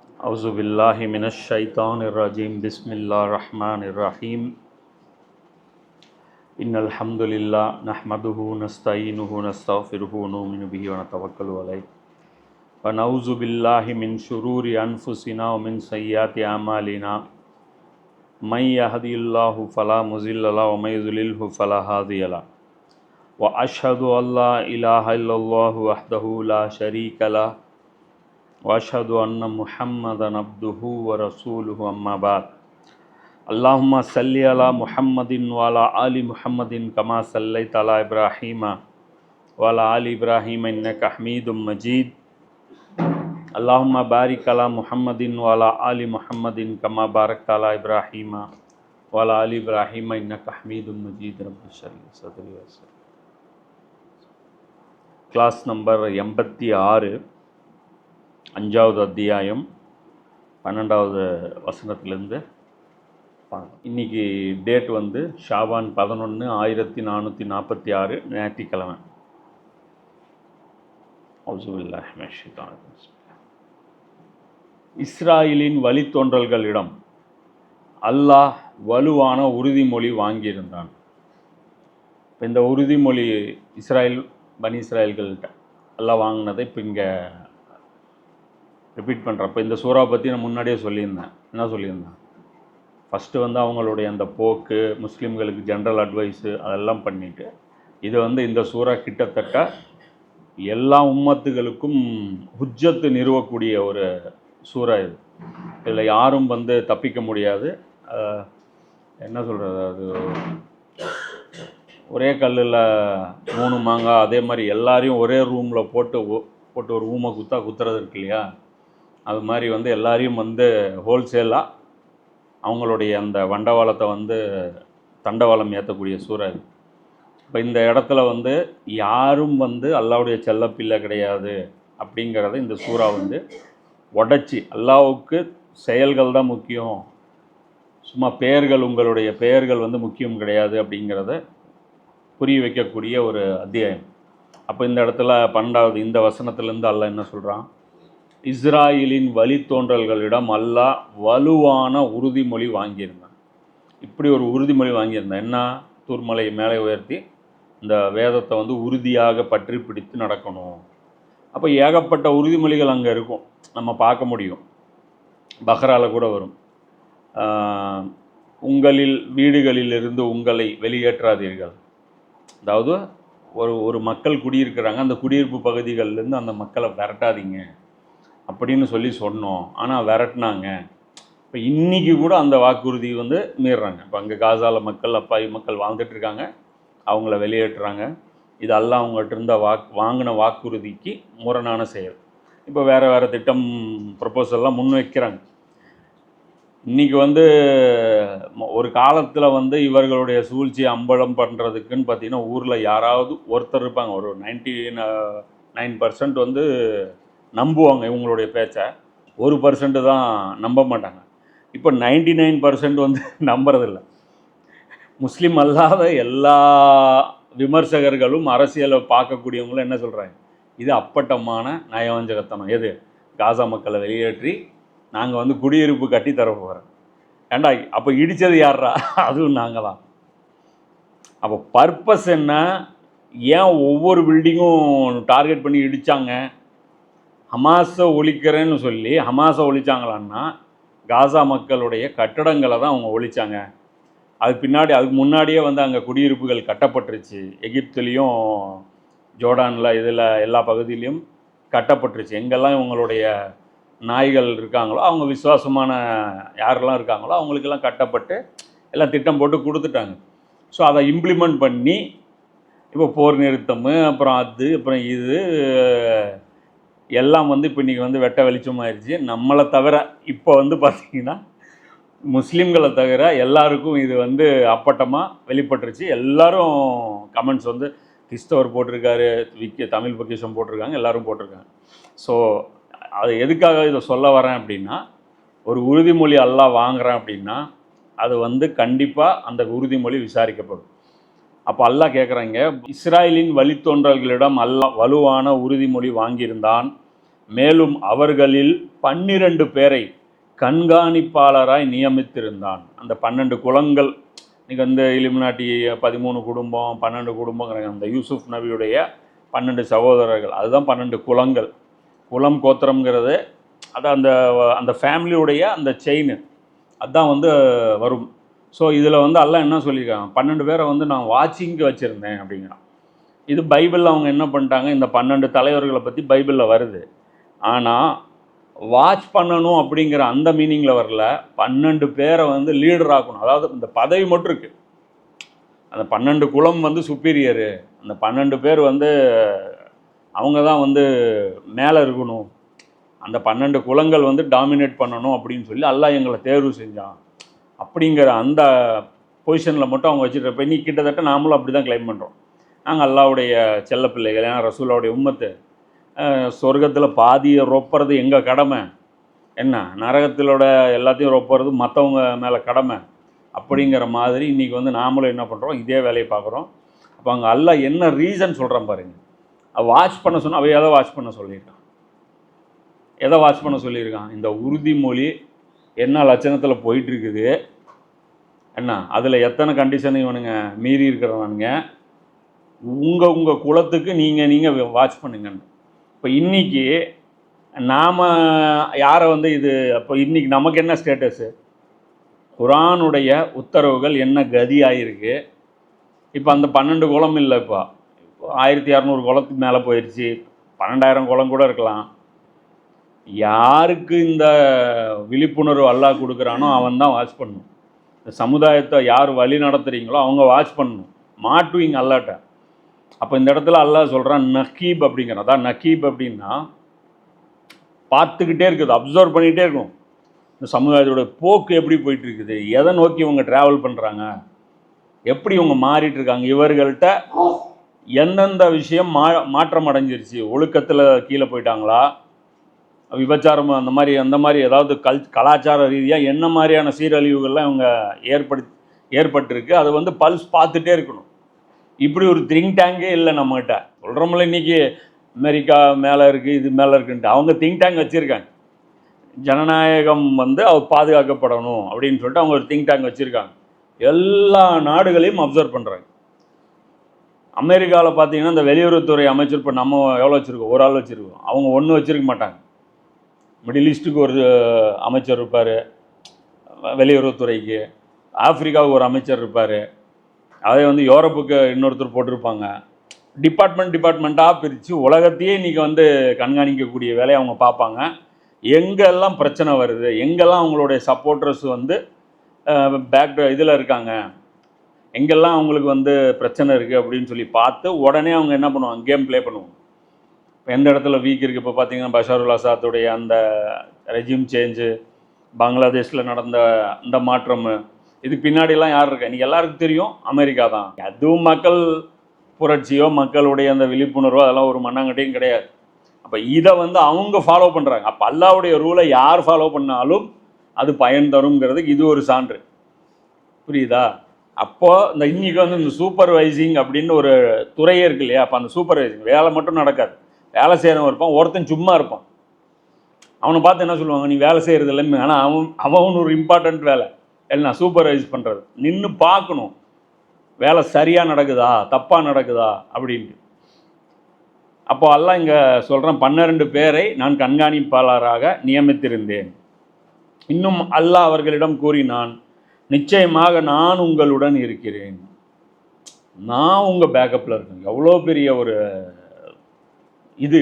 أعوذ بالله من الشيطان الرجيم بسم الله الرحمن الرحيم إن الحمد لله نحمده ونستعينه ونستغفره ونؤمن به ونتوكل عليه ونعوذ بالله من شرور أنفسنا ومن سيئات أعمالنا من يهدي الله فلا مضل له ومن يضلل فلا هادي له وأشهد أن لا إله إلا الله وحده لا شريك له وأشهد أن محمدا عبده ورسوله أما بعد اللهم صل على محمد وعلى آل محمد كما صليت على إبراهيم وعلى آل إبراهيم إنك حميد مجيد اللهم بارك على محمد وعلى آل محمد كما باركت على إبراهيم وعلى آل إبراهيم إنك حميد مجيد رب اشرح لي صدري ويسر class number 86 அஞ்சாவது அத்தியாயம் 12வது வசனத்திலேருந்து இன்றைக்கி டேட் வந்து ஷாபான் 11 1446 ஞாயிற்றுக்கிழமை. இஸ்ராயலின் வழித்தோன்றல்களிடம் அல்லாஹ் வலுவான உறுதிமொழி வாங்கியிருந்தான். இப்போ இந்த உறுதிமொழி பனி இஸ்ராயல்கள்கிட்ட அல்லாஹ் வாங்கினதை இப்போ இங்கே ரிப்பீட் பண்ணுறப்போ இந்த சூறா பற்றி நான் முன்னாடியே சொல்லியிருந்தேன். என்ன சொல்லியிருந்தேன்? ஃபஸ்ட்டு வந்து அவங்களுடைய அந்த போக்கு, முஸ்லீம்களுக்கு ஜென்ரல் அட்வைஸு அதெல்லாம் பண்ணிவிட்டு இது வந்து இந்த சூறா கிட்டத்தட்ட எல்லா உம்மத்துகளுக்கும் ஹுஜ்ஜத்து நிறுவக்கூடிய ஒரு சூறா இது. இதில் யாரும் வந்து தப்பிக்க முடியாது. என்ன சொல்கிறது, அது ஒரே கல்லில் 3 மாங்காய், அதே மாதிரி எல்லாரையும் ஒரே ரூமில் போட்டு ஒரு ஊமை குத்துறது இருக்கு இல்லையா, அது மாதிரி வந்து எல்லாரையும் வந்து ஹோல்சேலாக அவங்களுடைய அந்த வண்டவாளத்தை வந்து தண்டவாளம் ஏற்றக்கூடிய சூறா இது. இப்போ இந்த இடத்துல வந்து யாரும் வந்து அல்லாஹ்வுடைய செல்லப்பிள்ளை கிடையாது அப்படிங்கிறத இந்த சூறா வந்து உடச்சி, அல்லாஹ்வுக்கு செயல்கள் தான் முக்கியம், சும்மா உங்களுடைய பெயர்கள் வந்து முக்கியம் கிடையாது அப்படிங்கிறத புரிய வைக்கக்கூடிய ஒரு அத்தியாயம். அப்போ இந்த இடத்துல 12வது இந்த வசனத்துலேருந்து அல்லாஹ் என்ன சொல்கிறான்? இஸ்ராயலின் வழித்தோன்றல்களிடம் அல்லாஹ் வலுவான உறுதிமொழி வாங்கியிருந்தான். இப்படி ஒரு உறுதிமொழி வாங்கியிருந்தான். என்ன? தூர்மலையை மேலே உயர்த்தி இந்த வேதத்தை வந்து உறுதியாக பற்றி பிடித்து நடக்கணும். அப்போ ஏகப்பட்ட உறுதிமொழிகள் அங்கே இருக்கும், நம்ம பார்க்க முடியும். பஹ்ராவில் கூட வரும், உங்களில் வீடுகளிலிருந்து உங்களை வெளியேற்றாதீர்கள். அதாவது ஒரு மக்கள் குடியிருக்கிறாங்க, அந்த குடியிருப்பு பகுதிகளிலேருந்து அந்த மக்களை விரட்டாதீங்க அப்படின்னு சொன்னோம். ஆனால் விரட்டினாங்க. இப்போ இன்றைக்கி கூட அந்த வாக்குறுதி வந்து மீறுறாங்க. இப்போ அங்கே காசால மக்கள், அப்பாவி மக்கள் வாழ்ந்துட்டுருக்காங்க, அவங்கள வெளியேற்றுறாங்க. இது அல்லாஹ் அவங்கள்ட்ட இருந்த வாங்கின வாக்குறுதிக்கு முரணான செயல். இப்போ வேறு திட்டம் ப்ரொப்போசல்லாம் முன் வைக்கிறாங்க. இன்றைக்கி வந்து ஒரு காலத்தில் வந்து இவர்களுடைய சூழ்ச்சியை அம்பலம் பண்ணுறதுக்குன்னு பார்த்திங்கன்னா ஊரில் யாராவது ஒருத்தர் இருப்பாங்க. ஒரு 99% வந்து நம்புவாங்க இவங்களுடைய பேச்சை, 1% தான் நம்ப மாட்டாங்க. இப்போ 99% வந்து நம்புறதில்ல. முஸ்லீம் அல்லாத எல்லா விமர்சகர்களும் அரசியலை பார்க்கக்கூடியவங்களும் என்ன சொல்கிறாங்க? இது அப்பட்டமான நயவஞ்சகத்தனம். எது? காசா மக்களை வெளியேற்றி நாங்கள் வந்து குடியிருப்பு கட்டி தர போகிறோம். ஏண்டா அப்போ இடித்தது யாரா? அதுவும் நாங்கள் தான். அப்போ பர்பஸ் என்ன? ஏன் ஒவ்வொரு பில்டிங்கும் டார்கெட் பண்ணி இடித்தாங்க? ஹமாஸை ஒழிக்கிறேன்னு சொல்லி ஹமாஸை ஒழிச்சாங்களான்னா காசா மக்களுடைய கட்டடங்களை தான் அவங்க ஒழிச்சாங்க. அதுக்கு முன்னாடியே வந்து அங்கே குடியிருப்புகள் கட்டப்பட்டுருச்சு. எகிப்துலேயும் ஜோர்டானில் இதில் எல்லா பகுதியிலையும் கட்டப்பட்டுருச்சு. எங்கெல்லாம் இவங்களுடைய நாய்கள் இருக்காங்களோ, அவங்க விசுவாசமான யாரெல்லாம் இருக்காங்களோ அவங்களுக்கெல்லாம் கட்டப்பட்டு எல்லாம் திட்டம் போட்டு கொடுத்துட்டாங்க. ஸோ அதை இம்ப்ளிமெண்ட் பண்ணி இப்போ போர் நிறுத்தம், அப்புறம் இது எல்லாம் வந்து இப்போ இன்றைக்கி வந்து வெட்ட வெளிச்சமாகிடுச்சு. நம்மளை தவிர இப்போ வந்து பார்த்திங்கன்னா முஸ்லீம்களை தவிர எல்லாருக்கும் இது வந்து அப்பட்டமாக வெளிப்பட்டுருச்சு. எல்லோரும் கமெண்ட்ஸ் வந்து கிறிஸ்தவர் போட்டிருக்காரு, தமிழ் பொக்கிஷம் போட்டிருக்காங்க, எல்லோரும் போட்டிருக்காங்க. ஸோ அது எதுக்காக இதை சொல்ல வரேன் அப்படின்னா, ஒரு உறுதிமொழி அல்லாஹ் வாங்குறேன் அப்படின்னா அது வந்து கண்டிப்பாக அந்த உறுதிமொழி விசாரிக்கப்படும். அப்போ அல்லாஹ் கேட்குறாங்க, இஸ்ராயலின் வழித்தோன்றல்களிடம் அல்லாஹ் வலுவான உறுதிமொழி வாங்கியிருந்தான். மேலும் அவர்களில் 12 பேரை கண்காணிப்பாளராய் நியமித்திருந்தான். அந்த 12 குலங்கள், இன்றைக்கி வந்து இலுமினாட்டி 13 குடும்பம் 12 குடும்பங்கிறாங்க. அந்த யூசுப் நபியுடைய 12 சகோதரர்கள், அதுதான் 12 குலங்கள். குலம் கோத்திரம்ங்கிறது அது அந்த அந்த ஃபேமிலியுடைய அந்த செயின், அதுதான் வந்து வரும். ஸோ இதில் வந்து அல்லாஹ் என்ன சொல்லியிருக்காங்க, 12 பேரை வந்து நான் வாட்சிங்க்கு வச்சுருந்தேன் அப்படிங்கிறான். இது பைபிளில் அவங்க என்ன பண்ணிட்டாங்க, இந்த 12 தலைவர்களை பற்றி பைபிளில் வருது. ஆனால் வாட்ச் பண்ணணும் அப்படிங்கிற அந்த மீனிங்கில் வரல. 12 பேரை வந்து லீடர் ஆக்கணும். அதாவது இந்த பதவி மட்டும் இருக்குது. அந்த 12 குலம் வந்து சுப்பீரியரு, அந்த 12 பேர் வந்து அவங்க தான் வந்து மேலே இருக்கணும், அந்த 12 குலங்கள் வந்து டாமினேட் பண்ணணும் அப்படின்னு சொல்லி அல்லாஹ் எங்களை தேர்வு செஞ்சான் அப்படிங்கிற அந்த பொசிஷனில் மட்டும் அவங்க வச்சுருப்ப. இன்னைக்கு கிட்டத்தட்ட நாமளும் அப்படி தான் கிளைம் பண்ணுறோம். நாங்கள் அல்லாஹ்வுடைய செல்ல பிள்ளைகள், ஏன்னா ரசூலுடைய உம்மத்து. சொர்க்கத்தில் பாதியை ரொப்புறது எங்கள் கடமை, என்ன நரகத்திலோட எல்லாத்தையும் ரொப்புறது மற்றவங்க மேலே கடமை அப்படிங்கிற மாதிரி இன்றைக்கி வந்து நாமளும் என்ன பண்ணுறோம், இதே வேலையை பார்க்குறோம். அப்போ அங்கே அல்லாஹ் என்ன ரீசன் சொல்கிறேன் பாருங்கள். வாட்ச் பண்ண சொன்னால் அவை எதை வாட்ச் பண்ண சொல்லியிருக்கான், எதை வாட்ச் பண்ண சொல்லியிருக்கான், இந்த உறுதிமொழி என்ன லட்சணத்தில் போயிட்டுருக்குது, என்ன அதில் எத்தனை கண்டிஷன் இவனுங்க மீறி இருக்கிறவனுங்க, உங்கள் குலத்துக்கு நீங்கள் வாட்ச் பண்ணுங்கன்னு. இப்போ இன்றைக்கி நாம் யாரை வந்து இது, அப்போ இன்றைக்கி நமக்கு என்ன ஸ்டேட்டஸு, குரானுடைய உத்தரவுகள் என்ன கதி ஆகிருக்கு. இப்போ அந்த 12 குலம் இல்லை, இப்போ 1200 குலத்துக்கு மேலே போயிடுச்சு, 12,000 குலம் கூட இருக்கலாம். யாருக்கு இந்த விழிப்புணர்வு அல்லாஹ் கொடுக்குறானோ அவன் தான் வாட்ச் பண்ணணும். இந்த சமுதாயத்தை யார் வழி நடத்துகிறீங்களோ அவங்க வாட்ச் பண்ணணும், மாட்டுவீங்க அல்லாட்ட. அப்போ இந்த இடத்துல அல்லாஹ் சொல்கிறான் நக்கீப் அப்படிங்கிறான். அதான் நக்கீப் அப்படின்னா பார்த்துக்கிட்டே இருக்குது, அப்சர்வ் பண்ணிகிட்டே இருக்கும். இந்த சமுதாயத்தோட போக்கு எப்படி போயிட்டுருக்குது, எதை நோக்கி இவங்க ட்ராவல் பண்ணுறாங்க, எப்படி இவங்க மாறிட்டுருக்காங்க, இவர்கள்ட்ட எந்தெந்த விஷயம் மாற்றம் அடைஞ்சிருச்சு, ஒழுக்கத்தில் கீழே போயிட்டாங்களா, விபச்சாரம் அந்த மாதிரி ஏதாவது கலாச்சார ரீதியாக என்ன மாதிரியான சீரழிவுகள்லாம் இவங்க ஏற்பட்டிருக்கு, அதை வந்து பல்ஸ் பார்த்துட்டே இருக்கணும். இப்படி ஒரு திங்க் டேங்கே இல்லை நம்மகிட்ட. சொல்கிறோம்ல இன்றைக்கி அமெரிக்கா மேலே இருக்குது, இது மேலே இருக்குன்ட்டு. அவங்க திங்க் டேங்க் வச்சுருக்காங்க. ஜனநாயகம் வந்து அவர் பாதுகாக்கப்படணும் அப்படின்னு சொல்லிட்டு அவங்க ஒரு திங்க் டேங்க் வச்சுருக்காங்க. எல்லா நாடுகளையும் அப்சர்வ் பண்ணுறாங்க. அமெரிக்காவில் பார்த்தீங்கன்னா இந்த வெளியுறவுத்துறை அமைச்சர், இப்போ நம்ம எவ்வளோ வச்சுருக்கோம், ஒரு ஆள் வச்சுருக்கோம், அவங்க ஒன்றும் வச்சுருக்க மாட்டாங்க. மிடில் ஈஸ்ட்டுக்கு ஒரு அமைச்சர் இருப்பார் வெளியுறவுத்துறைக்கு, ஆப்பிரிக்காவுக்கு ஒரு அமைச்சர் இருப்பார், அதே வந்து யூரோப்புக்கு இன்னொருத்தர் போட்டிருப்பாங்க. டிபார்ட்மெண்ட்டாக பிரித்து உலகத்தையே இன்றைக்கி வந்து கண்காணிக்கக்கூடிய வேலையை அவங்க பார்ப்பாங்க. எங்கெல்லாம் பிரச்சனை வருது, எங்கெல்லாம் அவங்களுடைய சப்போர்ட்டர்ஸ் வந்து இதில் இருக்காங்க, எங்கெல்லாம் அவங்களுக்கு வந்து பிரச்சனை இருக்குது அப்படின்னு சொல்லி பார்த்து உடனே அவங்க என்ன பண்ணுவாங்க, கேம் ப்ளே பண்ணுவாங்க. இப்போ எந்த இடத்துல வீக் இருக்குது, இப்போ பார்த்தீங்கன்னா பஷாருல் அசாத்துடைய அந்த ரெஜிம் சேஞ்சு, பங்களாதேஷில் நடந்த அந்த மாற்றம், இதுக்கு பின்னாடிலாம் யார் இருக்கா, இன்றைக்கி எல்லாருக்கும் தெரியும், அமெரிக்கா தான். அதுவும் மக்கள் புரட்சியோ மக்களுடைய அந்த விழிப்புணர்வோ அதெல்லாம் ஒரு மண்ணாங்கட்டையும் கிடையாது. அப்போ இதை வந்து அவங்க ஃபாலோ பண்ணுறாங்க. அப்போ அல்லாஹ்வுடைய ரூலை யார் ஃபாலோ பண்ணாலும் அது பயன் தருங்கிறதுக்கு இது ஒரு சான்று. புரியுதா? அப்போது இந்த இன்றைக்கி வந்து இந்த சூப்பர்வைசிங் அப்படின்னு ஒரு துறையே இருக்கு இல்லையா, அப்போ அந்த சூப்பர்வைசிங் வேலை மட்டும் நடக்காது. வேலை செய்கிறவன் இருப்பான், ஒருத்தன் சும்மா இருப்பான், அவனை பார்த்து என்ன சொல்லுவாங்க, நீ வேலை செய்கிறது இல்லைன்னு. ஆனால் அவன் ஒரு இம்பார்ட்டண்ட் வேலை என்ன, சூப்பர்வைஸ் பண்ணுறது, நின்று பார்க்கணும் வேலை சரியாக நடக்குதா தப்பாக நடக்குதா அப்படின்ட்டு. அப்போ அல்லாஹ் இங்கே சொல்கிறேன், 12 பேரை நான் கண்காணிப்பாளராக நியமித்திருந்தேன். இன்னும் அல்லாஹ் அவர்களிடம் கூறினான், நிச்சயமாக நான் உங்களுடன் இருக்கிறேன், நான் உங்கள் பேக்கப்பில் இருக்கேன். எவ்வளோ பெரிய ஒரு இது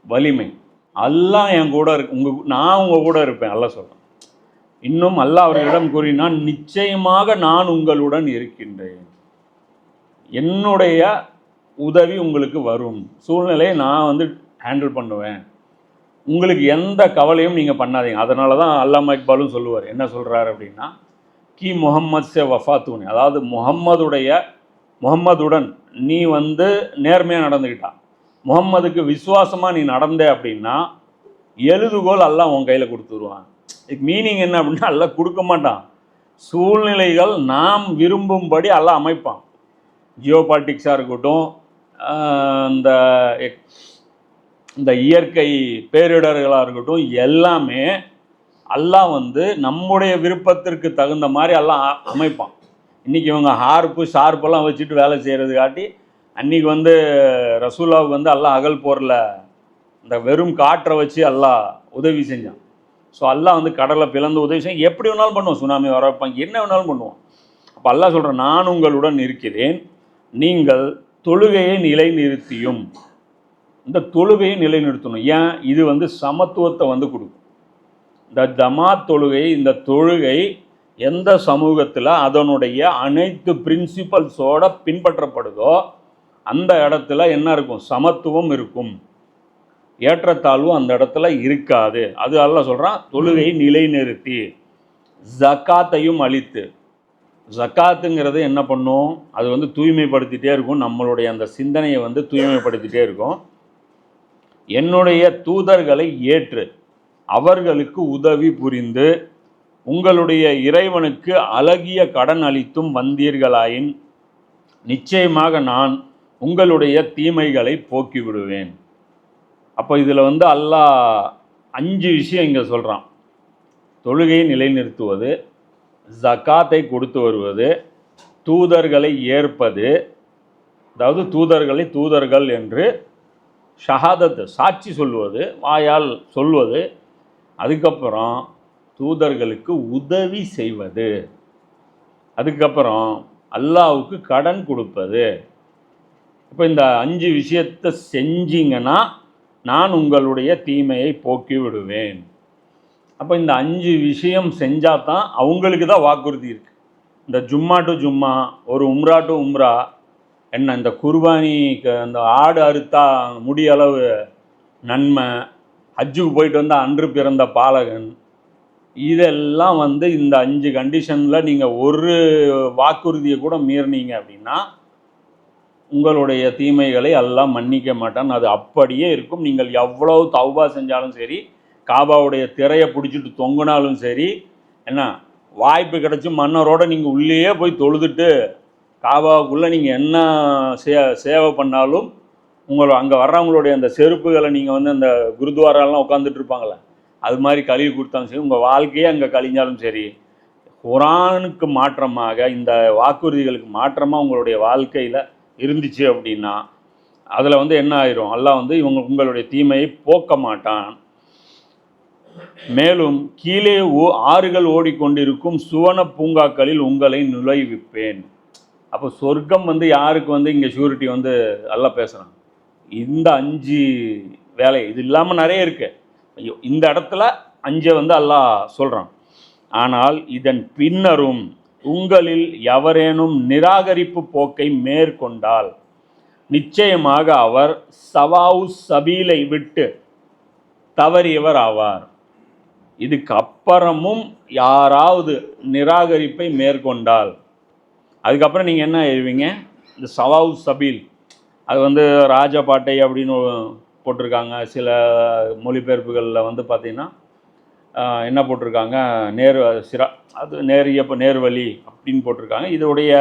வலிமை, அல்லாஹ் என் கூட இருக்கு, நான் உங்கள் கூட இருப்பேன் அல்லாஹ் சொல்கிறேன். இன்னும் அல்லாஹ் அவர்களிடம் கூறினான், நிச்சயமாக நான் உங்களுடன் இருக்கின்றேன், என்னுடைய உதவி உங்களுக்கு வரும், சூழ்நிலையை நான் வந்து ஹேண்டில் பண்ணுவேன், உங்களுக்கு எந்த கவலையும் நீங்கள் பண்ணாதீங்க. அதனால தான் அல்லாமா இக்பாலும் சொல்லுவார், என்ன சொல்கிறார் அப்படின்னா, கி முஹம்மத் சே வஃபாத்தூனி, அதாவது முஹம்மதுடன் நீ வந்து நேர்மையாக நடந்துக்கிட்டா, முஹம்மதுக்கு விசுவாசமாக நீ நடந்தே அப்படின்னா எழுதுகோல் அல்லாஹ் உன் கையில் கொடுத்துருவான். இதுக்கு மீனிங் என்ன அப்படின்னா, அல்லாஹ் கொடுக்க மாட்டான், சூழ்நிலைகள் நாம் விரும்பும்படி அல்லாஹ் அமைப்பான். ஜியோ பாலிட்டிக்ஸாக இருக்கட்டும், இந்த இந்த இயற்கை பேரிடர்களாக இருக்கட்டும், எல்லாமே அல்லாஹ் வந்து நம்முடைய விருப்பத்திற்கு தகுந்த மாதிரி எல்லாம் அமைப்பான். இன்றைக்கி இவங்க ஹார்ப்பு ஷார்ப்பெல்லாம் வச்சுட்டு வேலை செய்கிறது காட்டி, அன்றைக்கி வந்து ரசூலாவுக்கு வந்து அல்லாஹ் அகல் போரில் இந்த வெறும் காற்றை வச்சு அல்லாஹ் உதவி செஞ்சான். ஸோ அல்லாஹ் வந்து கடலை பிளந்து உதவி செய்ய எப்படி வேணாலும் பண்ணுவோம், சுனாமி வர வைப்பாங்க, என்ன வேணாலும் பண்ணுவோம். அப்போ அல்லாஹ் சொல்கிறேன், நான் உங்களுடன் இருக்கிறேன், நீங்கள் தொழுகையை நிலைநிறுத்தியும். இந்த தொழுகையை நிலைநிறுத்தணும். ஏன்? இது வந்து சமத்துவத்தை வந்து கொடுக்கும். இந்த ஜமாத் தொழுகை, இந்த தொழுகை எந்த சமூகத்தில் அதனுடைய அனைத்து பிரின்சிபல்ஸோட பின்பற்றப்படுதோ அந்த இடத்துல என்ன இருக்கும்? சமத்துவம் இருக்கும், ஏற்றத்தாழ்வு அந்த இடத்துல இருக்காது. அது அல்லாஹ் சொல்கிறான், தொழுகையை நிலைநிறுத்தி ஜக்காத்தையும் அளித்து. ஜக்காத்துங்கிறது என்ன பண்ணும்? அது வந்து தூய்மைப்படுத்திகிட்டே இருக்கும், நம்மளுடைய அந்த சிந்தனையை வந்து தூய்மைப்படுத்திகிட்டே இருக்கும். என்னுடைய தூதர்களை ஏற்று அவர்களுக்கு உதவி புரிந்து உங்களுடைய இறைவனுக்கு அழகிய கடன் அளித்தும் வந்தீர்களாயின் நிச்சயமாக நான் உங்களுடைய தீமைகளை போக்கிவிடுவேன். அப்போ இதில் வந்து அல்லாஹ் 5 விஷயம் இங்கே சொல்கிறான். தொழுகையை நிலைநிறுத்துவது, ஜக்காத்தை கொடுத்து வருவது, தூதர்களை ஏற்பது, அதாவது தூதர்களை தூதர்கள் என்று ஷஹாதத் சாட்சி சொல்வது, வாயால் சொல்வது, அதுக்கப்புறம் தூதர்களுக்கு உதவி செய்வது, அதுக்கப்புறம் அல்லாஹ்வுக்கு கடன் கொடுப்பது. இப்போ இந்த 5 விஷயத்தை செஞ்சீங்கன்னா நான் உங்களுடைய தீமையை போக்கி விடுவேன். அப்போ இந்த 5 விஷயம் செஞ்சால் தான் அவங்களுக்கு தான் வாக்குறுதி இருக்குது. இந்த ஜும்மா டு ஜும்மா, ஒரு உம்ரா டு உம்ரா, என்ன இந்த குர்பானிக்கு அந்த ஆடு அறுத்தா முடியளவு நன்மை, ஹஜ்ஜுக்கு போயிட்டு வந்தால் அன்று பிறந்த பாலகன், இதெல்லாம் வந்து இந்த 5 கண்டிஷனில் நீங்கள் ஒரு வாக்குறுதியை கூட மீறினீங்க அப்படின்னா உங்களுடைய தீமைகளை எல்லாம் மன்னிக்க மாட்டான். அது அப்படியே இருக்கும். நீங்கள் எவ்வளவு தௌபா செஞ்சாலும் சரி, காபாவுடைய திரையை பிடிச்சிட்டு தொங்கினாலும் சரி, என்ன வாய்ப்பு கிடச்சி மன்னரோடு நீங்கள் உள்ளேயே போய் தொழுதுட்டு காபாவுக்குள்ளே நீங்கள் என்ன சேவை பண்ணாலும் அங்கே வர்றவங்களுடைய அந்த செருப்புகளை நீங்கள் வந்து அந்த குருத்வாரெல்லாம் உட்காந்துட்டு இருப்பாங்களே, அது மாதிரி கழுவி கொடுத்தாலும் சரி, உங்கள் வாழ்க்கையே அங்கே கழிஞ்சாலும் சரி, குரானுக்கு மாற்றமாக இந்த வாக்குறுதிகளுக்கு மாற்றமாக உங்களுடைய வாழ்க்கையில் இருந்துச்சு அப்படின்னா அதில் வந்து என்ன ஆயிரும்? அல்லாஹ் வந்து உங்களுடைய தீமையை போக்க மாட்டான். மேலும் கீழே ஆறுகள் ஓடிக்கொண்டிருக்கும் சுவன பூங்காக்களில் உங்களை நுழைவிப்பேன். அப்போ சொர்க்கம் வந்து யாருக்கு வந்து இங்கே ஷூரிட்டி வந்து எல்லாம் பேசுகிறான்? இந்த 5 வேலை, இது இல்லாமல் நிறைய இருக்கு. இந்த இடத்துல 5 வந்து அல்லாஹ் சொல்கிறான். ஆனால் இதன் பின்னரும் உங்களில் எவரேனும் நிராகரிப்பு போக்கை மேற்கொண்டால் நிச்சயமாக அவர் சவாவு சபீலை விட்டு தவறியவர் ஆவார். இதுக்கு அப்புறமும் யாராவது நிராகரிப்பை மேற்கொண்டால் அதுக்கப்புறம் நீங்கள் என்ன எழுவீங்க? இந்த சவாவு சபீல், அது வந்து ராஜபாட்டை அப்படின்னு போட்டிருக்காங்க. சில மொழிபெயர்ப்புகளில் வந்து பார்த்திங்கன்னா என்ன போட்டிருக்காங்க, அது நேர்வழி அப்படின்னு போட்டிருக்காங்க. இதோடைய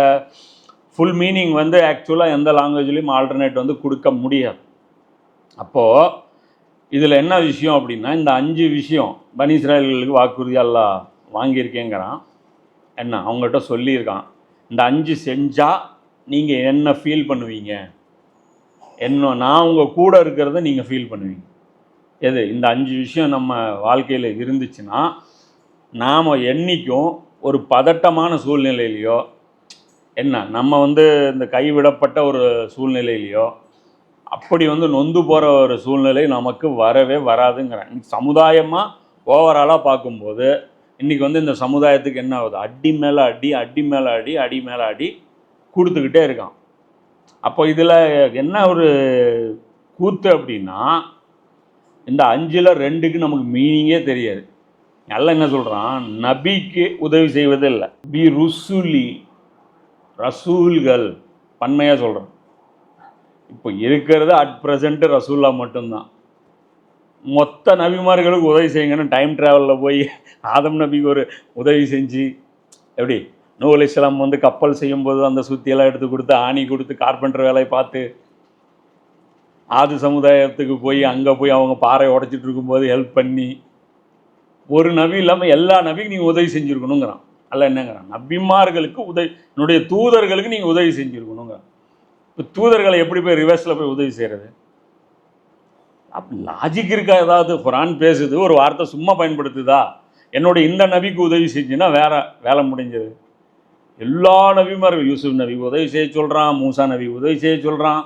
ஃபுல் மீனிங் வந்து ஆக்சுவலாக எந்த லாங்குவேஜ்லேயும் ஆல்டர்னேட் வந்து கொடுக்க முடியாது. அப்போது இதில் என்ன விஷயம் அப்படின்னா, இந்த 5 விஷயம் பனி இஸ்ராயேல்களுக்கு வாக்குறுதி அல்லாஹ் வாங்கியிருக்கேங்கிறான். என்ன அவங்ககிட்ட சொல்லியிருக்கான், இந்த 5 செஞ்சால் நீங்கள் என்ன ஃபீல் பண்ணுவீங்க, நான் உங்கள் கூட இருக்கிறத நீங்கள் ஃபீல் பண்ணுவீங்க. எது? இந்த 5 விஷயம் நம்ம வாழ்க்கையில் இருந்துச்சுன்னா நாம் என்றைக்கும் ஒரு பதட்டமான சூழ்நிலையிலையோ, என்ன நம்ம வந்து இந்த கைவிடப்பட்ட ஒரு சூழ்நிலையிலையோ அப்படி வந்து நொந்து போகிற ஒரு சூழ்நிலை நமக்கு வரவே வராதுங்கிறேன். சமுதாயமாக ஓவராலாக பார்க்கும்போது இன்றைக்கி வந்து இந்த சமுதாயத்துக்கு என்ன ஆகுது? அடி மேலே அடி, அடி மேலே அடி, அடி மேலே அடி கொடுத்துக்கிட்டே இருக்கான். அப்போ இதில் என்ன ஒரு கூத்து அப்படின்னா, இந்த 5ல் 2க்கு நமக்கு மீனிங்கே தெரியாது. எல்லாம் என்ன சொல்கிறான்? நபிக்கு உதவி செய்வது இல்லை, பி ருசுலி, ரசூல்கள் பன்மையாக சொல்கிறேன். இப்போ இருக்கிறது அட் ப்ரெசண்ட்டு ரசூல்லா மட்டும்தான். மொத்த நபிமார்களுக்கு உதவி செய்யுங்கன்னு டைம் ட்ராவலில் போய் ஆதம் நபிக்கு ஒரு உதவி செஞ்சு, எப்படி நூஹ் அலைஹிஸ்ஸலாம் வந்து கப்பல் செய்யும்போது அந்த சுத்தியெல்லாம் எடுத்து கொடுத்து ஆணி கொடுத்து கார்பெண்டர் வேலையை பார்த்து ஆது சமுதாயத்துக்கு போய் அங்கே போய் அவங்க பாறை உடைச்சிட்டு இருக்கும்போது ஹெல்ப் பண்ணி, ஒரு நபி இல்லாமல் எல்லா நபிக்கும் நீங்கள் உதவி செஞ்சுருக்கணுங்கிறான். அல்ல என்னங்கிறான், நபிமார்களுக்கு உதவி, என்னுடைய தூதர்களுக்கு நீங்கள் உதவி செஞ்சுருக்கணுங்கிறான். இப்போ தூதர்களை எப்படி போய் ரிவர்ஸில் போய் உதவி செய்கிறது? அப்போ லாஜிக் இருக்கா? ஏதாவது குரான் பேசுது, ஒரு வார்த்தை சும்மா பயன்படுத்துதா? என்னுடைய இந்த நபிக்கு உதவி செஞ்சுன்னா வேற வேலை முடிஞ்சது. எல்லா நபிமார்கள், யூசுப் நபி உதவி செய்ய சொல்கிறான், மூசா நபி உதவி செய்ய சொல்கிறான்,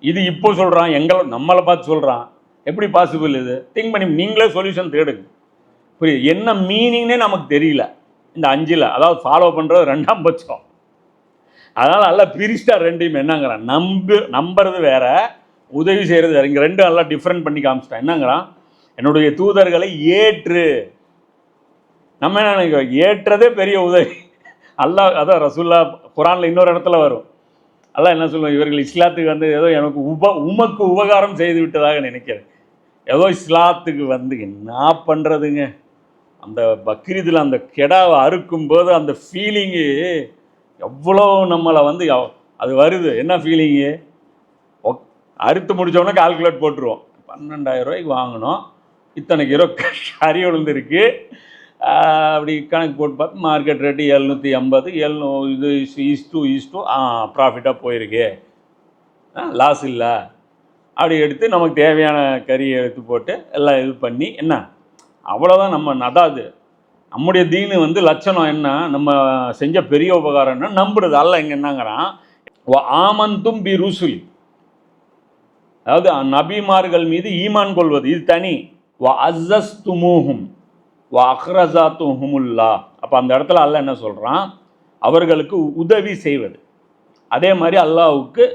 இது இப்போ சொல்கிறான், நம்மளை பார்த்து சொல்கிறான். எப்படி பாசிபிள் இது? திங்க் பண்ணி நீங்களே சொல்யூஷன் தேடுங்க. புரியுது? என்ன மீனிங்னே நமக்கு தெரியல இந்த 5ல். அதாவது ஃபாலோ பண்ணுறது 2ஆம் பட்சம். அதனால் நல்லா பிரிஸ்டா ரெண்டையும் என்னங்கிறான், நம்புறது வேற, உதவி செய்கிறது வேற. இங்கே ரெண்டும் நல்லா டிஃப்ரெண்ட் பண்ணி காமிச்சிட்டான். என்னங்கிறான், என்னுடைய தூதர்களை ஏற்று. நம்ம என்ன நினைக்கிறோம், ஏற்றதே பெரிய உதவி. அல்லாஹ் அதான் ரசூல்லா குரானில் இன்னொரு இடத்துல வரும். அல்லாஹ் என்ன சொல்லுவோம், இவர்கள் இஸ்லாத்துக்கு வந்து ஏதோ எனக்கு உமக்கு உபகாரம் செய்து விட்டதாக நினைக்கிறேன். ஏதோ இஸ்லாத்துக்கு வந்து என்ன பண்ணுறதுங்க, அந்த பக்ரீதில் அந்த கெடாவை அறுக்கும்போது அந்த ஃபீலிங்கு எவ்வளோ நம்மளை வந்து அது வருது. என்ன ஃபீலிங்கு, அறுத்து முடித்தோடனே கால்குலேட் போட்டுருவோம். 12,000 ரூபாய்க்கு வாங்கினோம், இத்தனை கிலோ கறி விழுந்துருக்கு, அப்படி கணக்கு போட்டு பார்த்து மார்க்கெட் ரேட்டு 750, இது ஈஸ்டு ப்ராஃபிட்டாக போயிருக்கு, லாஸ் இல்லை. அப்படி எடுத்து நமக்கு தேவையான கறியை எடுத்து போட்டு எல்லாம் இது பண்ணி என்ன, அவ்வளோதான். அதாவது நம்முடைய தீனு வந்து லட்சணம் என்ன, நம்ம செஞ்ச பெரிய உபகாரம் என்ன, நம்புறது. அல்ல இங்கே என்னங்கிறான், ஆமந்தும் பி ருசுல், அதாவது நபிமார்கள் மீது ஈமான் கொள்வது, இது தனி. அஸ்ஸஸ்துமூஹும் அக்ரஸாத்துஹுமுல்லா. அப்போ அந்த இடத்துல அல்லாஹ் என்ன சொல்கிறான், அவர்களுக்கு உதவி செய்வது. அதே மாதிரி அல்லாஹ்வுக்கு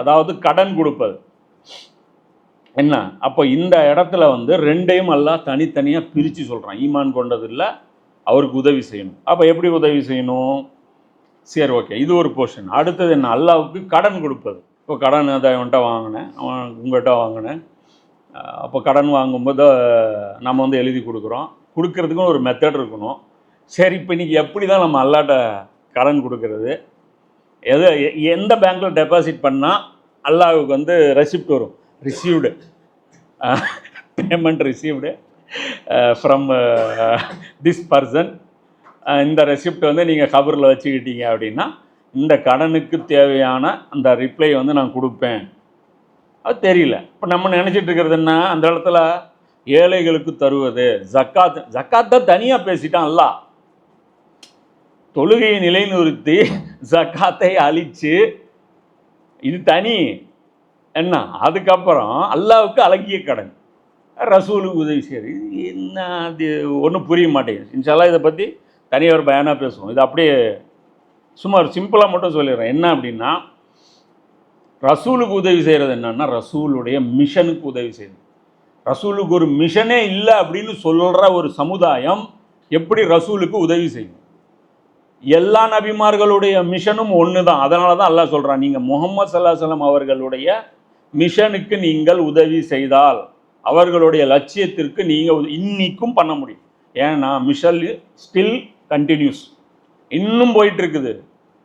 அதாவது கடன் கொடுப்பது என்ன. அப்போ இந்த இடத்துல வந்து ரெண்டையும் அல்லாஹ் தனித்தனியாக பிரித்து சொல்கிறான். ஈமான் கொண்டது இல்லை, அவருக்கு உதவி செய்யணும். அப்போ எப்படி உதவி செய்யணும்? சரி, ஓகே, இது ஒரு போர்ஷன். அடுத்தது என்ன, அல்லாஹ்வுக்கு கடன் கொடுப்பது. இப்போ கடன் அதை அவன்கிட்ட வாங்கினேன், அவன் உங்கள்கிட்ட வாங்கினேன். அப்போ கடன் வாங்கும்போது நம்ம வந்து எழுதி கொடுக்கறதுக்கும் ஒரு மெத்தட் இருக்கணும். சரி, இப்போ இன்றைக்கி எப்படி தான் நம்ம அல்லாட்ட கடன் கொடுக்கறது? எந்த பேங்க்கில் டெபாசிட் பண்ணால் அல்லாஹ்வுக்கு வந்து ரெசிப்ட் வரும், received, payment received from this person, இந்த ரெசிப்ட் வந்து நீங்கள் கபரில் வச்சுக்கிட்டீங்க அப்படின்னா இந்த கடனுக்கு தேவையான அந்த ரிப்ளை வந்து நான் கொடுப்பேன். அது தெரியல. இப்போ நம்ம நினச்சிட்டு இருக்கிறது என்ன, அந்த இடத்துல ஏழைகளுக்கு தருவது ஜக்காத் தான் தனியாக பேசிட்டான் அல்லாஹ். தொழுகையை நிலைநிறுத்தி ஜக்காத்தை அழிச்சு இது தனி என்ன. அதுக்கப்புறம் அல்லாஹ்வுக்கு அழகிய கடன், ரசூலுக்கு உதவி செய்யுது. இது என்ன, அது ஒன்றும் புரிய மாட்டேங்குது. இன்ஷால்லா இதை பற்றி தனியாக ஒரு பயானாக பேசுவோம். இது அப்படியே சும்மா ஒரு சிம்பிளாக மட்டும் சொல்லிடுறேன். என்ன அப்படின்னா, ரசூலுக்கு உதவி செய்கிறது என்னன்னா, ரசூலுடைய மிஷனுக்கு உதவி செய்யுது. ரசூலுக்கு ஒரு மிஷனே இல்லை அப்படின்னு சொல்கிற ஒரு சமுதாயம் எப்படி ரசூலுக்கு உதவி செய்யும்? எல்லா நபிமார்களுடைய மிஷனும் ஒன்று தான். அதனால தான் அல்லாஹ் சொல்கிறான், நீங்கள் முஹம்மது ஸல்லல்லாஹு அலைஹி வஸல்லம் அவர்களுடைய மிஷனுக்கு நீங்கள் உதவி செய்தால் அவர்களுடைய லட்சியத்திற்கு நீங்கள் இன்னிக்கும் பண்ண முடியும். ஏன்னா மிஷன் ஸ்டில் கண்டினியூஸ், இன்னும் போயிட்டு இருக்குது.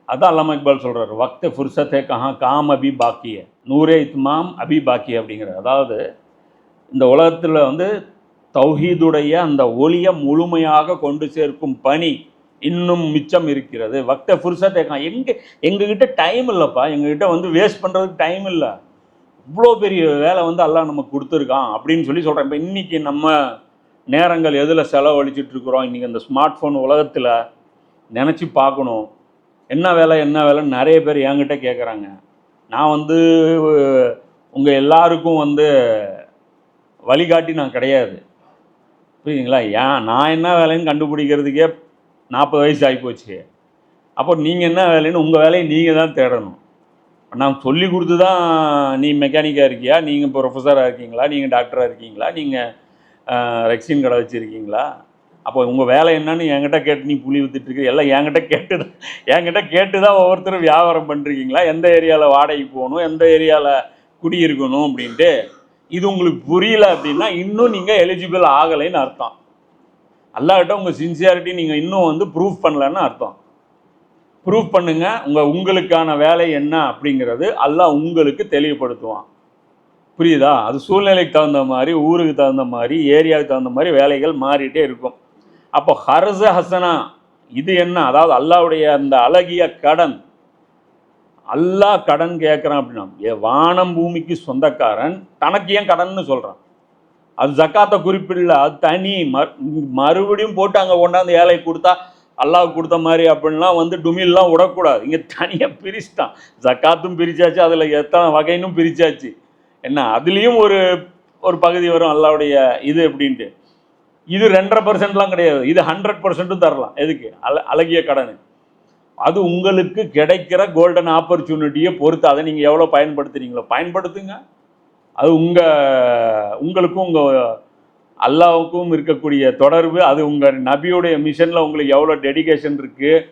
அதான் அல்லாமா இக்பால் சொல்கிறார், வக்த ஃபுர்சத்தே காம் அபி பாக்கிய, நூரே இத்மாம் அபி பாக்கிய அப்படிங்கிறார். அதாவது இந்த உலகத்தில் வந்து தௌஹீதுடைய அந்த ஒளியை முழுமையாக கொண்டு சேர்க்கும் பணி இன்னும் மிச்சம் இருக்கிறது. வக்த ஃபுர்சத்தே எங்ககிட்ட டைம் இல்லைப்பா, எங்ககிட்ட வந்து வேஸ்ட் பண்ணுறதுக்கு டைம் இல்லை, இவ்வளோ பெரிய வேலை வந்து அல்லாஹ் நமக்கு கொடுத்துருக்கான் அப்படின்னு சொல்கிறேன். இப்போ இன்றைக்கி நம்ம நேரங்கள் எதில் செலவழிச்சிட்ருக்குறோம்? இன்றைக்கி அந்த ஸ்மார்ட் ஃபோன் உலகத்தில் நினச்சி பார்க்கணும். என்ன வேலைன்னு நிறைய பேர் என்கிட்ட கேட்குறாங்க. நான் வந்து உங்கள் எல்லாருக்கும் வந்து வழிகாட்டி நான் கிடையாது, புரியுதுங்களா? நான் என்ன வேலைன்னு கண்டுபிடிக்கிறதுக்கே 40 வயசு ஆகிப்போச்சு. அப்போ நீங்கள் என்ன வேலைன்னு உங்கள் வேலையை நீங்கள் தான் தேடணும். நான் சொல்லி கொடுத்து தான், நீ மெக்கானிக்காக இருக்கியா, நீங்கள் ப்ரொஃபஸராக இருக்கீங்களா, நீங்கள் டாக்டராக இருக்கீங்களா, நீங்கள் ரெக்ஸின் கடை வச்சுருக்கீங்களா, அப்போ உங்கள் வேலை என்னன்னு என்கிட்ட கேட்டு நீ புளி விற்றுட்டுருக்கு, எல்லாம் என்கிட்ட கேட்டு தான் ஒவ்வொருத்தரும் வியாபாரம் பண்ணுறீங்களா, எந்த ஏரியாவில் வாடகைக்கு போகணும், எந்த ஏரியாவில் குடியிருக்கணும் அப்படின்ட்டு. இது உங்களுக்கு புரியல அப்படின்னா இன்னும் நீங்கள் எலிஜிபிள் ஆகலைன்னு அர்த்தம். அல்லாஹ்கிட்ட உங்கள் சின்சியாரிட்டி நீங்கள் இன்னும் வந்து ப்ரூஃப் பண்ணலன்னு அர்த்தம். ப்ரூவ் பண்ணுங்க, உங்களுக்கான வேலை என்ன அப்படிங்கிறது அல்லாஹ் உங்களுக்கு தெளிவுபடுத்துவான். புரியுதா? அது சூழ்நிலைக்கு தகுந்த மாதிரி, ஊருக்கு தகுந்த மாதிரி, ஏரியாவுக்கு தகுந்த மாதிரி வேலைகள் மாறிட்டே இருக்கும். அப்போ ஹர்ஸ ஹசனா இது என்ன? அதாவது அல்லாஹ்வுடைய அந்த அழகிய கடன். அல்லாஹ் கடன் கேட்குறான் அப்படின்னா, வானம் பூமிக்கு சொந்தக்காரன் தனக்கு ஏன் கடன்னு சொல்கிறான்? அது ஜக்காத்தை குறிப்பிடல, அது தனி. மறுபடியும் போட்டு அங்கே கொண்டாந்து ஏழை கொடுத்தா அல்லாஹ் கொடுத்த மாதிரி அப்படின்லாம் வந்து டுமில்லாம் விடக்கூடாது. இங்கே தனியாக பிரிச்சுட்டான். ஜக்காத்தும் பிரிச்சாச்சு, அதில் எத்தனை வகைன்னு பிரிச்சாச்சு. என்ன அதுலேயும் ஒரு ஒரு பகுதி வரும் அல்லாவுடைய இது எப்படின்ட்டு. இது 2.5% கிடையாது, இது 100% தரலாம். எதுக்கு? அழகிய கடன். அது உங்களுக்கு கிடைக்கிற கோல்டன் ஆப்பர்ச்சுனிட்டியை பொறுத்து அதை நீங்கள் எவ்வளோ பயன்படுத்துறீங்களோ பயன்படுத்துங்க. அது உங்களுக்கும் உங்கள் அல்லாவுக்கும் இருக்கக்கூடிய தொடர்பு, அது உங்கள் நபியோடைய மிஷனில் உங்களுக்கு எவ்வளோ டெடிகேஷன் இருக்குது,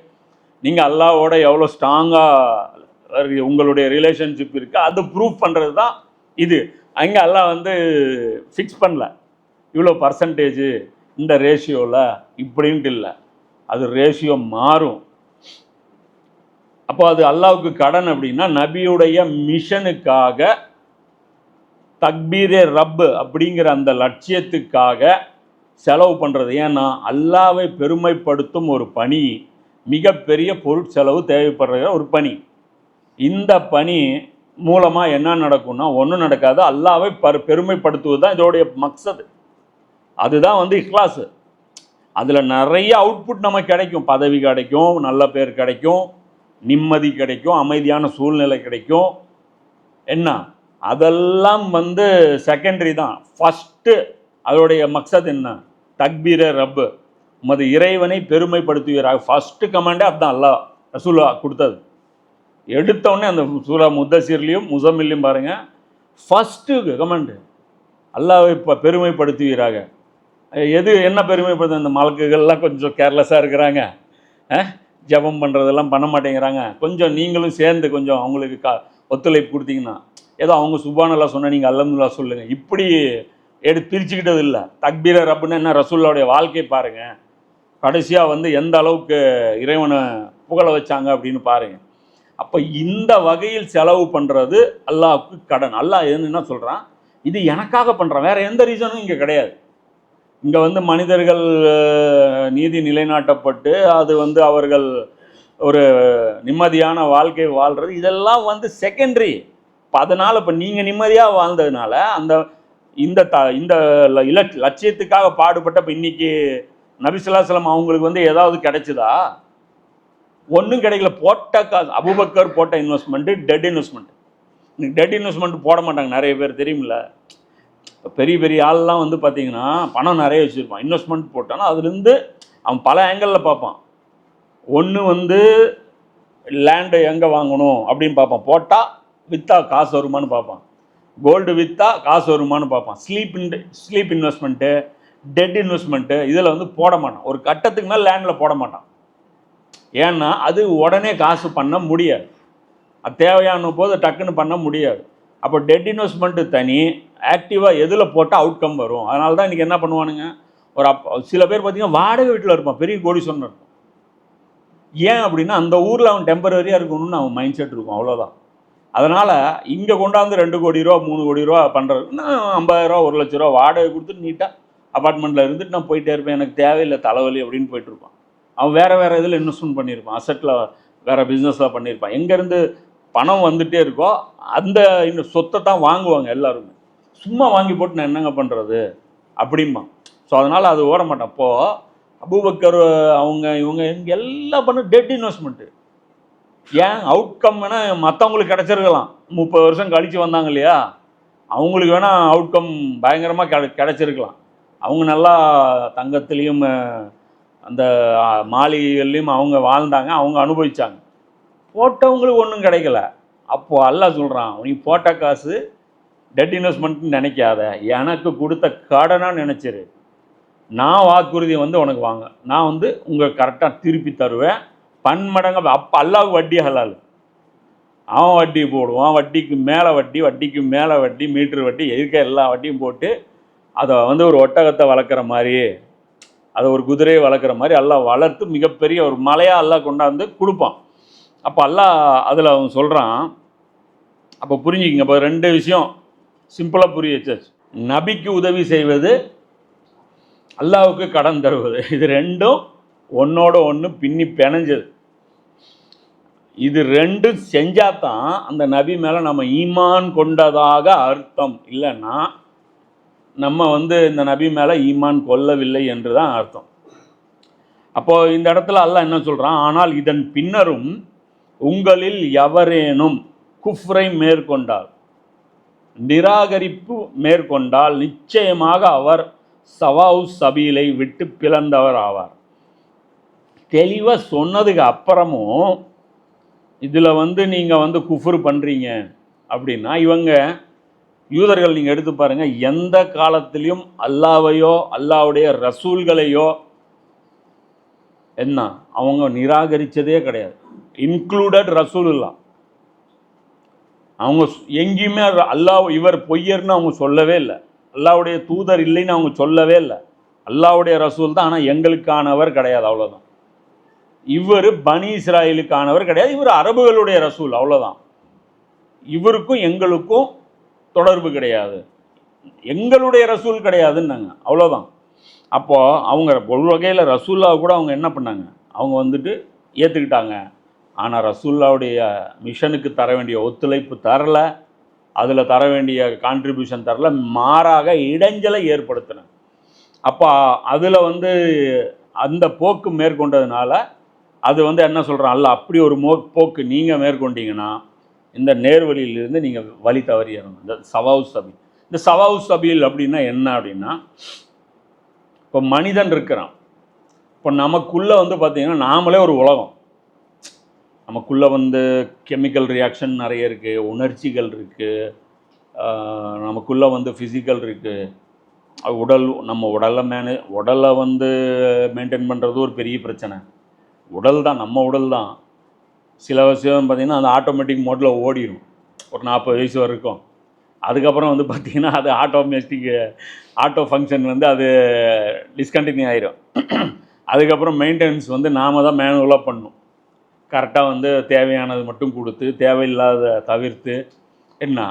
நீங்கள் அல்லாவோட எவ்வளோ ஸ்ட்ராங்காக உங்களுடைய ரிலேஷன்ஷிப் இருக்குது, அது ப்ரூவ் பண்ணுறது தான் இது. அங்கே அல்லாஹ் வந்து ஃபிக்ஸ் பண்ணல இவ்வளோ பர்சன்டேஜு இந்த ரேஷியோவில் இப்படின்ட்டு இல்லை. அது ரேஷியோ மாறும். அப்போ அது அல்லாவுக்கு கடன் அப்படின்னா நபியுடைய மிஷனுக்காக தக்பீரே ரப்பு அப்படிங்கிற அந்த லட்சியத்துக்காக செலவு பண்ணுறது. ஏன்னா அல்லாவை பெருமைப்படுத்தும் ஒரு பணி, மிகப்பெரிய பொருட்செலவு தேவைப்படுற ஒரு பணி. இந்த பணி மூலமாக என்ன நடக்கும்னா ஒன்றும் நடக்காது. அல்லாவை பெருமைப்படுத்துவது தான் இதோடைய மக்சது. அதுதான் வந்து இஹ்லாஸு. அதில் நிறைய அவுட்புட் நமக்கு கிடைக்கும். பதவி கிடைக்கும், நல்ல பேர் கிடைக்கும், நிம்மதி கிடைக்கும், அமைதியான சூழ்நிலை கிடைக்கும். என்ன அதெல்லாம் வந்து செகண்டரி தான். ஃபஸ்ட்டு அதோடைய மக்சத் என்ன? தக்பீர ரப்பு, உமது இறைவனை பெருமைப்படுத்துவீராக. ஃபஸ்ட்டு கமாண்டே அதுதான் அல்லாஹ் ரசூலா கொடுத்தது. எடுத்தோடனே அந்த சூரா முத்தசீர்லையும் முசம்மில்லையும் பாருங்கள், ஃபஸ்ட்டு கமாண்டு அல்லாஹ்வை இப்போ பெருமைப்படுத்துவீராக. எது என்ன பெருமைப்படுத்த? இந்த மலக்குகள்லாம் கொஞ்சம் கேர்லெஸ்ஸாக இருக்கிறாங்க, ஜபம் பண்ணுறதெல்லாம் பண்ண மாட்டேங்கிறாங்க. கொஞ்சம் நீங்களும் சேர்ந்து கொஞ்சம் அவங்களுக்கு ஒத்துழைப்பு கொடுத்தீங்கன்னா, ஏதோ அவங்க சுப்ஹானல்லாஹ் சொன்னால் நீங்கள் அல்ஹம்துலில்லாஹ் சொல்லுங்கள். இப்படி பிரிச்சுக்கிட்டது இல்லை. தக்பீர ரப்புன்னு என்ன? ரசூலுல்லாஹ்வுடைய வாழ்க்கை பாருங்கள். கடைசியாக வந்து எந்த அளவுக்கு இறைவனை புகழ வச்சாங்க அப்படின்னு பாருங்கள். அப்போ இந்த வகையில் செலவு பண்ணுறது அல்லாஹ்வுக்கு கடன். அல்லாஹ் என்ன சொல்கிறான்? இது எனக்காக பண்ணுறேன், வேறு எந்த ரீசனும் இங்கே கிடையாது. இங்கே வந்து மனிதர்கள் நீதி நிலைநாட்டப்பட்டு அது வந்து அவர்கள் ஒரு நிம்மதியான வாழ்க்கை வாழ்கிறது, இதெல்லாம் வந்து செகண்டரி. இப்போ அதனால் இப்போ நீங்கள் நிம்மதியாக வாழ்ந்ததுனால அந்த இந்த இந்த லட்சியத்துக்காக பாடுபட்ட இப்போ இன்றைக்கி நபி ஸல்லல்லாஹு அலைஹி வஸல்லம் அவங்களுக்கு வந்து ஏதாவது கிடைச்சதா? ஒன்றும் கிடைக்கல. போட்ட காசு, அபூபக்கர் போட்ட இன்வெஸ்ட்மெண்ட்டு டெட் இன்வெஸ்ட்மெண்ட். இன்னைக்கு டெட் இன்வெஸ்ட்மெண்ட் போட மாட்டாங்க நிறைய பேர், தெரியுமில்ல? பெரிய பெரிய ஆள்லாம் வந்து பார்த்தீங்கன்னா பணம் நிறைய வச்சுருப்பான், இன்வெஸ்ட்மெண்ட் போட்டானா அதுலேருந்து அவன் பல ஆங்கிளில் பார்ப்பான். ஒன்று வந்து லேண்டு எங்கே வாங்கணும் அப்படின்னு பார்ப்பான், போட்டால் விற்றா காசு வருமானு பார்ப்பான், கோல்டு விற்றா காசு வருமானு பார்ப்பான். ஸ்லீப் இன்வெஸ்ட்மெண்ட்டு, டெட் இன்வெஸ்ட்மெண்ட்டு இதில் வந்து போட மாட்டான். ஒரு கட்டத்துக்கு மேலே லேண்டில் போட மாட்டான். ஏன்னா அது உடனே காசு பண்ண முடியாது, அது தேவையான போது டக்குன்னு பண்ண முடியாது. அப்போ டெட் இன்வெஸ்ட்மெண்ட்டு தனி, ஆக்டிவாக எதில் போட்டால் அவுட்கம் வரும். அதனால தான் இன்றைக்கி என்ன பண்ணுவானுங்க, சில பேர் பார்த்திங்கன்னா வாடகை வீட்டில் இருப்பான், பெரிய கோடீஸ்வரன் இருக்கும். ஏன் அப்படின்னா அந்த ஊரில் அவன் டெம்பரரியாக இருக்கணும்னு அவன் மைண்ட் செட் இருக்கும், அவ்வளோதான். அதனால் இங்கே கொண்டாந்து 2 கோடி ரூபா 3 கோடி ரூபா பண்ணுறதுன்னா 50,000 1 லட்ச ரூபா வாடகை கொடுத்துட்டு நீட்டாக அப்பார்ட்மெண்ட்டில் இருந்துட்டு நான் போயிட்டே இருப்பேன், எனக்கு தேவையில்லை தலைவலி அப்படின்னு போயிட்டுருப்பான். அவன் வேறு இதில் இன்வெஸ்ட்மெண்ட் பண்ணியிருப்பான், அசட்டில் வேறு பிஸ்னஸில் பண்ணியிருப்பான். எங்கேருந்து பணம் வந்துகிட்டே இருக்கோ அந்த சொத்தை தான் வாங்குவாங்க எல்லாருமே. சும்மா வாங்கி போட்டு நான் என்னங்க பண்ணுறது அப்படிமா. ஸோ அதனால் அது ஓட மாட்டான். அப்போது அபூபக்கர் இவங்க எல்லாம் பண்ண டெட் இன்வெஸ்ட்மெண்ட்டு. ஏன் அவுட்கம் வேணால் மற்றவங்களுக்கு கிடச்சிருக்கலாம், 30 வருஷம் கழித்து வந்தாங்க இல்லையா, அவங்களுக்கு வேணால் அவுட்கம் பயங்கரமாக கிடச்சிருக்கலாம். அவங்க நல்லா தங்கத்துலேயும் அந்த மாளிகைகள்லையும் அவங்க வாழ்ந்தாங்க, அவங்க அனுபவித்தாங்க. போட்டவங்களுக்கு ஒன்றும் கிடைக்கல. அப்போது அல்லாஹ் சொல்கிறான், நீ போட்ட காசு டெட் இன்வெஸ்ட்மெண்ட்னு நினைக்காத, எனக்கு கொடுத்த கடனாக நினச்சிரு. நான் வாக்குறுதியை வந்து உனக்கு வாங்க, நான் வந்து உங்கள் கரெக்டாக திருப்பி தருவேன் பன்மடங்கு. அப்போ அல்லாஹ்வுக்கு வட்டி ஹலால். அவன் வட்டி போடுவான், வட்டிக்கு மேலே வட்டி, வட்டிக்கு மேலே வட்டி, மீட்ரு வட்டி, இருக்க எல்லா வட்டியும் போட்டு அதை வந்து ஒரு ஒட்டகத்தை வளர்க்குற மாதிரி, அதை ஒரு குதிரையை வளர்க்குற மாதிரி அல்லாஹ் வளர்த்து மிகப்பெரிய ஒரு மலையாக அல்லாஹ் கொண்டாந்து கொடுப்பான். அப்போ அல்லாஹ் அதில் அவன் சொல்கிறான், அப்போ புரிஞ்சுக்கிங்க. இப்போ 2 விஷயம் சிம்பிளாக புரிய வச்சாச்சு. நபிக்கு உதவி செய்வது, அல்லாஹ்வுக்கு கடன் தருவது, இது 2ம் ஒன்னோட ஒன்று பின்னி பிணைஞ்சது. இது 2ம் செஞ்சால் தான் அந்த நபி மேலே நம்ம ஈமான் கொண்டதாக அர்த்தம். இல்லைன்னா நம்ம இந்த நபி மேலே ஈமான் கொள்ளவில்லை என்று தான் அர்த்தம். அப்போது இந்த இடத்துல அல்லாஹ் என்ன சொல்கிறான், ஆனால் இதன் பின்னரும் உங்களில் எவரேனும் குஃப்ரை மேற்கொண்டால், நிராகரிப்பு மேற்கொண்டால், நிச்சயமாக அவர் சவாவு சபீலை விட்டு பிளந்தவர் ஆவார். தெளிவாக சொன்னதுக்கு அப்புறமும் இதில் நீங்கள் குஃப்ரு பண்ணுறீங்க அப்படின்னா, இவங்க யூதர்கள் நீங்கள் எடுத்து பாருங்கள், எந்த காலத்திலையும் அல்லாவையோ அல்லாவுடைய ரசூல்களையோ என்ன அவங்க நிராகரித்ததே கிடையாது. இன்க்ளூடட் ரசூலுல்லா. அவங்க எங்கேயுமே அல்லாஹ் இவர் பொய்யர்னு அவங்க சொல்லவே இல்லை, அல்லாவுடைய தூதர் இல்லைன்னு அவங்க சொல்லவே இல்லை. அல்லாவுடைய ரசூல் தான், ஆனால் எங்களுக்கானவர் கிடையாது, அவ்வளோதான். இவர் பனி இஸ்ராயலுக்கானவர் கிடையாது, இவர் அரபுகளுடைய ரசூல், அவ்வளோதான். இவருக்கும் எங்களுக்கும் தொடர்பு கிடையாது, எங்களுடைய ரசூல் கிடையாதுன்னாங்க, அவ்வளோதான். அப்போது அவங்க ஒரு வகையில் ரசூல்லாவை கூட அவங்க என்ன பண்ணாங்க, அவங்க ஏற்றுக்கிட்டாங்க. ஆனால் ரசூல்லாவுடைய மிஷனுக்கு தர வேண்டிய ஒத்துழைப்பு தரல, அதில் தர வேண்டிய கான்ட்ரிபியூஷன் தரல, மாறாக இடைஞ்சலை ஏற்படுத்தின. அப்போ அதில் அந்த போக்கு மேற்கொண்டதுனால அது என்ன சொல்கிறான் அல்ல, அப்படி ஒரு போக்கு நீங்கள் மேற்கொண்டீங்கன்னா இந்த நேர்வழியிலிருந்து நீங்கள் வழி தவறிடணும். இந்த சவாவு சபீல். இந்த சவாவு சபீல் அப்படின்னா என்ன அப்படின்னா, இப்போ மனிதன் இருக்கிறான், இப்போ நமக்குள்ளே பார்த்திங்கன்னா நாமளே ஒரு உலகம். நமக்குள்ளே கெமிக்கல் ரியாக்ஷன் நிறைய இருக்குது, உணர்ச்சிகள் இருக்குது, நமக்குள்ளே ஃபிசிக்கல் இருக்குது. உடல், நம்ம உடலை மெயின்டைன் பண்ணுறது ஒரு பெரிய பிரச்சனை. உடல் தான், நம்ம உடல் தான். சில விஷயம் பார்த்திங்கன்னா அது ஆட்டோமேட்டிக் மோட்டில் ஓடிடும் ஒரு 40 வயசு வரைக்கும். அதுக்கப்புறம் பார்த்திங்கன்னா அது ஆட்டோ ஃபங்க்ஷன் அது டிஸ்கண்டினியூ ஆகிடும். அதுக்கப்புறம் மெயின்டெனன்ஸ் நாம் தான் மேனுவலாக பண்ணணும். கரெக்டாக தேவையானது மட்டும் கொடுத்து, தேவையில்லாத தவிர்த்து,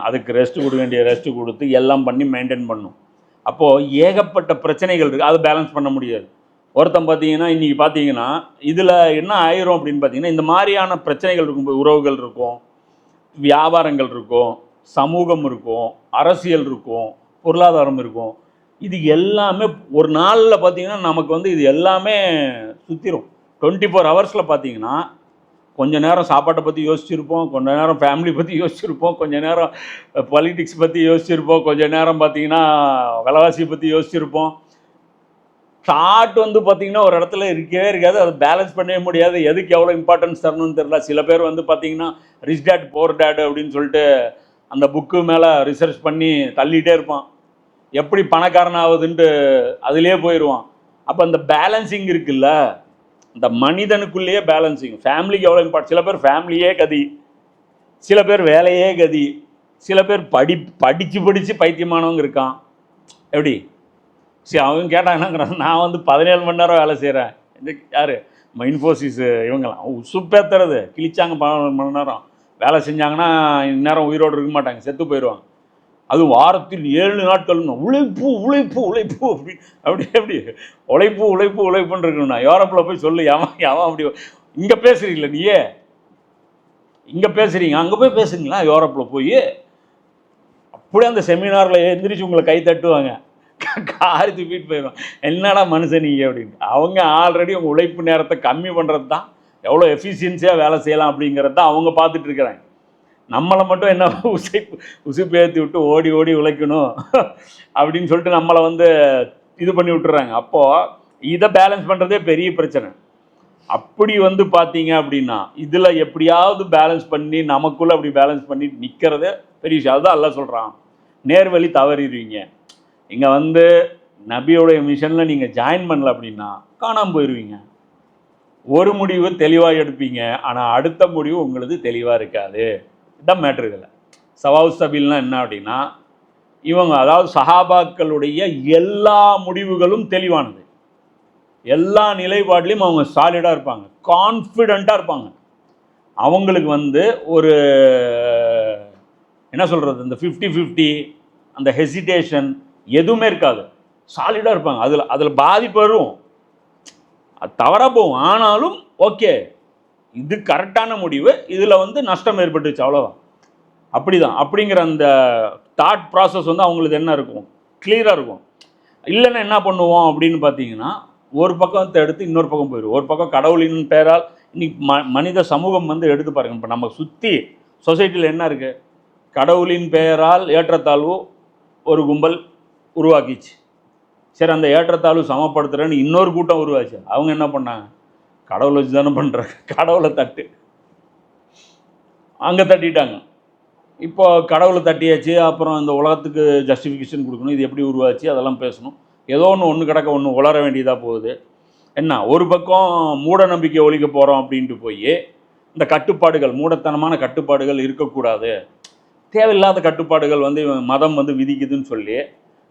அதுக்கு ரெஸ்ட்டு கொடுக்க வேண்டிய ரெஸ்ட்டு கொடுத்து எல்லாம் பண்ணி மெயின்டைன் பண்ணணும். அப்போது ஏகப்பட்ட பிரச்சனைகள் இருக்குது, அதை பேலன்ஸ் பண்ண முடியாது. ஒருத்தன் பார்த்திங்கன்னா இன்றைக்கி பார்த்திங்கன்னா இதில் என்ன ஆயிரும் அப்படின்னு பார்த்திங்கன்னா, இந்த மாதிரியான பிரச்சனைகள் இருக்கும்போது உறவுகள் இருக்கும், வியாபாரங்கள் இருக்கும், சமூகம் இருக்கும், அரசியல் இருக்கும், பொருளாதாரம் இருக்கும். இது எல்லாமே ஒரு நாளில் பார்த்திங்கன்னா நமக்கு இது எல்லாமே சுற்றிடும். 24 ஹவர்ஸில் பார்த்திங்கன்னா கொஞ்சம் நேரம் சாப்பாட்டை பற்றி யோசிச்சுருப்போம், கொஞ்சம் நேரம் ஃபேமிலி பற்றி யோசிச்சுருப்போம், கொஞ்சம் நேரம் பாலிட்டிக்ஸ் பற்றி யோசிச்சுருப்போம், கொஞ்சம் நேரம் பார்த்திங்கன்னா விலைவாசியை பற்றி யோசிச்சுருப்போம். தாட் பார்த்திங்கன்னா ஒரு இடத்துல இருக்கவே இருக்காது, அதை பேலன்ஸ் பண்ணவே முடியாது. எதுக்கு எவ்வளோ இம்பார்ட்டன்ஸ் தரணும்னு தெரியல. சில பேர் பார்த்திங்கன்னா ரிச் டேட் போர் டேட் அப்படின்னு சொல்லிட்டு அந்த புக்கு மேலே ரிசர்ச் பண்ணி தள்ளிகிட்டே இருப்பான், எப்படி பணக்காரன் ஆகுதுன்ட்டு அதிலே போயிடுவான். அப்போ அந்த பேலன்சிங் இருக்குல்ல, இந்த மனிதனுக்குள்ளேயே பேலன்சிங். ஃபேமிலிக்கு எவ்வளோ இம்பார்ட். சில பேர் ஃபேமிலியே கதி, சில பேர் வேலையே கதி, சில பேர் படித்து பைத்தியமானவங்க இருக்கான். எப்படி சரி அவங்க கேட்டாங்கன்னாங்கிறாங்க, நான் 17 மணி நேரம் வேலை செய்கிறேன். இந்த யார் இன்ஃபோசிஸ் இவங்கெல்லாம் உசுப்பேத்துறது கிழிச்சாங்க. 11 மணி நேரம் வேலை செஞ்சாங்கன்னா இந்நேரம் உயிரோடு இருக்க மாட்டாங்க, செத்து போயிடுவாங்க. அது வாரத்தில் 7 நாட்கள் உழைப்பு உழைப்பு உழைப்பு அப்படி எப்படி உழைப்பு உழைப்பு உழைப்புன்னு இருக்கணும்னா யூரோப்பில் போய் சொல்லு. அவன் அப்படி இங்கே பேசுகிறீங்களா, நீயே இங்கே பேசுகிறீங்க, அங்கே போய் பேசுங்களா யூரோப்பில் போய். அப்படியே அந்த செமினாரில் எந்திரிச்சு உங்களை கை தட்டுவாங்க, காரி தூக்கிட்டு போயிடுவான். என்னடா மனுஷன் நீங்கள் அப்படின்ட்டு. அவங்க ஆல்ரெடி உங்கள் உழைப்பு நேரத்தை கம்மி பண்ணுறது தான், எவ்வளோ எஃபிஷியன்சியாக வேலை செய்யலாம் அப்படிங்கிறது தான் அவங்க பார்த்துட்டு இருக்கிறாங்க. நம்மளை மட்டும் என்ன உசுப்பு ஏற்றி விட்டு ஓடி ஓடி உழைக்கணும் அப்படின்னு சொல்லிட்டு நம்மளை இது பண்ணி விட்டுறாங்க. அப்போது இதை பேலன்ஸ் பண்ணுறதே பெரிய பிரச்சனை. அப்படி பார்த்தீங்க அப்படின்னா இதில் எப்படியாவது பேலன்ஸ் பண்ணி நமக்குள்ளே அப்படி பேலன்ஸ் பண்ணி நிற்கிறதே பெரிய விஷயம். அதுதான் எல்லாம் சொல்கிறான், நேர்வழி தவறிடுவீங்க. இங்கே நபியோடைய மிஷனில் நீங்கள் ஜாயின் பண்ணல அப்படின்னா காணாமல் போயிடுவீங்க. ஒரு முடிவு தெளிவாக எடுப்பீங்க, ஆனால் அடுத்த முடிவு உங்களுக்கு தெளிவாக இருக்காது. இதுதான் மேட்ரு. இதில் சவாவு சபீல்னால் என்ன அப்படின்னா, இவங்க அதாவது சஹாபாக்களுடைய எல்லா முடிவுகளும் தெளிவானது, எல்லா நிலைப்பாட்டிலையும் அவங்க சாலிடாக இருப்பாங்க, கான்ஃபிடெண்ட்டாக இருப்பாங்க. அவங்களுக்கு வந்து ஒரு என்ன சொல்கிறது, இந்த 50-50 அந்த ஹெசிடேஷன் எதுவுமே இருக்காது, சாலிடாக இருப்பாங்க. அதில் பாதிப்பு வரும், அது தவறாக போகும், ஆனாலும் ஓகே இது கரெக்டான முடிவு, இதில் வந்து நஷ்டம் ஏற்பட்டுச்சு அவ்வளோதான். அப்படிதான் அப்படிங்கிற அந்த தாட் ப்ராசஸ் வந்து அவங்களுக்கு என்ன இருக்கும், கிளியராக இருக்கும். இல்லைன்னா என்ன பண்ணுவோம் அப்படின்னு பார்த்தீங்கன்னா, ஒரு பக்கத்தை எடுத்து இன்னொரு பக்கம் போயிடும். ஒரு பக்கம் கடவுளின் பெயரால் இன்னைக்கு மனித சமூகம் வந்து எடுத்து பாருங்க. இப்போ நம்ம சுற்றி சொசைட்டியில் என்ன இருக்குது, கடவுளின் பெயரால் ஏற்றத்தாழ்வு ஒரு கும்பல் உருவாக்கிச்சு. சரி, அந்த ஏற்றத்தாழ்வு சமப்படுத்துகிறேன்னு இன்னொரு கூட்டம் உருவாச்சு. அவங்க என்ன பண்ணாங்க, கடவுளை வச்சு தானே பண்ணுறாங்க, கடவுளை தட்டு அங்கே தட்டிட்டாங்க. இப்போ கடவுளை தட்டியாச்சு, அப்புறம் இந்த உலகத்துக்கு ஜஸ்டிஃபிகேஷன் கொடுக்கணும், இது எப்படி உருவாச்சு அதெல்லாம் பேசணும். ஏதோ ஒன்று கிடக்க ஒன்று உளர வேண்டியதாக போகுது. என்ன, ஒரு பக்கம் மூட நம்பிக்கை ஒழிக்க போகிறோம் அப்படின்ட்டு போய் இந்த கட்டுப்பாடுகள், மூடத்தனமான கட்டுப்பாடுகள் இருக்கக்கூடாது, தேவையில்லாத கட்டுப்பாடுகள் வந்து மதம் வந்து விதிக்குதுன்னு சொல்லி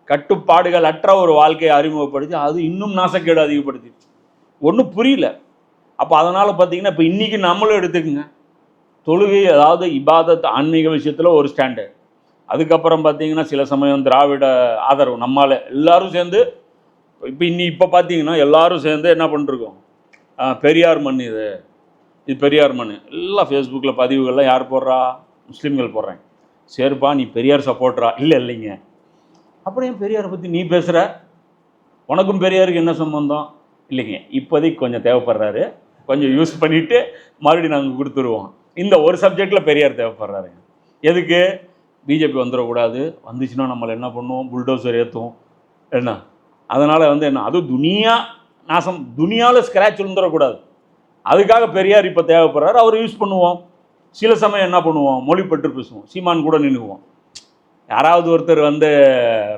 கட்டுப்பாடுகள் அற்ற ஒரு வாழ்க்கையை அறிமுகப்படுத்தி அது இன்னும் நாசக்கேடு அதிகப்படுத்திடுச்சு. ஒன்றும் புரியல. அப்போ அதனால் பார்த்தீங்கன்னா, இப்போ இன்றைக்கி நம்மளும் எடுத்துக்கோங்க, தொழுகை அதாவது இபாதத் ஆன்மீக விஷயத்தில் ஒரு ஸ்டாண்டு, அதுக்கப்புறம் பார்த்தீங்கன்னா சில சமயம் திராவிட ஆதரவு, நம்மால் எல்லாரும் சேர்ந்து இப்போ பார்த்தீங்கன்னா எல்லாரும் சேர்ந்து என்ன பண்ணிருக்கோம், பெரியார் மண், இது பெரியார் மண் எல்லாம் ஃபேஸ்புக்கில் பதிவுகள்லாம் யார் போடுறா, முஸ்லீம்கள் போடுறேன். சரிப்பா நீ பெரியார் சப்போர்ட்டரா, இல்லைங்க. அப்படியே பெரியாரை பற்றி நீ பேசுகிற, உனக்கும் பெரியாருக்கு என்ன சம்பந்தம், இல்லைங்க இப்போதைக்கு கொஞ்சம் தேவைப்படுறாரு, கொஞ்சம் யூஸ் பண்ணிவிட்டு மறுபடியும் நாங்கள் கொடுத்துருவோம். இந்த ஒரு சப்ஜெக்டில் பெரியார் தேவைப்படுறாரு. எதுக்கு, பிஜேபி வந்துடக்கூடாது, வந்துச்சுன்னா நம்மளை என்ன பண்ணுவோம், புல்டோசர் ஏற்றுவோம் என்ன, அதனால் வந்து என்ன, அதுவும் துனியா நாசம், துனியாவில் ஸ்க்ராட்ச் விழுந்துடக்கூடாது, அதுக்காக பெரியார் இப்போ தேவைப்படுறாரு, அவர் யூஸ் பண்ணுவோம். சில சமயம் என்ன பண்ணுவோம், மொழிப்பற்று பேசுவோம், சீமான் கூட நின்றுவோம். யாராவது ஒருத்தர் வந்து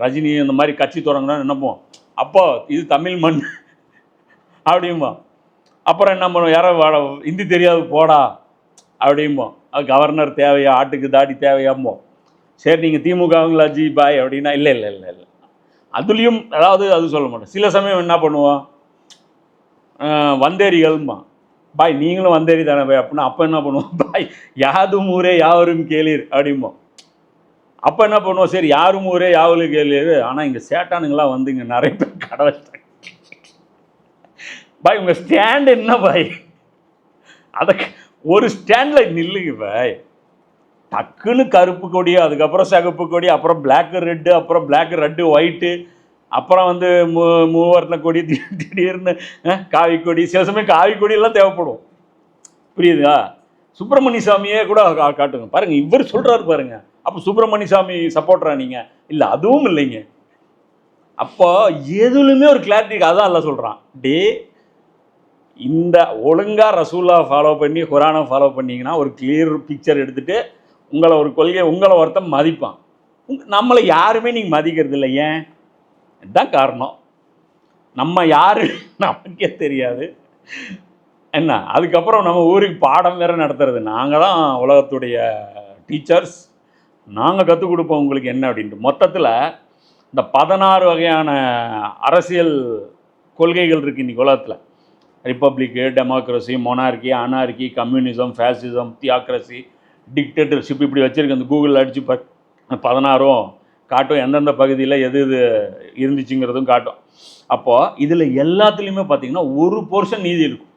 ரஜினி இந்த மாதிரி கட்சி தொடங்கினா நினைப்போம், அப்போ இது தமிழ் மண் அப்படிம்போம். அப்புறம் என்ன பண்ணுவோம், யாரோ ஹிந்தி தெரியாது போடா அப்படிம்போம், கவர்னர் தேவையா, ஆட்டுக்கு தாடி தேவையாம்போம். சரி நீங்கள் திமுகங்களா ஜி பாய் அப்படின்னா இல்லை இல்லை இல்லை இல்லை, அதுலேயும் அதாவது அது சொல்ல மாட்டோம். சில சமயம் என்ன பண்ணுவோம், வந்தேரிகள்மா பாய் நீங்களும் வந்தேரி தானே பாய் அப்படின்னா, அப்போ என்ன பண்ணுவோம், பாய் யாதும் ஊரே யாவரும் கேளீர் அப்படிம்போம். அப்போ என்ன பண்ணுவோம், சரி யாரும் ஊரே யாவலும் கேளீர், ஆனால் இங்கே சேட்டானுங்களாம் வந்து இங்கே நிறைய பேர் கடை வச்சிட்டாங்க, பாய் உங்கள் ஸ்டாண்டு என்ன பாய், அதை ஒரு ஸ்டாண்டில் நில்லுங்க பாய், டக்குன்னு கருப்பு கொடி, அதுக்கப்புறம் சிகப்பு கொடி, அப்புறம் பிளாக்கு ரெட்டு, அப்புறம் பிளாக்கு ரெட்டு ஒயிட்டு, அப்புறம் வந்து மூவர்ண கொடி, திடீர்னு காவி கொடி, சில சமயம் காவி கொடியெல்லாம் தேவைப்படும், புரியுதா. சுப்பிரமணிய சாமியே கூட காட்டுங்க பாருங்கள், இவர் சொல்கிறாரு பாருங்க, அப்போ சுப்பிரமணிய சாமி சப்போர்ட்டரா நீங்கள், இல்லை அதுவும் இல்லைங்க. அப்போ எதுலையுமே ஒரு கிளாரிட்டி, அதான் எல்லாம் சொல்கிறான், டே இந்த ஒழுங்காக ரசூலா ஃபாலோ பண்ணி குரானை ஃபாலோ பண்ணிங்கன்னா ஒரு கிளியர் பிக்சர் எடுத்துகிட்டு உங்களை ஒரு கொள்கை, உங்களை ஒருத்தன் மதிப்பான். நம்மளை யாருமே நீங்கள் மதிக்கிறது இல்லை, ஏன், இதுதான் காரணம், நம்ம யாரு நமக்கே தெரியாது என்ன. அதுக்கப்புறம் நம்ம ஊருக்கு பாடம் வேறு நடத்துறது, நாங்கள் தான் உலகத்துடைய டீச்சர்ஸ், நாங்கள் கற்றுக் கொடுப்போம் உங்களுக்கு என்ன அப்படின்ட்டு. மொத்தத்தில் இந்த 16 வகையான அரசியல் கொள்கைகள் இருக்குது இன்றைக்கி உலகத்தில். Republic, democracy, monarchy, anarchy, communism, fascism, theocracy, dictatorship, இப்படி வச்சுருக்கு. அந்த கூகுளில் அடித்து 16ம் காட்டும், எந்தெந்த பகுதியில் எது இது இருந்துச்சுங்கிறதும் காட்டும். அப்போது இதில் எல்லாத்துலேயுமே பார்த்திங்கன்னா ஒரு போர்ஷன் நீதி இருக்கும்.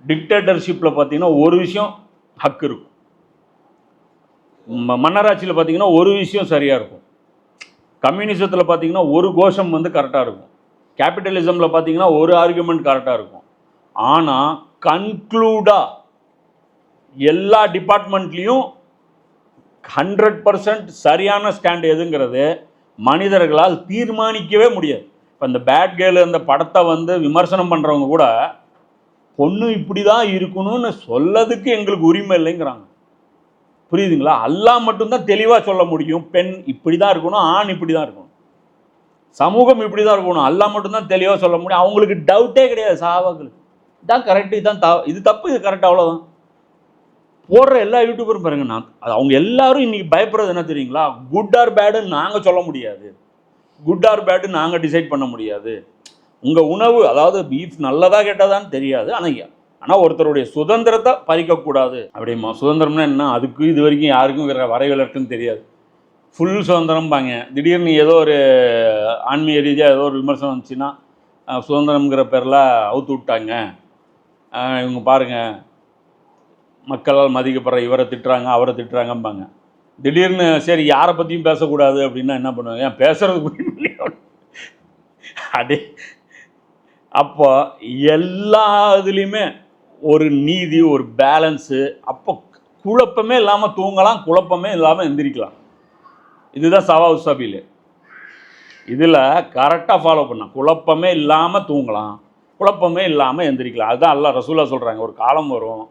டிக்டேட்டர்ஷிப்பில் பார்த்திங்கன்னா ஒரு விஷயம் ஹக்கு இருக்கும், மன்னராட்சியில் பார்த்திங்கன்னா ஒரு விஷயம் சரியாக இருக்கும், கம்யூனிசத்தில் பார்த்திங்கன்னா ஒரு கோஷம் வந்து கரெக்டாக இருக்கும், கேபிட்டலிசமில் பார்த்திங்கன்னா ஒரு ஆர்குமெண்ட் கரெக்டாக இருக்கும். ஆனால் கன்க்ளூடாக எல்லா டிபார்ட்மெண்ட்லேயும் 100% சரியான ஸ்டாண்ட் எதுங்கிறது மனிதர்களால் தீர்மானிக்கவே முடியாது. இப்போ இந்த பேட் கேர்ள் அந்த படத்தை வந்து விமர்சனம் பண்ணுறவங்க கூட பொண்ணு இப்படி தான் இருக்கணும்னு சொல்லதுக்கு எங்களுக்கு உரிமை இல்லைங்கிறாங்க, புரியுதுங்களா. அல்லாஹ் மட்டும்தான் தெளிவாக சொல்ல முடியும், பெண் இப்படி தான் இருக்கணும், ஆண் இப்படி தான் இருக்கணும், சமூகம் இப்படி தான் இருக்கணும், அல்லாஹ் மட்டும்தான் தெளிவாக சொல்ல முடியும். அவங்களுக்கு டவுட்டே கிடையாது, சஹாபாக்களுக்கு இதான் கரெக்டு, இதுதான் இது தப்பு, இது கரெக்ட், அவ்வளோதான். போடுற எல்லா யூடியூபரும் பாருங்க, நான் அவங்க எல்லாரும் இன்றைக்கி பயப்படுறது என்ன தெரியுங்களா, குட் ஆர் பேடுன்னு நாங்கள் சொல்ல முடியாது, குட் ஆர் பேடுன்னு நாங்கள் டிசைட் பண்ண முடியாது. உங்கள் உணவு அதாவது பீஃப் நல்லதாக கெட்டதான்னு தெரியாது, ஆனால் ஆனால் ஒருத்தருடைய சுதந்திரத்தை பறிக்கக்கூடாது அப்படிமா. சுதந்திரம்னா என்ன, அதுக்கு இது வரைக்கும் யாருக்கும் வேறு வரைவிலக்குன்னு தெரியாது. ஃபுல் சுதந்திரம்பாங்க. திடீர்னு ஏதோ ஒரு ஆன்மீக ரீதியாக ஏதோ ஒரு விமர்சனம் வந்துச்சுன்னா சுதந்திரம்ங்கிற பேரில் அவுத்து விட்டாங்க, இவங்க பாருங்கள் மக்களால் மதிக்கப்படுற இவரை திட்டுறாங்க அவரை திட்டுறாங்கம்பாங்க. திடீர்னு சரி யாரை பற்றியும் பேசக்கூடாது அப்படின்னா என்ன பண்ணுவாங்க, ஏன் பேசுறது அடே. அப்போ எல்லா இதுலேயுமே ஒரு நீதி, ஒரு பேலன்ஸு. அப்போ குழப்பமே இல்லாமல் தூங்கலாம், குழப்பமே இல்லாமல் எந்திரிக்கலாம். இதுதான் சவாவு சபீல். இதில் கரெக்டாக ஃபாலோ பண்ணலாம். குழப்பமே இல்லாமல் தூங்கலாம், குழப்பமே இல்லாமல் எந்திரிக்கலாம். அதுதான் அல்லாஹ் ரசூலா சொல்கிறாங்க, ஒரு காலம் வரும்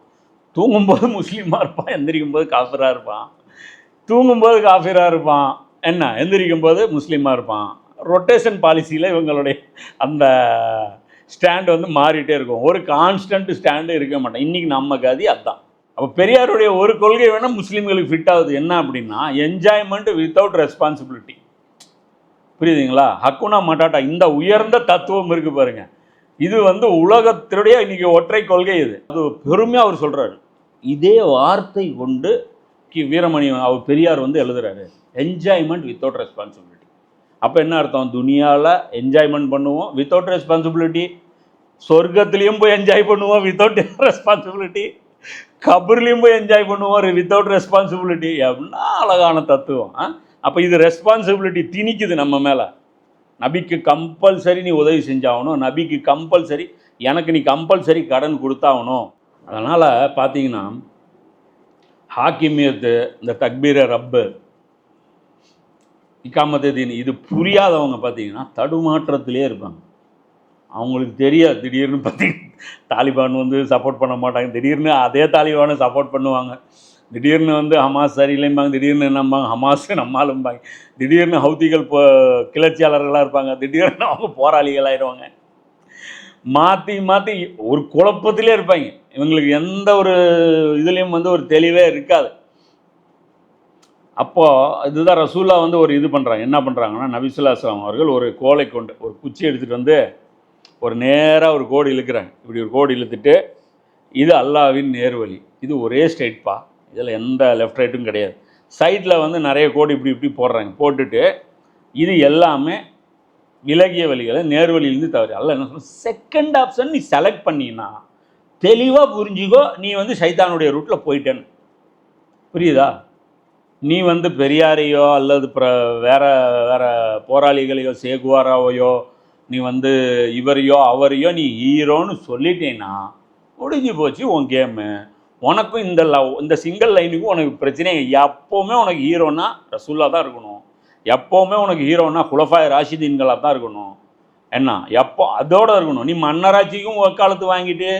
தூங்கும்போது முஸ்லீமாக இருப்பான், எந்திரிக்கும் போது காஃபிராக இருப்பான். தூங்கும்போது காஃபிராக இருப்பான், என்ன எந்திரிக்கும் போது முஸ்லீமாக இருப்பான். ரொட்டேஷன் பாலிசியில் இவங்களுடைய அந்த ஸ்டாண்டு வந்து மாறிட்டே இருக்கும். ஒரு கான்ஸ்டன்ட் ஸ்டாண்டு இருக்க மாட்டேன். இன்றைக்கி நம்ம கதி அதுதான். அப்போ பெரியாருடைய ஒரு கொள்கை வேணால் முஸ்லீம்களுக்கு ஃபிட் ஆகுது. என்ன அப்படின்னா, என்ஜாய்மெண்ட் வித்தவுட் ரெஸ்பான்சிபிலிட்டி. புரியுதுங்களா? ஹக்குனா மட்டாட்டா, இந்த உயர்ந்த தத்துவம் இருக்குது பாருங்கள். இது வந்து உலகத்தினுடைய இன்றைக்கி ஒற்றை கொள்கை. இது அது பெருமையாக அவர் சொல்கிறாரு. இதே வார்த்தை கொண்டு வீரமணி அவர் பெரியார் வந்து எழுதுறாரு, என்ஜாய்மெண்ட் வித்தவுட் ரெஸ்பான்சிபிலிட்டி. அப்போ என்ன அர்த்தம், துனியாவில் என்ஜாய்மெண்ட் பண்ணுவோம் வித்தவுட் ரெஸ்பான்சிபிலிட்டி, சொர்க்கத்துலேயும் போய் என்ஜாய் பண்ணுவோம் வித்தவுட் ரெஸ்பான்சிபிலிட்டி, கபர்லேயும் போய் என்ஜாய் பண்ணுவோம் வித்தவுட் ரெஸ்பான்சிபிலிட்டி. அப்படின்னா அழகான தத்துவம். அப்போ இது ரெஸ்பான்சிபிலிட்டி திணிக்குது நம்ம மேலே. நபிக்கு கம்பல்சரி நீ உதவி செஞ்சாகணும், நபிக்கு கம்பல்சரி எனக்கு நீ கம்பல்சரி கடன் கொடுத்தாகணும். அதனால் பார்த்தீங்கன்னா ஹாக்கிமியத்து, இந்த தக்பீர ரப்பு, இக்காமத்து தீன், இது புரியாதவங்க பார்த்தீங்கன்னா தடுமாற்றத்திலே இருப்பாங்க. அவங்களுக்கு தெரியாது. திடீர்னு பார்த்தீங்கன்னா தாலிபான் வந்து சப்போர்ட் பண்ண மாட்டாங்க, திடீர்னு அதே தாலிபானை சப்போர்ட் பண்ணுவாங்க. திடீர்னு வந்து ஹமாஸ் சரியில்லைம்பாங்க, திடீர்னு என்னம்பாங்க ஹமாஸ் நம்மாலும்பாங்க. திடீர்னு ஹவுதிகள் கிளர்ச்சியாளர்களாக இருப்பாங்க, திடீர்னு அவங்க போராளிகளாகிடுவாங்க. மாற்றி மாற்றி ஒரு குழப்பத்திலே இருப்பாங்க. இவங்களுக்கு எந்த ஒரு இதுலேயும் வந்து ஒரு தெளிவே இருக்காது. அப்போது இதுதான் ரசூல்லா வந்து ஒரு இது பண்ணுறாங்க. என்ன பண்ணுறாங்கன்னா, நபி ஸல்லல்லாஹு அலைஹி வஸல்லம் அவர்கள் ஒரு கோலை கொண்டு ஒரு குச்சி எடுத்துகிட்டு வந்து ஒரு நேராக ஒரு கோடு இழுக்கிறாங்க. இப்படி ஒரு கோடு இழுத்துட்டு, இது அல்லாஹ்வின் நேர்வழி, இது ஒரே ஸ்ட்ரைட்பா, இதில் எந்த லெஃப்ட் ரைட்டும் கிடையாது. சைடில் வந்து நிறைய கோடு இப்படி இப்படி போடுறாங்க. போட்டுட்டு இது எல்லாமே விலகிய வழிகளை நேர்வழியிலேருந்து தவறு. அல்ல என்ன சொல்ல, செகண்ட் ஆப்ஷன் நீ செலக்ட் பண்ணினா தெளிவாக புரிஞ்சுக்கோ, நீ வந்து சைத்தானுடைய ரூட்டில் போயிட்டேன்னு. புரியுதா? நீ வந்து பெரியாரையோ அல்லது வேறு வேறு போராளிகளையோ சேகுவாராவையோ நீ வந்து இவரையோ அவரையோ நீ ஹீரோன்னு சொல்லிட்டேன்னா முடிஞ்சு போச்சு உன் கேமு. உனக்கும் இந்த சிங்கிள் லைனுக்கும் உனக்கு பிரச்சனை. எப்போவுமே உனக்கு ஹீரோனா ரசூல்லா தான் இருக்கணும், எப்போவுமே உனக்கு ஹீரோனா குலஃபாய் ராஷிதீன்களாக தான் இருக்கணும். என்ன எப்போ அதோடு இருக்கணும். நீ மன்னராட்சிக்கும் வக்காலத்து வாங்கிட்டு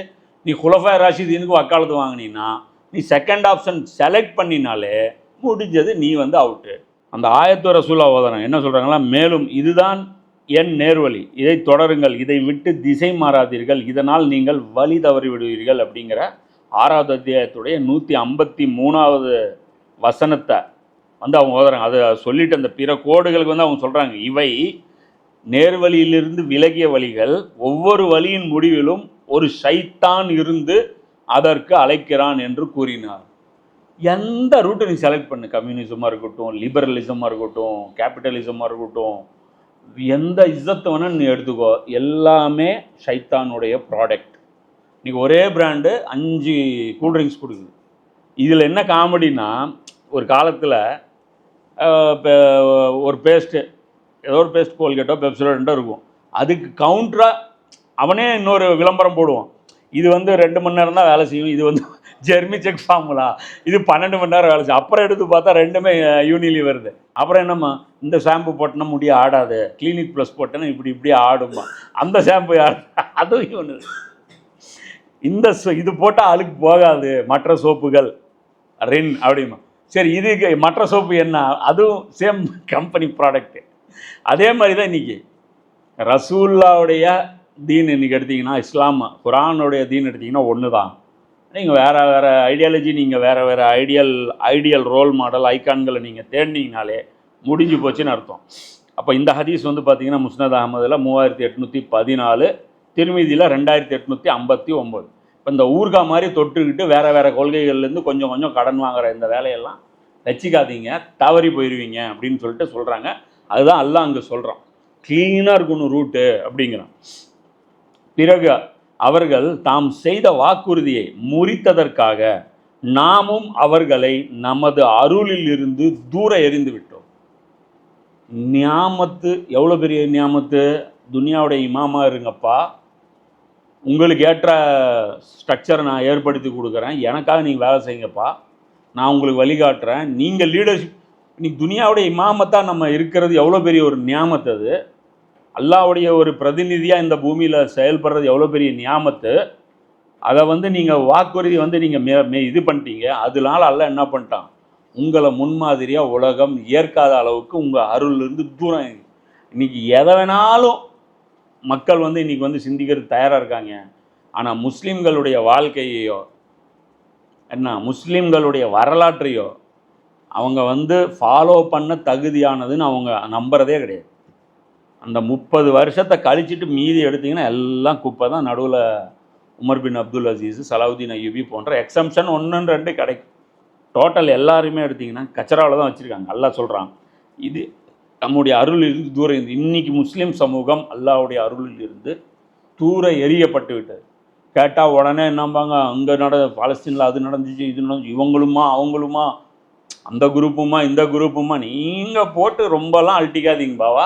நீ குலஃபாய் ராஷிதீனுக்கு வக்காலத்து வாங்கினீன்னா நீ செகண்ட் ஆப்ஷன் செலக்ட் பண்ணினாலே முடிஞ்சது, நீ வந்து அவுட்டு. அந்த ஆயத்து ரசூலா ஓதனம் என்ன சொல்கிறாங்களா, மேலும் இதுதான் என் நேர்வழி, இதை தொடருங்கள், இதை விட்டு திசை மாறாதீர்கள், இதனால் நீங்கள் வழி தவறி விடுவீர்கள் அப்படிங்கிற 6வது அத்தியாயத்துடைய 153வது வசனத்தை வந்து அவங்க ஓதுறாங்க. அதை சொல்லிட்டு அந்த பிற கோடுகளுக்கு வந்து அவங்க சொல்கிறாங்க, இவை நேர்வழியிலிருந்து விலகிய வழிகள், ஒவ்வொரு வழியின் முடிவிலும் ஒரு ஷைத்தான் இருந்து அதற்கு அழைக்கிறான் என்று கூறினார். எந்த ரூட்டை நீ செலக்ட் பண்ணு, கம்யூனிசமாக இருக்கட்டும், லிபரலிசமாக இருக்கட்டும், கேபிட்டலிசமாக இருக்கட்டும், எந்த இஸ்ஸத்தை வேணால் நீ எடுத்துக்கோ, எல்லாமே ஷைத்தானுடைய ப்ராடக்ட். இன்றைக்கி ஒரே பிராண்டு 5 கூல்ட்ரிங்க்ஸ் கொடுக்குது. இதில் என்ன காமெடினா, ஒரு காலத்தில் ஒரு பேஸ்ட்டு ஏதோ ஒரு பேஸ்ட் கோல்கேட்டோ பெப்சிடோ இருக்கும், அதுக்கு கவுண்டராக அவனே இன்னொரு விளம்பரம் போடுவான். இது வந்து 2 மணி நேரம் தான் வேலை செய்யும், இது வந்து ஜெர்மி செக் ஃபார்முலா, இது 12 மணி நேரம் வேலை செய்யும். அப்புறம் எடுத்து பார்த்தா ரெண்டுமே யூனிலி வருது. அப்புறம் என்னம்மா, இந்த ஷாம்பு போட்டோன்னா முடிய ஆடாது, கிளினிக் ப்ளஸ் போட்டேன்னா இப்படி இப்படி ஆடுமா, அந்த ஷாம்பு யார், அதுவும் ஒன்று. இது போட்டால் அழுக்கு போகாது, மற்ற சோப்புகள் ரின் அப்படிமா. சரி, இதுக்கு மற்ற சோப்பு என்ன, அதுவும் சேம் கம்பெனி ப்ராடக்ட்டு. அதே மாதிரி தான் இன்றைக்கி ரசூல்லாவுடைய தீன் இன்றைக்கி எடுத்திங்கன்னா, இஸ்லாம் குரானுடைய தீன் எடுத்திங்கன்னா ஒன்று தான். நீங்கள் வேறு வேறு ஐடியாலஜி, நீங்கள் வேறு வேறு ஐடியல் ரோல் மாடல் ஐக்கான்களை நீங்கள் தேடினீங்கனாலே முடிஞ்சு போச்சுன்னு அர்த்தம். அப்போ இந்த ஹதீஸ் வந்து பார்த்திங்கன்னா முஸ்னத் அஹமதில் 3814, திருமிதியில் 2859. இப்போ இந்த ஊர்கா மாதிரி தொட்டுக்கிட்டு வேறு வேறு கொள்கைகள்லேருந்து கொஞ்சம் கொஞ்சம் கடன் வாங்குற இந்த வேலையெல்லாம் வச்சுக்காதீங்க, தவறி போயிடுவீங்க அப்படின்னு சொல்கிறாங்க. அதுதான் அல்லாஹ் அங்கே சொல்கிறான், க்ளீனாக இருக்கணும் ரூட்டு அப்படிங்கிறான். பிறகு அவர்கள் தாம் செய்த வாக்குறுதியை முறித்ததற்காக நாமும் அவர்களை நமது அருளில் இருந்து தூர எறிந்து விட்டோம். நியாமத்து எவ்வளோ பெரிய நியாமத்து! துனியாவுடைய இமாமா இருங்கப்பா, உங்களுக்கு ஏற்ற ஸ்ட்ரக்சரை நான் ஏற்படுத்தி கொடுக்குறேன், எனக்காக நீங்கள் வேலை செய்யுங்கப்பா, நான் உங்களுக்கு வழிகாட்டுறேன், நீங்கள் லீடர்ஷிப். இன்னைக்கு துனியாவுடைய இமாமத்தான் நம்ம இருக்கிறது எவ்வளோ பெரிய ஒரு நியாமத்து! அது அல்லாவுடைய ஒரு பிரதிநிதியாக இந்த பூமியில் செயல்படுறது எவ்வளோ பெரிய நியாமத்து! அதை நீங்கள் வாக்குறுதி நீங்கள் இது பண்ணிட்டீங்க. அதனால அல்லாஹ் என்ன பண்ணிட்டான், உங்களை முன்மாதிரியாக உலகம் ஏற்காத அளவுக்கு உங்கள் அருள்லேருந்து தூரம். இன்றைக்கி எதை வேணாலும் மக்கள் இன்றைக்கி சிந்திக்கிறது தயாராக இருக்காங்க. ஆனால் முஸ்லீம்களுடைய வாழ்க்கையோ முஸ்லீம்களுடைய வரலாற்றையோ அவங்க ஃபாலோ பண்ண தகுதியானதுன்னு அவங்க நம்புறதே கிடையாது. அந்த 30 வருஷத்தை கழிச்சிட்டு மீதி எடுத்திங்கன்னா எல்லாம் குப்பை தான். நடுவில் உமர் பின் அப்துல் அசீஸ், சலாவுதீன் அய்யூபி போன்ற எக்ஸம்ஷன் 1 2 கிடைக்கும். டோட்டல் எல்லாருமே எடுத்திங்கன்னா கச்சராவில் தான் வச்சுருக்காங்க. அல்லாஹ் சொல்கிறான், இது நம்முடைய அருளிலிருந்து தூரம் இருந்து. இன்றைக்கி முஸ்லீம் சமூகம் அல்லாஹ்வுடைய அருளில் இருந்து தூர எரியப்பட்டு விட்டது. கேட்டால் உடனே என்னம்பாங்க, அங்கே பாலஸ்தீனில் அது நடந்துச்சு, இது நடந்துச்சு, இவங்களுமா அவங்களுமா, அந்த குரூப்புமா இந்த குரூப்புமா. நீங்கள் போட்டு ரொம்பலாம் அழட்டிக்காதீங்க பாவா,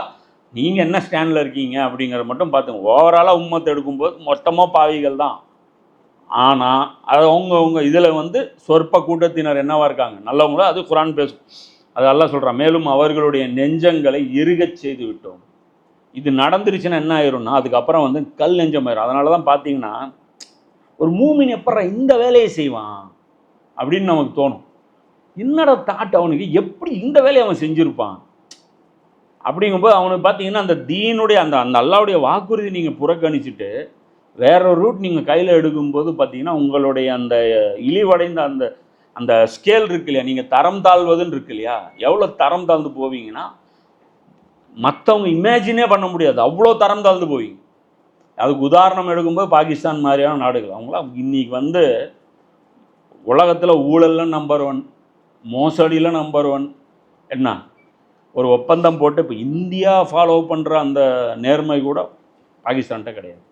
நீங்கள் என்ன ஸ்டாண்டில் இருக்கீங்க அப்படிங்கிறத மட்டும் பார்த்துங்க. ஓவராலாக உம்மத்தை எடுக்கும்போது மொத்தமாக பாவிகள் தான். ஆனால் அது அவங்கவுங்க இதில் சொற்ப கூட்டத்தினர் என்னவாக இருக்காங்க, நல்லவங்களோ. அது குரான் பேசும், அது அல்லாஹ் சொல்கிறான், மேலும் அவர்களுடைய நெஞ்சங்களை இறுகச் செய்து விட்டோம். இது நடந்துருச்சுன்னா என்ன ஆயிரும்னா அதுக்கப்புறம் கல் நெஞ்சமாயிரும். அதனால தான் பார்த்தீங்கன்னா ஒரு மூமின் எப்பட்றா இந்த வேலையை செய்வான் அப்படின்னு நமக்கு தோணும். என்னடா தாட் அவனுக்கு, எப்படி இந்த வேலையை அவன் செஞ்சுருப்பான் அப்படிங்கும்போது அவனுக்கு பார்த்தீங்கன்னா அந்த தீனுடைய அந்த அந்த அல்லாவுடைய வாக்குறுதி நீங்கள் புறக்கணிச்சுட்டு வேற ஒரு ரூட் நீங்கள் கையில் எடுக்கும்போது பார்த்தீங்கன்னா உங்களுடைய அந்த இழிவடைந்த அந்த அந்த ஸ்கேல் இருக்கு இல்லையா, நீங்கள் தரம் தாழ்வதுன்னு இருக்கு இல்லையா, எவ்வளோ தரம் தாழ்ந்து போவீங்கன்னா மற்றவங்க இமேஜினே பண்ண முடியாது, அவ்வளோ தரம் தாழ்ந்து போவீங்க. அதுக்கு உதாரணம் எடுக்கும்போது பாகிஸ்தான் மாதிரியான நாடுகள், அவங்களாம் இன்னைக்கு உலகத்தில் ஊழலில் நம்பர் 1, மோசடியில் நம்பர் 1. என்ன ஒரு ஒப்பந்தம் போட்டு இப்போ இந்தியா ஃபாலோ பண்ணுற அந்த நேர்மை கூட பாகிஸ்தான்கிட்ட கிடையாது.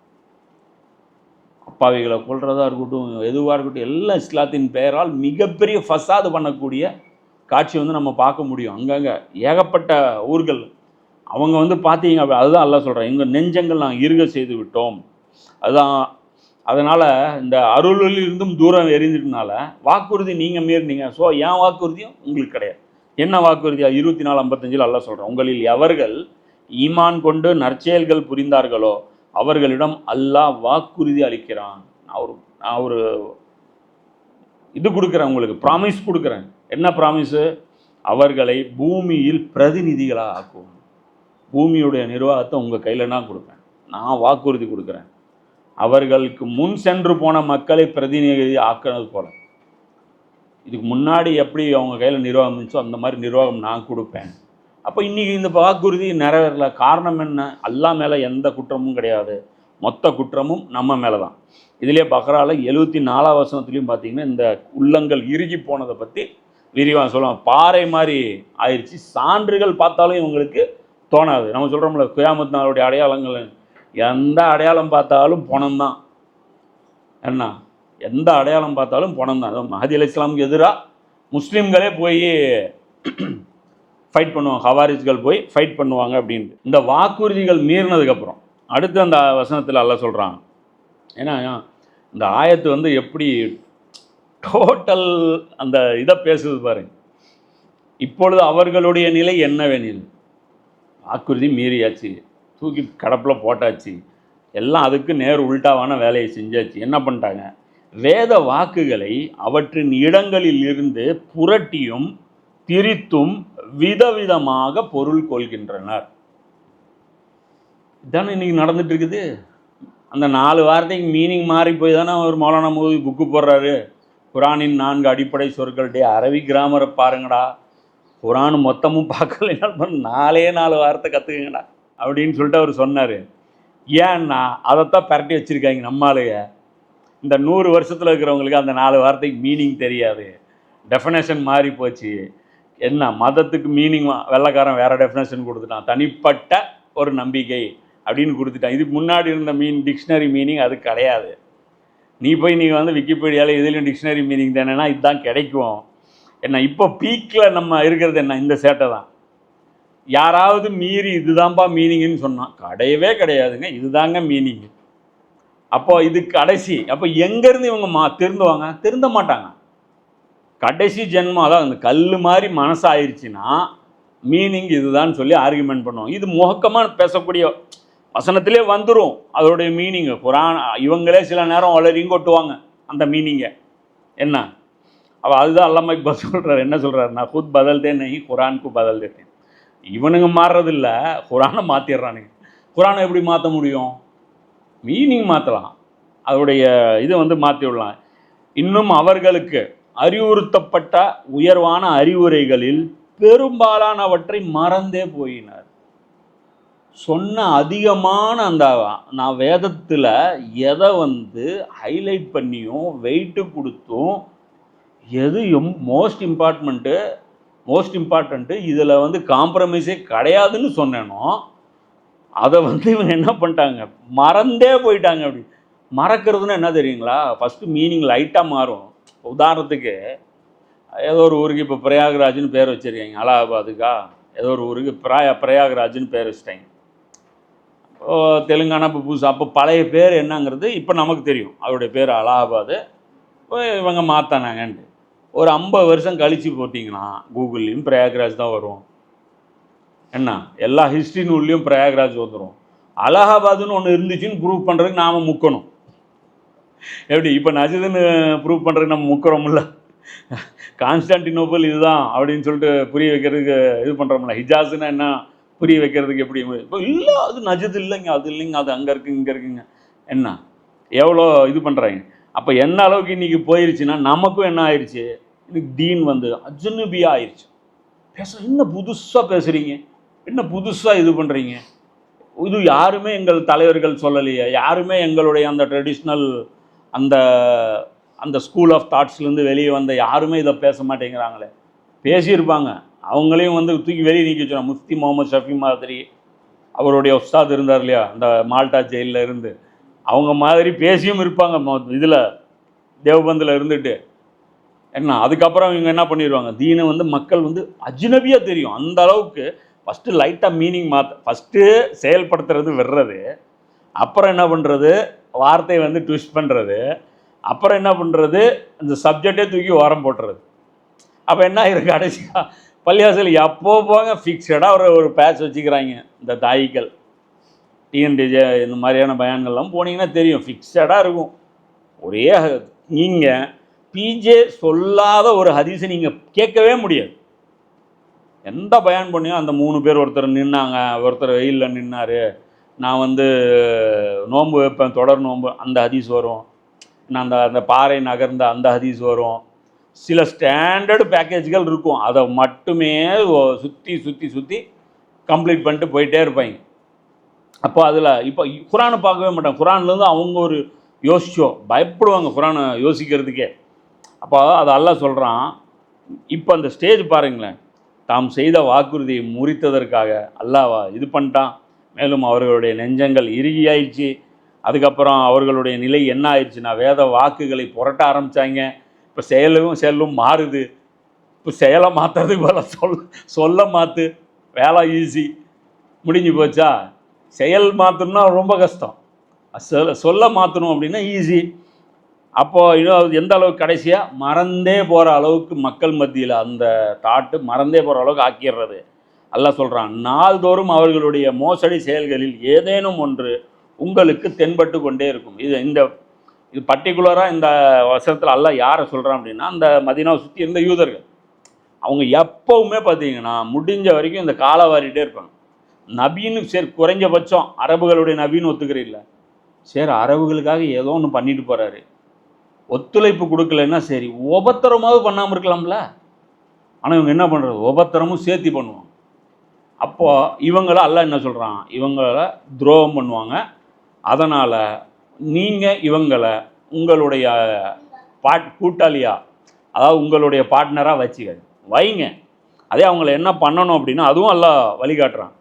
அப்பாவிகளை கொள்றதா இருக்கட்டும், எதுவாக இருக்கட்டும், எல்லாம் இஸ்லாத்தின் பெயரால் மிகப்பெரிய ஃபசாது பண்ணக்கூடிய காட்சி நம்ம பார்க்க முடியும். அங்கங்கே ஏகப்பட்ட ஊர்கள் அவங்க பார்த்தீங்க. அதுதான் அல்லாஹ் சொல்கிறேன், எங்கள் நெஞ்சங்கள் நாங்கள் இறுக செய்து விட்டோம். அதுதான் அதனால் இந்த அருளில் இருந்தும் தூரம் எரிஞ்சதுனால வாக்குறுதி நீங்கள் மீறினீங்க. ஸோ என் வாக்குறுதியும் உங்களுக்கு கிடையாது. என்ன வாக்குறுதியா? 24:55 அல்லாஹ் சொல்கிறேன், உங்களில் எவர்கள் ஈமான் கொண்டு நற்செயல்கள் புரிந்தார்களோ அவர்களிடம் அல்லாஹ் வாக்குறுதி அளிக்கிறான். நான் ஒரு இது கொடுக்குறேன், உங்களுக்கு ப்ராமிஸ் கொடுக்குறேன். என்ன ப்ராமிஸு? அவர்களை பூமியில் பிரதிநிதிகளாக ஆக்குவோம். பூமியுடைய நிர்வாகத்தை உங்கள் கையில் நான் கொடுப்பேன். நான் வாக்குறுதி கொடுக்குறேன். அவர்களுக்கு முன் சென்று போன மக்களை பிரதிநிதி ஆக்கினது போல இதுக்கு முன்னாடி எப்படி அவங்க கையில் நிர்வாகம் இருந்துச்சோ அந்த மாதிரி நிர்வாகம் நான் கொடுப்பேன். அப்போ இன்றைக்கி இந்த வாக்குறுதி நிறைவேறல. காரணம் என்ன? அல்லாஹ் மேலே எந்த குற்றமும் கிடையாது, மொத்த குற்றமும் நம்ம மேலே தான். இதிலே பக்ரால 74 வசனத்துலேயும் பார்த்தீங்கன்னா இந்த உள்ளங்கள் இறுகி போனதை பற்றி விரிவாக சொல்லுவாங்க. பாறை மாதிரி ஆயிடுச்சு, சான்றுகள் பார்த்தாலும் இவங்களுக்கு தோணாது. நம்ம சொல்கிறோம்ல, கியாமத் நாளுடைய அடையாளங்கள், எந்த அடையாளம் பார்த்தாலும் பணம்தான். என்ன எந்த அடையாளம் பார்த்தாலும் பணம் தான். மஹதி அலைஹிஸ்ஸலாமுக்கு எதிராக முஸ்லீம்களே போய் ஃபைட் பண்ணுவாங்க, ஹவாரிஜ்கள் போய் ஃபைட் பண்ணுவாங்க அப்படின்ட்டு. இந்த வாக்குறுதிகள் மீறினதுக்கப்புறம் அடுத்து அந்த வசனத்தில் அல்லாஹ் சொல்கிறாங்க. ஏன்னா இந்த ஆயத்து எப்படி டோட்டல் அந்த இதை பேசுது பாருங்க. இப்பொழுது அவர்களுடைய நிலை என்னவெனில், வாக்குறுதி மீறியாச்சு, தூக்கி கடப்பில் போட்டாச்சு, எல்லாம் அதுக்கு நேர் உள்டாவான வேலையை செஞ்சாச்சு. என்ன பண்ணிட்டாங்க? வேத வாக்குகளை அவற்றின் இடங்களில் இருந்து புரட்டியும் திரித்தும் விதவிதமாக பொருள் கொள்கின்றனர். இதானே இன்னைக்கு நடந்துட்டு இருக்குது. அந்த 4 வார்த்தைக்கு மீனிங் மாறி போய் தானே ஒரு மௌலானா மௌதூதி புக்கு போடுறாரு, குரானின் 4 அடிப்படை சொற்கள். அரபி கிராமரை பாருங்கடா, குரான் மொத்தமும் பார்க்கலைன்னா 4 வார்த்தை கற்றுக்குங்கடா அப்படின்னு சொல்லிட்டு அவர் சொன்னார். ஏன்னா அதைத்தான் பரட்டி வச்சுருக்காங்க நம்மளுங்க. இந்த 100 வருஷத்தில் இருக்கிறவங்களுக்கு அந்த 4 வார்த்தைக்கு மீனிங் தெரியாது, டெஃபினேஷன் மாறி போச்சு. என்ன மதத்துக்கு மீனிங் வெள்ளைக்காரன் வேறு டெஃபினேஷன் கொடுத்துட்டான், தனிப்பட்ட ஒரு நம்பிக்கை அப்படின்னு கொடுத்துட்டான். இதுக்கு முன்னாடி இருந்த டிக்ஷனரி மீனிங் அது கிடையாது. நீ வந்து விக்கிபீடியாவில் எதுலேயும் டிக்ஷனரி மீனிங் தானேன்னா இதுதான் கிடைக்கும். என்ன இப்போ பீக்கில் நம்ம இருக்கிறது என்ன, இந்த சேட்டை தான். யாராவது மீறி இதுதான்ப்பா மீனிங்னு சொன்னான், கிடையவே கிடையாதுங்க, இதுதாங்க மீனிங். அப்போ இது கடைசி. அப்போ எங்கேருந்து இவங்க திருந்துவாங்க? திருந்த மாட்டாங்க. கடைசி ஜென்மம், அதான் அந்த கல் மாதிரி மனசு ஆயிடுச்சுன்னா மீனிங் இதுதான் சொல்லி ஆர்குமெண்ட் பண்ணுவோம். இது முகக்கமாக பேசக்கூடிய வசனத்திலே வந்துடும் அதோடைய மீனிங்கு. குரான் இவங்களே சில நேரம் வளரியும் கொட்டுவாங்க அந்த மீனிங்கை. என்ன அப்போ அதுதான் அல்லாமா இக்பால் சொல்கிறார். என்ன சொல்கிறாருன்னா, குத் பதல் தேன் நஹி குரானுக்கு பதல் தேன். இவனுங்க மாறுறதில்ல, குரானை மாற்றிடுறானுங்க. குரானை எப்படி மாற்ற முடியும்? மீனிங் மாற்றலாம், அதோடைய இதை மாற்றி விடலாம். இன்னும் அவர்களுக்கு அறிவுறுத்தப்பட்ட உயர்வான அறிவுரைகளில் பெரும்பாலானவற்றை மறந்தே போயினார். சொன்ன அதிகமான அந்த நான் வேதத்தில் எதை ஹைலைட் பண்ணியும் வெயிட்டு கொடுத்தும் எது மோஸ்ட் இம்பார்ட்டண்ட்டு இதில் காம்ப்ரமைஸே கிடையாதுன்னு சொன்னேனோ அதை இவங்க என்ன பண்ணிட்டாங்க, மறந்தே போயிட்டாங்க. அப்படி மறக்கிறதுன்னு என்ன தெரியுங்களா? ஃபஸ்ட்டு மீனிங் லைட்டாக மாறும். உதாரணத்துக்கு ஏதோ ஒரு ஊருக்கு இப்போ பிரயாக்ராஜ்னு பேர் வச்சுருக்காங்க, அலகாபாதுக்கா ஏதோ ஒரு ஊருக்கு பிரயாக்ராஜ்னு பேர் வச்சுட்டாங்க. தெலுங்கானா இப்போ புதுசு. அப்போ பழைய பேர் என்னங்கிறது இப்போ நமக்கு தெரியும், அவருடைய பேர் அலகாபாது, இவங்க மாற்றினாங்கன்ட்டு. ஒரு 50 வருஷம் கழித்து போட்டிங்கன்னா கூகுள்லேயும் பிரயாக்ராஜ் தான் வரும். என்ன எல்லா ஹிஸ்ட்ரி நூல்லையும் பிரயாக்ராஜ் வந்துடும். அலகாபாதுன்னு ஒன்று இருந்துச்சுன்னு ப்ரூவ் பண்ணுறதுக்கு நாம் முக்கணும். எப்படி இப்போ நஜதுன்னு ப்ரூவ் பண்ணுறதுக்கு நம்ம முக்கிறோம்ல, கான்ஸ்டான்டினோபிள் இதுதான் அப்படின்னு சொல்லிட்டு புரிய வைக்கிறதுக்கு இது பண்ணுறோம்ல, ஹிஜாஸ்னா என்ன புரிய வைக்கிறதுக்கு எப்படி? இப்போ இல்லை அது நஜது இல்லைங்க, அது இல்லைங்க, அது அங்கே இருக்குங்க இங்கே இருக்குங்க. என்ன எவ்வளோ இது பண்ணுறாங்க. அப்போ என்ன அளவுக்கு இன்றைக்கி போயிடுச்சுன்னா நமக்கும் என்ன ஆயிடுச்சு, இன்னைக்கு தீன் அஜ்னபியாக ஆயிடுச்சு. என்ன புதுசாக பேசுகிறீங்க, என்ன புதுசாக இது பண்ணுறீங்க, இது யாருமே எங்கள் தலைவர்கள் சொல்லலையே, யாருமே எங்களுடைய அந்த ட்ரெடிஷ்னல் அந்த அந்த ஸ்கூல் ஆஃப் தாட்ஸ்லேருந்து வெளியே வந்த யாருமே இதை பேச மாட்டேங்கிறாங்களே. பேசியிருப்பாங்க, அவங்களையும் தூக்கி வெளியே நீக்கி வச்சுருவாங்க. முஃப்தி முகமது ஷஃபி மாதிரி அவருடைய உஸ்தாத் இருந்தார் இல்லையா, அந்த மால்டா ஜெயிலில் இருந்து, அவங்க மாதிரி பேசியும் இருப்பாங்க இதில் தேவபந்தில் இருந்துட்டு. என்ன அதுக்கப்புறம் இவங்க என்ன பண்ணிடுவாங்க, தீனை மக்கள் அஜ்னபியாக தெரியும் அந்த அளவுக்கு. ஃபஸ்ட்டு லைட்டாக மீனிங் ஃபஸ்ட்டு செயல்படுத்துறது விடுறது, அப்புறம் என்ன பண்ணுறது வார்த்தையை ட்விஸ்ட் பண்ணுறது, அப்புறம் என்ன பண்ணுறது இந்த சப்ஜெக்டே தூக்கி ஓரம் போட்டுறது. அப்போ என்ன ஆகிருக்கு, கடைசியாக பள்ளிவாசல் எப்போ போங்க ஃபிக்ஸடாக ஒரு பேட்ச் வச்சுக்கிறாங்க. இந்த தாய்கள் டிஎன்டிஜே இந்த மாதிரியான பயான்கள்லாம் போனீங்கன்னா தெரியும், ஃபிக்ஸடாக இருக்கும். ஒரே நீங்கள் பிஜே சொல்லாத ஒரு ஹதீஸை நீங்கள் கேட்கவே முடியாது. எந்த பயான் பண்ணியோ அந்த 3 பேர், ஒருத்தர் நின்னாங்க, ஒருத்தர் வெயிலில் நின்னார், நான் நோன்பு வைப்பேன் தொடர் நோன்பு, அந்த ஹதீஸ் வரும். நான் அந்த பாறை நகர்ந்த அந்த ஹதீஸ் வரும். சில ஸ்டாண்டர்டு பேக்கேஜ்கள் இருக்கும், அதை மட்டுமே சுற்றி சுற்றி சுற்றி கம்ப்ளீட் பண்ணிட்டு போயிட்டே இருப்பாங்க. அப்போ அதில் இப்போ குரானை பார்க்கவே மாட்டாங்க. குரான்லேருந்து அவங்க ஒரு பயப்படுவாங்க குரானை யோசிக்கிறதுக்கே. அப்போ அது அல்லாஹ் சொல்கிறான். இப்போ அந்த ஸ்டேஜ் பாருங்களேன், தாம் செய்த வாக்குறுதியை முறித்ததற்காக அல்லாஹ் இது பண்ணிட்டான். மேலும் அவர்களுடைய நெஞ்சங்கள் இறுகியாயிடுச்சு. அதுக்கப்புறம் அவர்களுடைய நிலை என்ன ஆயிடுச்சுன்னா, வேத வாக்குகளை புரட்ட ஆரம்பித்தாங்க. இப்போ செயலும் மாறுது. இப்போ செயலை மாற்றுறதுக்கு போல சொல்ல மாற்று, வேலை ஈஸி, முடிஞ்சு போச்சா. செயல் மாற்றணும்னா ரொம்ப கஷ்டம், சொல்ல மாற்றணும் அப்படின்னா ஈஸி. அப்போது இன்னும் எந்த அளவுக்கு கடைசியாக மறந்தே போகிற அளவுக்கு மக்கள் மத்தியில் அந்த தாட்டு மறந்தே போகிற அளவுக்கு ஆக்கிடுறது. அல்லாஹ் சொல்கிறான், நாள்தோறும் அவர்களுடைய மோசடி செயல்களில் ஏதேனும் ஒன்று உங்களுக்கு தென்பட்டு கொண்டே இருக்கும். இது பர்டிகுலராக இந்த வசனத்தில் அல்லாஹ் யாரை சொல்கிறான் அப்படின்னா, அந்த மதீனாவை சுற்றி இருந்த யூதர்கள். அவங்க எப்போவுமே பார்த்தீங்கன்னா முடிஞ்ச வரைக்கும் இந்த காலவாரிட்டே இருப்பாங்க. நபின்னு சரி, குறைஞ்சபட்சம் அரபுகளுடைய நபின்னு ஒத்துக்கிறீல்ல, சரி அரபுகளுக்காக ஏதோ ஒன்று பண்ணிட்டு போகிறாரு, ஒத்துழைப்பு கொடுக்கலன்னா சரி உபத்திரமாவது பண்ணாமல் இருக்கலாம்ல. ஆனால் இவங்க என்ன பண்ணுறது, உபத்திரமும் சேர்த்தி பண்ணுவாங்க. அப்போது இவங்கள அல்லாஹ் என்ன சொல்கிறான், இவங்கள துரோகம் பண்ணுவாங்க. அதனால் நீங்கள் இவங்களை உங்களுடைய கூட்டாளியா, அதாவது உங்களுடைய பார்ட்னராக வச்சுக்க வைங்க. அதே அவங்கள என்ன பண்ணணும் அப்படின்னா அதுவும் எல்லாம் வழிகாட்டுறான்.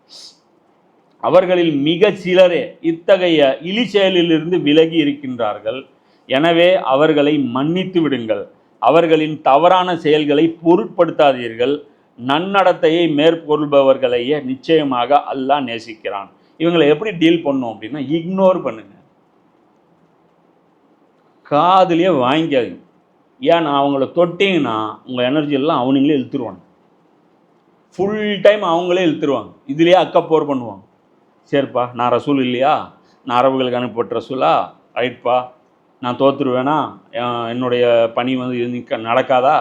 அவர்களில் மிக சிலரே இத்தகைய இழி செயலிலிருந்து விலகி இருக்கின்றார்கள். எனவே அவர்களை மன்னித்து விடுங்கள். அவர்களின் தவறான செயல்களை பொருட்படுத்தாதீர்கள். நன்னடத்தையை மேற்கொள்பவர்களையே நிச்சயமாக அல்லாஹ் நேசிக்கிறான். இவங்களை எப்படி டீல் பண்ணும் அப்படின்னா இக்னோர் பண்ணுங்க, காதுலேயே வாங்கிக்காதீங்க. ஏன் நான் அவங்கள தொட்டிங்கன்னா உங்கள் எனர்ஜி எல்லாம் அவனுங்களே இழுத்துருவாங்க. ஃபுல் டைம் அவங்களே இழுத்துருவாங்க. இதுலேயே அக்கப்போர் பண்ணுவாங்க. சரிப்பா, நான் ரசூல் இல்லையா, நான் அரபுகளுக்கு அனுப்பப்பட்ட ரசூலா, ரைட்ப்பா, நான் தோற்றுருவேனா, என்னுடைய பணி வந்து நடக்காதா,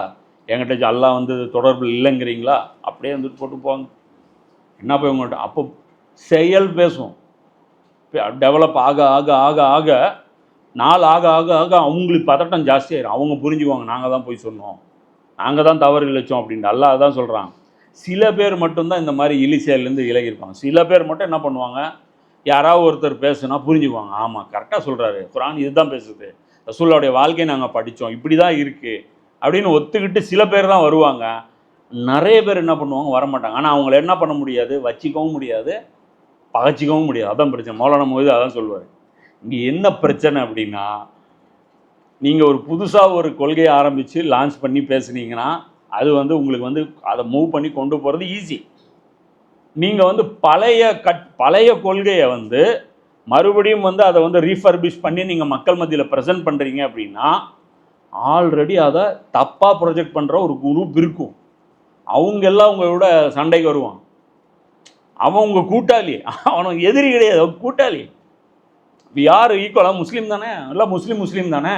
என்கிட்ட அல்லாஹ் வந்து தொடர்பு இல்லைங்கிறீங்களா, அப்படியே வந்துட்டு போட்டு போவாங்க. என்ன போய் உங்கள்கிட்ட அப்போ செயல் பேசும். டெவலப் ஆக ஆக ஆக ஆக நாள் ஆக ஆக ஆக அவங்களுக்கு பதட்டம் ஜாஸ்தியாயிடும். அவங்க புரிஞ்சுக்குவாங்க, நாங்கள் தான் போய் சொன்னோம், நாங்கள் தான் தவறு இழைச்சோம் அப்படின்ட்டு. அல்லாஹ் தான் சொல்கிறான். சில பேர் மட்டும்தான் இந்த மாதிரி இழி செயல்லேருந்து விலகியிருப்பாங்க. சில பேர் மட்டும் என்ன பண்ணுவாங்க, யாராவது ஒருத்தர் பேசுனா புரிஞ்சுக்குவாங்க, ஆமாம் கரெக்டாக சொல்கிறாரு, குர்ஆன் இதுதான் பேசுது, ரசூலுல்லாஹ்வுடைய வாழ்க்கையை நாங்கள் படித்தோம், இப்படி தான் இருக்குது அப்படின்னு ஒத்துக்கிட்டு சில பேர் தான் வருவாங்க. நிறைய பேர் என்ன பண்ணுவாங்க, வரமாட்டாங்க. ஆனால் அவங்கள என்ன பண்ண முடியாது, வச்சிக்கவும் முடியாது, பகச்சிக்கவும் முடியாது. அதான் பிரச்சனை. மௌலானா மொய்து அதான் சொல்லுவார். இங்கே என்ன பிரச்சனை அப்படின்னா, நீங்கள் ஒரு புதுசாக ஒரு கொள்கையை ஆரம்பித்து லான்ச் பண்ணி பேசுனீங்கன்னா அது வந்து உங்களுக்கு வந்து அதை மூவ் பண்ணி கொண்டு போகிறது ஈஸி. நீங்கள் வந்து பழைய கொள்கையை வந்து மறுபடியும் வந்து அதை வந்து ரீஃபர்பிஷ் பண்ணி நீங்கள் மக்கள் மத்தியில் ப்ரெசென்ட் பண்ணுறீங்க அப்படின்னா ஆல்ரெடி அதை தப்பாக ப்ரொஜெக்ட் பண்ணுற ஒரு குரூப் இருக்கும். அவங்க எல்லாம் உங்களோட சண்டைக்கு வருவான். அவன் உங்கள் கூட்டாளி, அவனுக்கு எதிரி கிடையாது, கூட்டாளி. இப்போ யார் ஈக்குவலாக முஸ்லீம் தானே, இல்லை முஸ்லீம் தானே.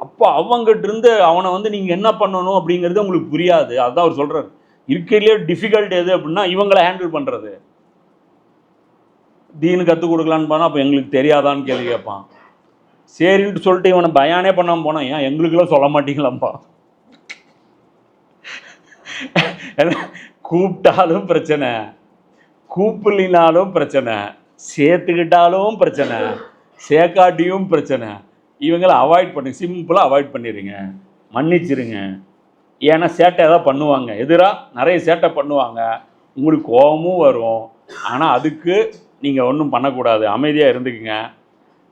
அப்போ அவங்ககிட்ட இருந்து அவனை வந்து நீங்கள் என்ன பண்ணணும் அப்படிங்கிறது உங்களுக்கு புரியாது. அதுதான் அவர் சொல்கிறார். இருக்கிறதுலே டிஃபிகல்ட் எது அப்படின்னா இவங்களை ஹேண்டில் பண்ணுறது. தீனு கற்றுக் கொடுக்கலான்னு போனால் அப்போ எங்களுக்கு தெரியாதான்னு கேள்வி கேட்பான். சரின்ட்டு சொல்லிட்டு இவனை பயானே பண்ணாமல் போனான். ஏன் எங்களுக்கெல்லாம் சொல்ல மாட்டீங்களாம்ப்பா. கூப்பிட்டாலும் பிரச்சனை, கூப்பிடலினாலும் பிரச்சனை, சேர்த்துக்கிட்டாலும் பிரச்சனை, சேர்க்காட்டியும் பிரச்சனை. இவங்களை அவாய்ட் பண்ணி சிம்பிளாக அவாய்ட் பண்ணிடுங்க, மன்னிச்சிருங்க. ஏன்னா சேட்டை தான் பண்ணுவாங்க, எதிராக நிறைய சேட்டை பண்ணுவாங்க, உங்களுக்கு கோபமும் வரும். ஆனால் அதுக்கு நீங்கள் ஒன்றும் பண்ணக்கூடாது, அமைதியாக இருந்துக்குங்க.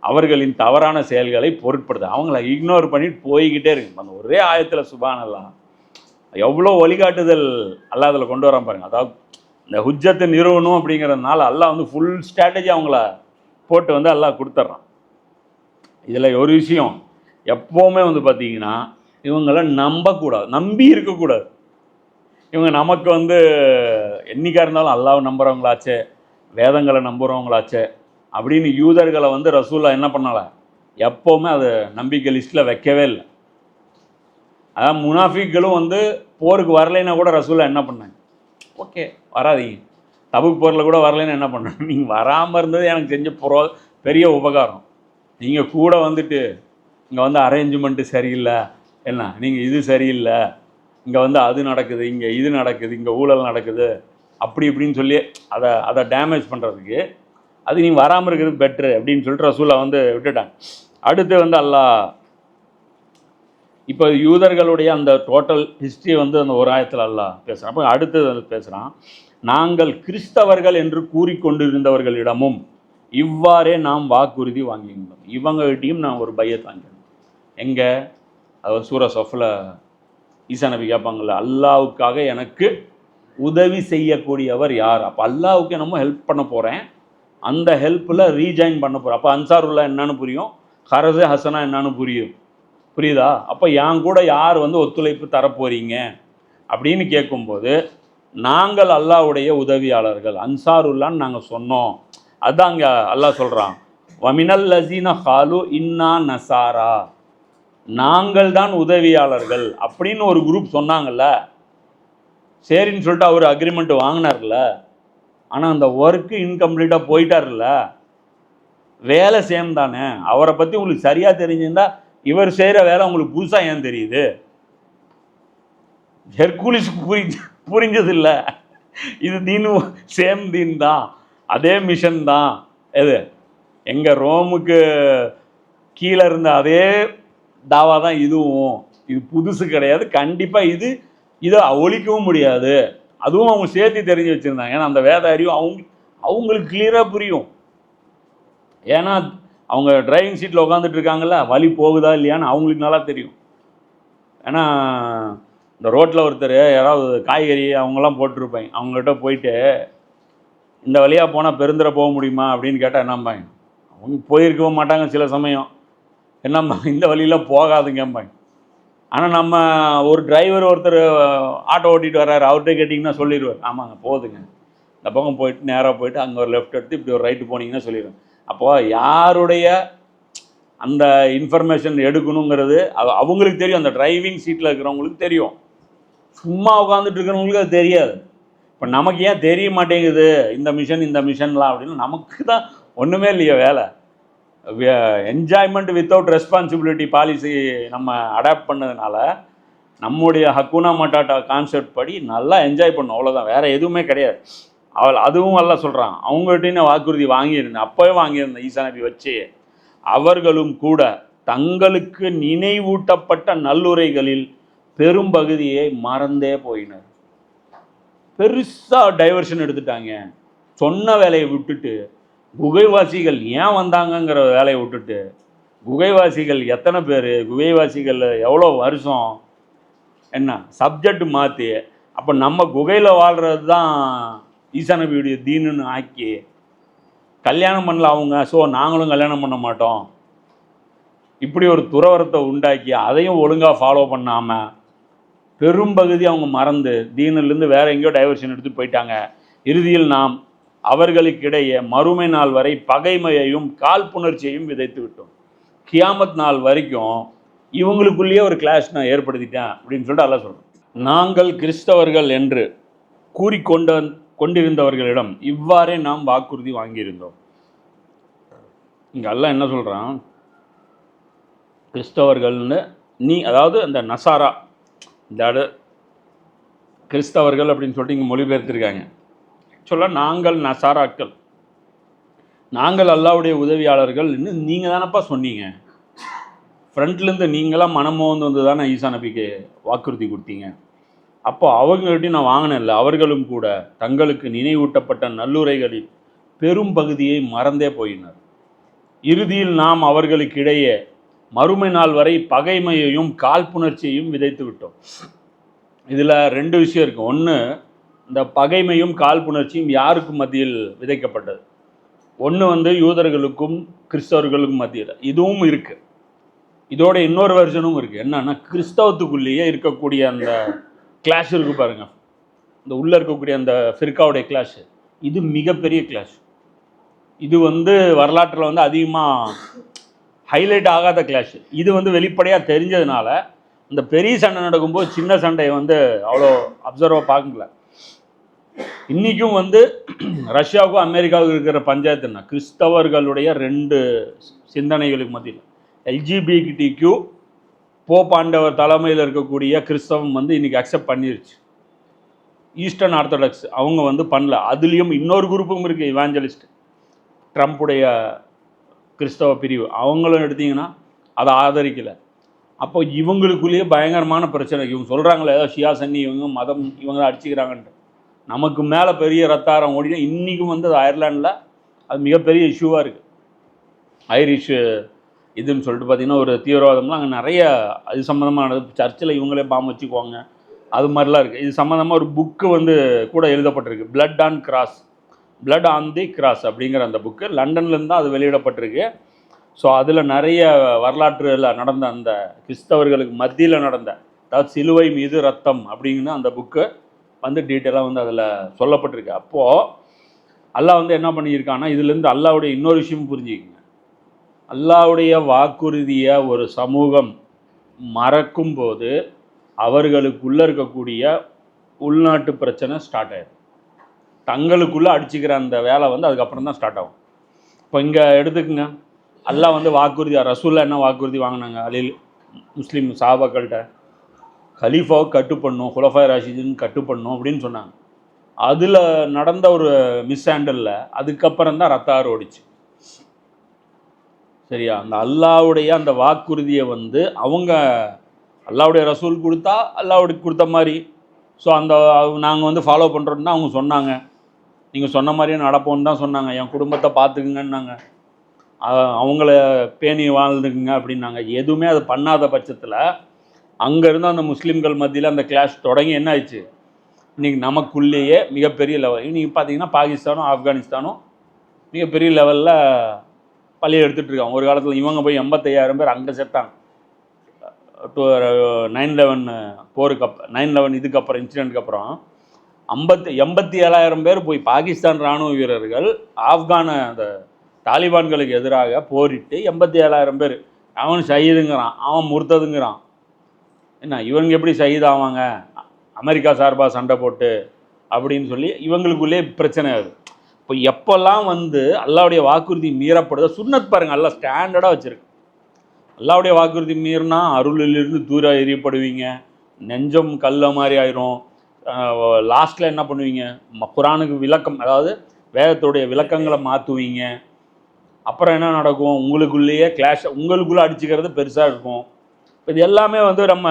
அவர்களின் தவறான செயல்களை பொருட்படுத்த அவங்கள இக்னோர் பண்ணிட்டு போய்கிட்டே இருக்கு. அந்த ஒரே ஆயத்தில் சுப்ஹானல்லாஹ் எவ்வளோ வழிகாட்டுதல் அல்லாஹ் அதில் கொண்டு வரான் பாருங்க. அதாவது இந்த ஹுஜ்ஜத்தை நிறுவனம் அப்படிங்கிறதுனால அல்லாஹ் வந்து ஃபுல் ஸ்ட்ராட்டஜி அவங்கள போட்டு வந்து அல்லாஹ் கொடுத்துட்றான். இதில் ஒரு விஷயம் எப்போவுமே வந்து பார்த்திங்கன்னா இவங்களை நம்பக்கூடாது, நம்பி இருக்கக்கூடாது. இவங்க நமக்கு வந்து என்றைக்காக இருந்தாலும் அல்லாஹ் நம்புகிறவங்களாச்சே, வேதங்களை நம்புகிறவங்களாச்சே அப்படின்னு யூதர்களை வந்து ரசூலுல்லாஹ் என்ன பண்ணலை, எப்போவுமே அது நம்பிக்கை லிஸ்ட்டில் வைக்கவே இல்லை. அதான் முனாஃபிக்களும் வந்து போருக்கு வரலைன்னா கூட ரசூலுல்லாஹ் என்ன பண்ணாங்க, ஓகே வராதீங்க, தபுக் போரில் கூட வரலைன்னு என்ன பண்ணாங்க, நீங்கள் வராமல் இருந்தது எனக்கு செஞ்ச பெரிய உபகாரம். நீங்கள் கூட வந்துட்டு இங்கே வந்து அரேஞ்ச்மெண்ட்டு சரியில்லை, என்ன நீங்கள் இது சரியில்லை, இங்கே வந்து அது நடக்குது, இங்கே இது நடக்குது, இங்கே ஊழல் நடக்குது, அப்படி இப்படின்னு சொல்லி அதை டேமேஜ் பண்ணுறதுக்கு அது நீங்கள் வராமல் இருக்கிறது பெட்ரு அப்படின்னு சொல்லிட்டு ரசூலுல்லாஹ் வந்து விட்டுட்டாங்க. அடுத்து வந்து அல்லாஹ் இப்போ யூதர்களுடைய அந்த டோட்டல் ஹிஸ்ட்ரி வந்து அந்த ஒரு ஆயத்தில் அல்லாஹ் பேசுகிறான். அப்போ அடுத்து வந்து பேசுகிறான், நாங்கள் கிறிஸ்தவர்கள் என்று கூறிக்கொண்டிருந்தவர்களிடமும் இவ்வாறே நாம் வாக்குறுதி வாங்கியிருந்தோம். இவங்ககிட்டையும் நான் ஒரு பையத் வாங்கியிருந்தோம். எங்கே, அதாவது சூரா சஃப்ல ஈசா நபி கேட்பாங்கள்ல, அல்லாவுக்காக எனக்கு உதவி செய்யக்கூடியவர் யார்? அப்போ அல்லாவுக்கு நம்ம ஹெல்ப் பண்ண போகிறேன், அந்த ஹெல்ப்பில் ரீஜாயின் பண்ண போகிறேன். அப்போ அன்சாருல்லா என்னன்னு புரியும், ஹரஸே ஹசனா என்னன்னு புரியுதா? அப்போ என் கூட யார் வந்து ஒத்துழைப்பு தரப்போறீங்க அப்படின்னு கேட்கும்போது நாங்கள் அல்லாஹ்வுடைய உதவியாளர்கள் அன்சாருல்லான்னு நாங்கள் சொன்னோம். அதுதான் அங்கே அல்லாஹ் சொல்கிறான், வமினல் லசீன ஹாலு இன்னா நசாரா, நாங்கள் தான் உதவியாளர்கள் அப்படின்னு ஒரு குரூப் சொன்னாங்கல்ல. சரின்னு சொல்லிட்டு அவர் அக்ரிமெண்ட் வாங்கினார்ல, ஆனால் அந்த ஒர்க்கு இன்கம்ப்ளீட்டாக போயிட்டார்ல, வேலை சேம் தானே. அவரை பற்றி உங்களுக்கு சரியாக தெரிஞ்சிருந்தா இவர் செய்கிற வேலை உங்களுக்கு புதுசாக ஏன் தெரியுது? ஹெர்குலிஸுக்கு புரிஞ்சது இல்லை, இது தீனு சேம் தீன் தான், அதே மிஷன் தான். எது எங்கள் ரோமுக்கு கீழே இருந்த அதே தாவா தான் இதுவும். இது புதுசு கிடையாது. கண்டிப்பாக இதை ஒழிக்கவும் முடியாது. அதுவும் அவங்க சேர்த்து தெரிஞ்சு வச்சுருந்தாங்க. ஏன்னா அந்த வேத அறிவு அவங்களுக்கு கிளியராக புரியும். ஏன்னா அவங்க டிரைவிங் சீட்டில் உட்காந்துட்டு இருக்காங்கல்ல, வழி போகுதா இல்லையான்னு அவங்களுக்கு நல்லா தெரியும். ஏன்னா இந்த ரோட்டில் ஒருத்தர் யாராவது காய்கறி அவங்கெல்லாம் போட்டிருப்பாங்க, அவங்ககிட்ட போயிட்டு இந்த வழியாக போனால் பெருந்துரை போக முடியுமா அப்படின்னு கேட்டால் என்னம்பாங்க, அவங்க போயிருக்கவும் மாட்டாங்க சில சமயம். என்னம்மா இந்த வழியில் போகாதுங்கம்பாங்க. ஆனால் நம்ம ஒரு டிரைவர் ஒருத்தர் ஆட்டோ ஓட்டிகிட்டு வர்றாரு, அவர்கிட்ட கேட்டிங்கன்னா சொல்லிடுவார், ஆமாங்க போகுதுங்க, இந்த பக்கம் போயிட்டு நேராக போயிட்டு அங்கே ஒரு லெஃப்ட் எடுத்து இப்படி ஒரு ரைட்டு போனீங்கன்னா சொல்லிடுவேன். அப்போது யாருடைய அந்த இன்ஃபர்மேஷன் எடுக்கணுங்கிறது அவங்களுக்கு தெரியும். அந்த டிரைவிங் சீட்டில் இருக்கிறவங்களுக்கு தெரியும். சும்மா உட்காந்துட்டு இருக்கிறவங்களுக்கு அது தெரியாது. இப்போ நமக்கு ஏன் தெரிய மாட்டேங்குது இந்த மிஷன்லாம் அப்படின்னு? நமக்கு தான் ஒன்றுமே இல்லையா வேலை. என்ஜாய்மெண்ட் வித்தவுட் ரெஸ்பான்சிபிலிட்டி பாலிசி நம்ம அடாப்ட் பண்ணதுனால நம்முடைய ஹக்குனா மட்டாட்டா கான்செப்ட் படி நல்லா என்ஜாய் பண்ணோம், அவ்வளோதான். வேறு எதுவுமே கிடையாது. அதுவும் நல்லா சொல்கிறான். அவங்கள்ட்ட வாக்குறுதி வாங்கியிருந்தேன், அப்போவே வாங்கியிருந்தேன் ஈசா நபி வச்சு. அவர்களும் கூட தங்களுக்கு நினைவூட்டப்பட்ட நல்லுரைகளில் பெரும் பகுதியை மறந்தே போயினர். பெருசாக டைவர்ஷன் எடுத்துட்டாங்க. சொன்ன வேலையை விட்டுட்டு குகைவாசிகள் ஏன் வந்தாங்கங்கிற வேலையை விட்டுட்டு, குகைவாசிகள் எத்தனை பேர், குகைவாசிகள் எவ்வளோ வருஷம், என்ன சப்ஜெக்ட் மாற்றி, அப்போ நம்ம குகையில் வாழ்கிறது தான் ஈசா நபியுடைய தீனுன்னு ஆக்கி கல்யாணம் பண்ணல அவங்க, ஸோ நாங்களும் கல்யாணம் பண்ண மாட்டோம், இப்படி ஒரு துறவரத்தை உண்டாக்கி அதையும் ஒழுங்காக ஃபாலோ பண்ணாமல் பெரும்பகுதி அவங்க மறந்து தீனிலிருந்து வேறு எங்கேயோ டைவர்ஷன் எடுத்துகிட்டு போயிட்டாங்க. இறுதியில் நாம் அவர்களுக்கிடையே மறுமை நாள் வரை பகைமையையும் காழ்ப்புணர்ச்சியையும் விதைத்து விட்டோம். கியாமத் நாள் வரைக்கும் இவங்களுக்குள்ளேயே ஒரு கிளாஷ் நான் ஏற்படுத்திட்டேன் அப்படின்னு சொல்லிட்டு அல்லாஹ் சொல்கிறோம். நாங்கள் கிறிஸ்தவர்கள் என்று கொண்டிருந்தவர்களிடம் இவ்வாறே நாம் வாக்குறுதி வாங்கியிருந்தோம். இங்கே அல்லாஹ் என்ன சொல்கிறான், கிறிஸ்தவர்கள்னு அதாவது அந்த நசாரா, இந்த கிறிஸ்தவர்கள் அப்படின்னு சொல்லிட்டு இங்கே மொழிபெயர்த்திருக்காங்க. நாங்கள் நசாராக்கள், நாங்கள் அல்லாஹ்வுடைய உதவியாளர்கள் நீங்கள் தானப்பா சொன்னீங்க. ஃப்ரண்ட்லேருந்து நீங்களாம் மனமோந்து வந்து தானே ஈசா நபிக்கு வாக்குறுதி கொடுத்தீங்க. அப்போ அவங்கள்ட்டையும் நான் வாங்கினேன் இல்லை, அவர்களும் கூட தங்களுக்கு நினைவூட்டப்பட்ட நல்லுரைகளில் பெரும் பகுதியை மறந்தே போயினர். இறுதியில் நாம் அவர்களுக்கிடையே மறுமை நாள் வரை பகைமையையும் காழ்ப்புணர்ச்சியையும் விதைத்து விட்டோம். இதில் ரெண்டு விஷயம் இருக்குது. ஒன்று, இந்த பகைமையும் காழ்ப்புணர்ச்சியும் யாருக்கு மத்தியில் விதைக்கப்பட்டது? ஒன்று யூதர்களுக்கும் கிறிஸ்தவர்களுக்கும் மத்தியில். இதுவும் இருக்குது. இதோட இன்னொரு வெர்ஷனும் இருக்குது. என்னன்னா, கிறிஸ்தவத்துக்குள்ளேயே இருக்கக்கூடிய அந்த கிளாஷ் இருக்குது பாருங்கள், இந்த உள்ளே இருக்கக்கூடிய அந்த ஃபிர்காவுடைய கிளாஷ், இது மிகப்பெரிய கிளாஷ். இது வரலாற்றில் அதிகமாக ஹைலைட் ஆகாத கிளாஷ். இது வெளிப்படையாக தெரிஞ்சதுனால இந்த பெரிய சண்டை நடக்கும்போது சின்ன சண்டையை அவ்வளோ அப்சர்வாக பார்க்கல. இன்றைக்கும் ரஷ்யாவுக்கும் அமெரிக்காவுக்கும் இருக்கிற பஞ்சாயத்துன்னா கிறிஸ்தவர்களுடைய ரெண்டு சிந்தனைகளுக்கு மத்தியில் எல்ஜிபிடிக்யூ போப் ஆண்டவர் தலைமையில் இருக்கக்கூடிய கிறிஸ்தவம் இன்றைக்கி அக்செப்ட் பண்ணிருச்சு. ஈஸ்டர்ன் ஆர்த்தடாக்ஸ் அவங்க பண்ணல. அதுலேயும் இன்னொரு குரூப்பும் இருக்குது, இவாஞ்சலிஸ்ட், ட்ரம்ப்புடைய கிறிஸ்தவ பிரிவு. அவங்களும் எடுத்திங்கன்னா அதை ஆதரிக்கலை. அப்போ இவங்களுக்குள்ளேயே பயங்கரமான பிரச்சனை. இவங்க சொல்கிறாங்களே ஏதோ ஷியா சன்னி இவங்க மதம் இவங்க தான் அடிச்சுக்கிறாங்கன்ட்டு. நமக்கு மேலே பெரிய ரத்தாரம் ஓடினா இன்றைக்கும் அது அயர்லாண்டில் அது மிகப்பெரிய இஷ்யூவாக இருக்குது. ஐரிஷ் இதுன்னு சொல்லிட்டு பார்த்திங்கன்னா ஒரு தீவிரவாதம்லாம் அங்கே நிறைய அது சம்மந்தமானது. சர்ச்சில் இவங்களே பாம்பு வச்சுக்குவாங்க, அது மாதிரிலாம் இருக்குது. இது சம்மந்தமாக ஒரு புக்கு கூட எழுதப்பட்டிருக்கு, blood on cross, blood on the cross அப்படிங்கிற அந்த புக்கு லண்டன்லேருந்து தான் அது வெளியிடப்பட்டிருக்கு. ஸோ அதில் நிறைய வரலாற்றில் நடந்த அந்த கிறிஸ்தவர்களுக்கு மத்தியில் நடந்த, அதாவது சிலுவை மீது ரத்தம் அப்படிங்கிற அந்த புக்கு டீட்டெயிலாக அதில் சொல்லப்பட்டிருக்கு. அப்போது அல்லாஹ் என்ன பண்ணியிருக்கான்னா, இதுலேருந்து அல்லாஹ்வுடைய இன்னொரு விஷயம் புரிஞ்சுக்கிங்க. அல்லாஹ்வுடைய வாக்குறுதியை ஒரு சமூகம் மறக்கும்போது அவர்களுக்குள்ளே இருக்கக்கூடிய உள்நாட்டு பிரச்சனை ஸ்டார்ட் ஆகிடும். தங்களுக்குள்ளே அடிச்சுக்கிற அந்த வேலை அதுக்கப்புறம் தான் ஸ்டார்ட் ஆகும். இப்போ இங்கே எடுத்துக்கங்க, அல்லாஹ் வாக்குறுதி, ரசூல்லா என்ன வாக்குறுதி வாங்கினாங்க? முஸ்லீம் சஹாபாக்கள்கிட்ட கலீஃபாவை கட்டுப்படணும், குலஃபாய் ராஷிதின் கட்டுப்படணும் அப்படின்னு சொன்னாங்க. அதில் நடந்த ஒரு மிஸ் ஹேண்டலில் அதுக்கப்புறம் தான் ரத்த ஆறு ஓடிச்சு. சரியா? அந்த அல்லாவுடைய அந்த வாக்குறுதியை வந்து அவங்க அல்லாவுடைய ரசூல் கொடுத்தா அல்லாவுடைய கொடுத்த மாதிரி. ஸோ அந்த நாங்கள் வந்து ஃபாலோ பண்ணுறோன்னு தான் அவங்க சொன்னாங்க. நீங்கள் சொன்ன மாதிரியே நடப்போன்னு தான் சொன்னாங்க. என் குடும்பத்தை பார்த்துக்குங்கன்னாங்க, அவங்கள பேணி வாழ்ந்துக்குங்க அப்படின்னாங்க. எதுவுமே அது பண்ணாத பட்சத்தில் அங்கேருந்து அந்த முஸ்லீம்கள் மத்தியில் அந்த கிளாஷ் தொடங்கி என்ன ஆயிடுச்சு, இன்றைக்கி நமக்குள்ளேயே மிகப்பெரிய லெவல். இன்றைக்கி பார்த்தீங்கன்னா பாகிஸ்தானும் ஆப்கானிஸ்தானும் மிகப்பெரிய லெவலில் பள்ளியை எடுத்துகிட்டு இருக்காங்க. ஒரு காலத்தில் இவங்க போய் 85,000 பேர் அங்கே செத்தாங்க. 9/11 போருக்கு 9/11 இதுக்கப்புறம் இன்சிடென்ட்டுக்கு அப்புறம் 87,000 பேர் போய் பாகிஸ்தான் இராணுவ வீரர்கள் ஆப்கான அந்த தாலிபான்களுக்கு எதிராக போரிட்டு 87,000 பேர். அவன் ஷஹீதுங்கிறான், அவன் முர்த்ததுங்கிறான். என்ன இவங்க எப்படி ஷஹீத் ஆவாங்க, அமெரிக்கா சார்பாக சண்டை போட்டு அப்படின்னு சொல்லி இவங்களுக்குள்ளே பிரச்சனை ஆகுது. இப்போ எப்போல்லாம் வந்து அல்லாவுடைய வாக்குறுதி மீறப்படுதோ, சுன்னத் பாருங்கள், அல்லா ஸ்டாண்டர்டாக வச்சுருக்கு. அல்லாவுடைய வாக்குறுதி மீறினா அருளிலிருந்து தூர எறியப்படுவீங்க, நெஞ்சம் கல்ல மாதிரி ஆயிரும். லாஸ்ட்டில் என்ன பண்ணுவீங்க, குரானுக்கு விளக்கம், அதாவது வேதத்துடைய விளக்கங்களை மாற்றுவீங்க. அப்புறம் என்ன நடக்கும், உங்களுக்குள்ளேயே கிளாஷ், உங்களுக்குள்ளே அடிச்சுக்கிறது பெருசாக இருக்கும். இது எல்லாமே வந்து நம்ம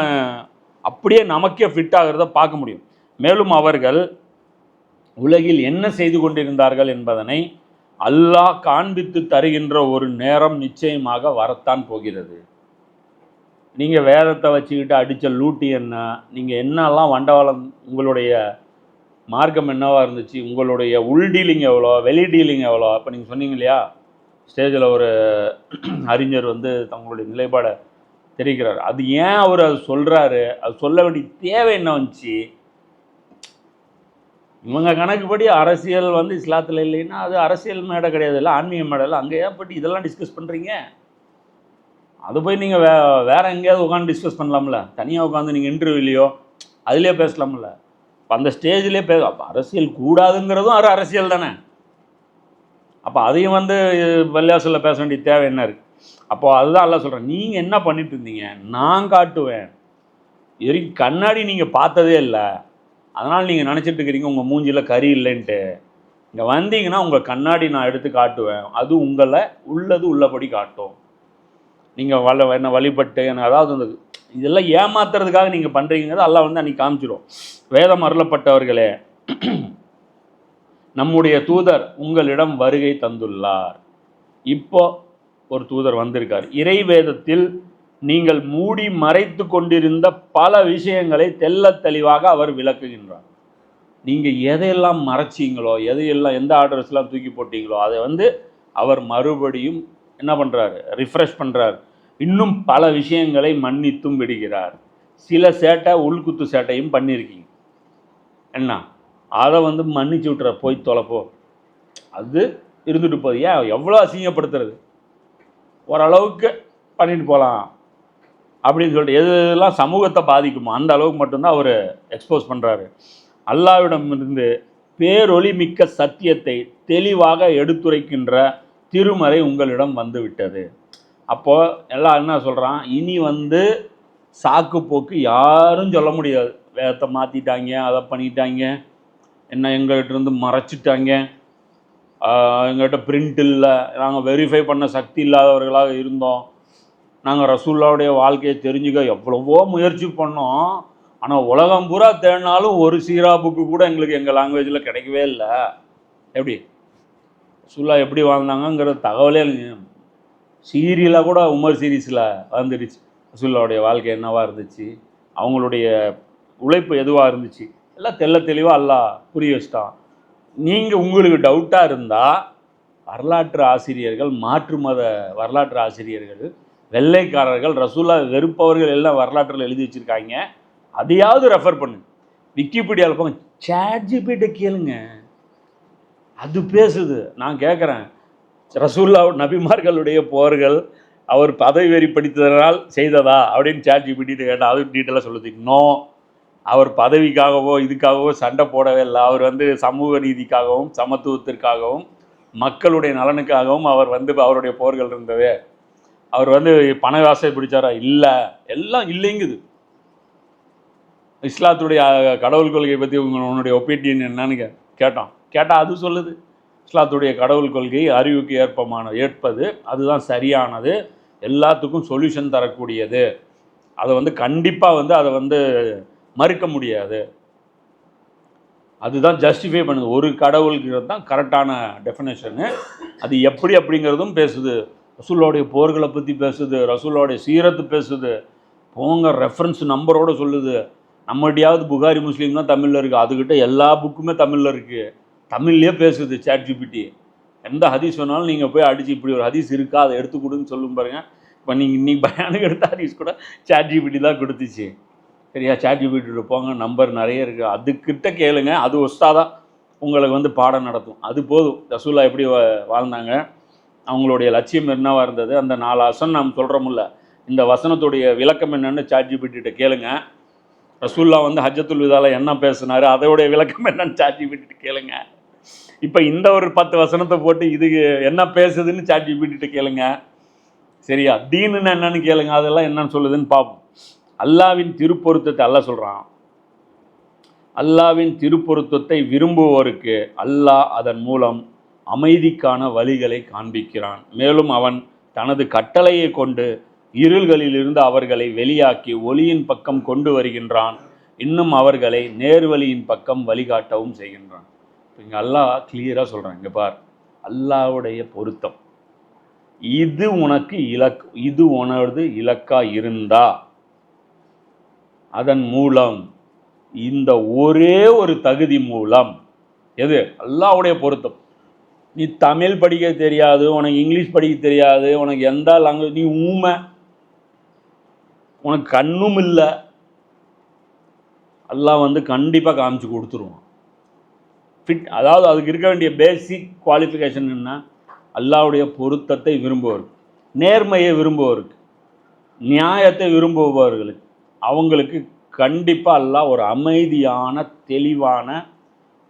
அப்படியே நமக்கே ஃபிட் ஆகிறத பார்க்க முடியும். மேலும் அவர்கள் உலகில் என்ன செய்து கொண்டிருந்தார்கள் என்பதனை அல்லாஹ் காண்பித்து தருகின்ற ஒரு நேரம் நிச்சயமாக வரத்தான் போகிறது. நீங்கள் வேதத்தை வச்சுக்கிட்டு அடித்த லூட்டி என்ன, நீங்கள் என்னெல்லாம் வண்டவாளம், உங்களுடைய மார்க்கம் என்னவாக இருந்துச்சு, உங்களுடைய உள் டீலிங் எவ்வளோ, வெளி டீலிங் எவ்வளோ. அப்போ நீங்கள் சொன்னீங்க இல்லையா, ஸ்டேஜில் ஒரு அறிஞர் வந்து தங்களுடைய நிலைப்பாடை தெரிவிக்கிறார். அது ஏன் அவர் அது சொல்கிறாரு, அது சொல்ல வேண்டிய தேவை என்ன வந்துச்சு? இவங்க கணக்குப்படி அரசியல் வந்து இஸ்லாத்தில் இல்லைன்னா அது அரசியல் மேடை கிடையாது, இல்லை ஆன்மீக மேடை இல்லை. அங்கே ஏற்பட்டு இதெல்லாம் டிஸ்கஸ் பண்ணுறீங்க? அது போய் நீங்கள் வேறு எங்கேயாவது உட்காந்து டிஸ்கஸ் பண்ணலாம்ல, தனியாக உட்காந்து நீங்கள் இன்டர்வியூலையோ அதிலே பேசலாம்ல. இப்போ அந்த ஸ்டேஜ்லேயே அப்போ அரசியல் கூடாதுங்கிறதும் அது அரசியல் தானே. அப்போ அதையும் வந்து பள்ளியாசலில் பேச வேண்டிய தேவை என்ன இருக்குது? அப்போது அதுதான் எல்லாம் சொல்கிறேன். நீங்கள் என்ன பண்ணிட்டு இருந்தீங்க, நான் காட்டுவேன். இது கண்ணாடி நீங்கள் பார்த்ததே இல்லை, அதனால் நீங்கள் நினச்சிட்டு இருக்கிறீங்க உங்கள் மூஞ்சியில் கறி இல்லைன்ட்டு. இங்கே வந்தீங்கன்னா உங்கள் கண்ணாடி நான் எடுத்து காட்டுவேன், அது உங்களை உள்ளது உள்ளபடி காட்டும். நீங்கள் என்ன வழிபட்டு அதாவது அந்த இதெல்லாம் ஏமாத்துறதுக்காக நீங்கள் பண்ணுறீங்கிறது அல்லாஹ் வந்து அன்றைக்கி காமிச்சிடும். வேதம் அருளப்பட்டவர்களே, நம்முடைய தூதர் உங்களிடம் வருகை தந்துள்ளார். இப்போ ஒரு தூதர் வந்திருக்கார். இறை வேதத்தில் நீங்கள் மூடி மறைத்து கொண்டிருந்த பல விஷயங்களை தெல்ல தெளிவாக அவர் விளக்குகின்றார். நீங்கள் எதையெல்லாம் மறைச்சிங்களோ, எதையெல்லாம் எந்த ஆர்டர்ஸ்லாம் தூக்கி போட்டீங்களோ அதை வந்து அவர் மறுபடியும் என்ன பண்ணுறாரு, ரிஃப்ரெஷ் பண்ணுறார். இன்னும் பல விஷயங்களை மன்னித்தும் விடுகிறார். சில சேட்டை உள்குத்து சேட்டையும் பண்ணியிருக்கீங்க, என்ன அதை வந்து மன்னிச்சு விட்டுற, போய் தொலைப்போ, அது இருந்துட்டு போகுது. ஏன் எவ்வளோ அசிங்கப்படுத்துறது, ஓரளவுக்கு பண்ணிட்டு போகலாம் அப்படின்னு சொல்லிட்டு எதெல்லாம் சமூகத்தை பாதிக்குமோ அந்த அளவுக்கு மட்டும்தான் அவர் எக்ஸ்போஸ் பண்ணுறாரு. அல்லாஹ்விடமிருந்து பேரொளி மிக்க சத்தியத்தை தெளிவாக எடுத்துரைக்கின்ற திருமறை உங்களிடம் வந்து விட்டது. அப்போது எல்லாம் என்ன சொல்கிறான், இனி வந்து சாக்கு போக்கு யாரும் சொல்ல முடியாது. வேதத்தை மாற்றிட்டாங்க, அதை பண்ணிட்டாங்க, என்ன எங்கள்கிட்ட மறைச்சிட்டாங்க, எங்கள்கிட்ட பிரிண்ட் இல்லை, நாங்கள் வெரிஃபை பண்ண சக்தி இல்லாதவர்களாக இருந்தோம், நாங்கள் ரசூல்லாவுடைய வாழ்க்கையை தெரிஞ்சுக்க எவ்வளவோ முயற்சி பண்ணோம், ஆனால் உலகம் பூரா தேடினாலும் ஒரு சீரா புக்கு கூட எங்களுக்கு எங்கள் லாங்குவேஜில் கிடைக்கவே இல்லை. எப்படி ரசூல்லா எப்படி வாழ்ந்தாங்கங்கிற தகவலே சீரியலாக கூட உமர் சீரீஸில் வந்துடுச்சு. ரசூல்லாவுடைய வாழ்க்கை என்னவாக இருந்துச்சு, அவங்களுடைய உழைப்பு எதுவாக இருந்துச்சு, எல்லாம் தெல்ல தெளிவாக அல்லாஹ் புரிய வச்சிட்டான். நீங்கள் உங்களுக்கு டவுட்டாக இருந்தால் வரலாற்று ஆசிரியர்கள், மாற்று மத வரலாற்று ஆசிரியர்கள், வெள்ளைக்காரர்கள், ரசூலா வெறுப்பவர்கள் எல்லாம் வரலாற்றில் எழுதி வச்சுருக்காங்க, அதையாவது ரெஃபர் பண்ணு. விக்கிபீடியாவில் போங்க, சாட்ஜிபிட்ட கேளுங்க, அது பேசுது. நான் கேட்குறேன், ரசூல்லா நபிமார்களுடைய போர்கள் அவர் பதவி வெறி படித்ததனால் செய்ததா அப்படின்னு சாட்ஜிபிட்ட கேட்டால் அது டீட்டெயிலாக சொல்லுது. இன்னும் அவர் பதவிக்காகவோ இதுக்காகவோ சண்டை போடவே இல்லை. அவர் வந்து சமூக நீதிக்காகவும் சமத்துவத்திற்காகவும் மக்களுடைய நலனுக்காகவும் அவர் வந்து அவருடைய போர்கள் இருந்தது. அவர் வந்து பண வாசை பிடிச்சாரா, இல்லை, எல்லாம் இல்லைங்குது. இஸ்லாத்துடைய கடவுள் கொள்கையை பற்றி உன்னுடைய ஒப்பீனியன் என்னன்னு கேட்டால் அது சொல்லுது. இஸ்லாத்துடைய கடவுள் கொள்கை அறிவுக்கு ஏற்பது அதுதான் சரியானது, எல்லாத்துக்கும் சொல்யூஷன் தரக்கூடியது. அதை வந்து கண்டிப்பாக வந்து அதை வந்து மறுக்க முடியாது. அதுதான் ஜஸ்டிஃபை பண்ணுது. ஒரு கடவுள்ங்கிறது தான் கரெக்டான டெஃபினேஷனு. அது எப்படி அப்படிங்கிறதும் பேசுது. ரசூலோடைய போர்களை பற்றி பேசுது, ரசூலோடைய சீரத்து பேசுது, போங்க ரெஃபரன்ஸ் நம்பரோடு சொல்லுது. நம்மகிட்டையாவது புகாரி முஸ்லீம் தான் தமிழில் இருக்குது, அதுக்கிட்ட எல்லா புக்குமே தமிழில் இருக்குது, தமிழ்லேயே பேசுது ChatGPT. எந்த ஹதீஸ் வேணாலும் நீங்கள் போய் அடித்து இப்படி ஒரு ஹதீஸ் இருக்கா அதை எடுத்து கொடுன்னு சொல்லும் பாருங்கள். இப்போ நீங்கள் இன்னைக்கு பயானுக்கு எடுத்த ஹதீஸ் கூட ChatGPT தான் கொடுத்துச்சு. சரியா? ChatGPT போங்க, நம்பர் நிறைய இருக்குது, அதுக்கிட்ட கேளுங்க, அது ஒஸ்தாதான் உங்களுக்கு வந்து பாடம் நடத்தும். அது போதும். ரசூலா எப்படி வாழ்ந்தாங்க, அவங்களுடைய லட்சியம் என்னவாக இருந்தது, அந்த 4 வசனம் நாம் சொல்கிறோம்ல, இந்த வசனத்துடைய விளக்கம் என்னன்னு ChatGPT கேளுங்க. ரசூல்லா வந்து ஹஜ்ஜத்துல் விதால என்ன பேசினார், அதோடைய விளக்கம் என்னன்னு ChatGPT கேளுங்க. இப்போ இந்த ஒரு 10 வசனத்தை போட்டு இது என்ன பேசுதுன்னு ChatGPT கேளுங்க. சரியா? தீனுன்னு என்னன்னு கேளுங்க, அதெல்லாம் என்னன்னு சொல்லுதுன்னு பார்ப்போம். அல்லாவின் திருப்பொருத்தத்தை அல்லாஹ் சொல்கிறான். அல்லாவின் திருப்பொருத்தத்தை விரும்புவோருக்கு அல்லாஹ் அதன் மூலம் அமைதிக்கான வழிகளை காண்பிக்கிறான். மேலும் அவன் தனது கட்டளையை கொண்டு இருள்களிலிருந்து அவர்களை வெளியாக்கி ஒளியின் பக்கம் கொண்டு வருகின்றான். இன்னும் அவர்களை நேர்வழியின் பக்கம் வழிகாட்டவும் செய்கின்றான். இங்கே அல்லாஹ் கிளியராக சொல்கிறான், இங்கே பார், அல்லாஹ்வுடைய பொருத்தம் இது உனக்கு இது உனது இலக்கா இருந்தா அதன் மூலம் இந்த ஒரே ஒரு தகுதி மூலம், எது? அல்லாஹ்வுடைய பொருத்தம். நீ தமிழ் படிக்க தெரியாது, உனக்கு இங்கிலீஷ் படிக்க தெரியாது, உனக்கு எந்த லாங்குவேஜ், நீ ஊமை, உனக்கு கண்ணும் இல்லை, அல்லாஹ் வந்து கண்டிப்பாக காமிச்சு கொடுத்துருவான். அதாவது அதுக்கு இருக்க வேண்டிய பேசிக் குவாலிஃபிகேஷன் என்ன? அல்லாஹ்வுடைய பொருத்தத்தை விரும்புவருக்கு, நேர்மையை விரும்புவருக்கு, நியாயத்தை விரும்புபவர்களுக்கு, அவங்களுக்கு கண்டிப்பாக அல்லாஹ் ஒரு அமைதியான தெளிவான,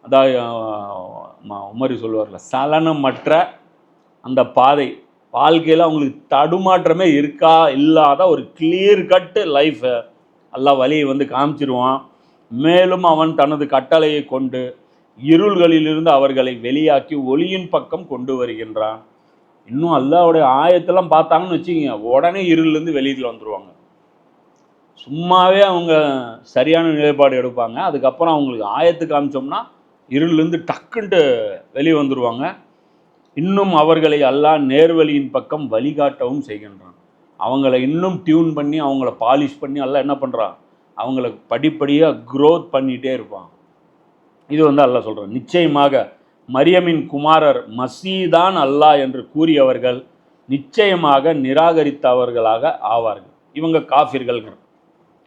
அதாவது உமரி சொல்லுவார்ல, சலனமற்ற அந்த பாதை, வாழ்க்கையில் அவங்களுக்கு தடுமாற்றமே இல்லாத ஒரு கிளியர் கட்டு லைஃபை அல்லாஹ் வழியை வந்து காமிச்சிருவான். மேலும் அவன் தனது கட்டளையை கொண்டு இருள்களிலிருந்து அவர்களை வெளியாக்கி ஒளியின் பக்கம் கொண்டு வருகின்றான். இன்னும் அல்லாஹ்வுடைய ஆயத்தெல்லாம் பார்த்தாங்கன்னு வச்சுக்கிங்க, உடனே இருளிலேருந்து வெளியில் வந்துடுவாங்க. சும்மாவே அவங்க சரியான நிலைப்பாடு எடுப்பாங்க. அதுக்கப்புறம் அவங்களுக்கு ஆயத்து காமிச்சோம்னா இருளிலேருந்து டக்குன்ட்டு வெளியே வந்துடுவாங்க. இன்னும் அவர்களை அல்லாஹ் நேர்வழியின் பக்கம் வழிகாட்டவும் செய்கின்றான். அவங்கள இன்னும் டியூன் பண்ணி, அவங்கள பாலிஷ் பண்ணி அல்லாஹ் என்ன பண்ணுறான், அவங்கள படிப்படியாக க்ரோத் பண்ணிகிட்டே இருப்பான். இது வந்து அல்லாஹ் சொல்கிறான். நிச்சயமாக மரியமின் குமாரர் மசீதான் அல்லாஹ் என்று கூறியவர்கள் நிச்சயமாக நிராகரித்தவர்களாக ஆவார்கள். இவங்க காஃபிர்கள்ங்கிற.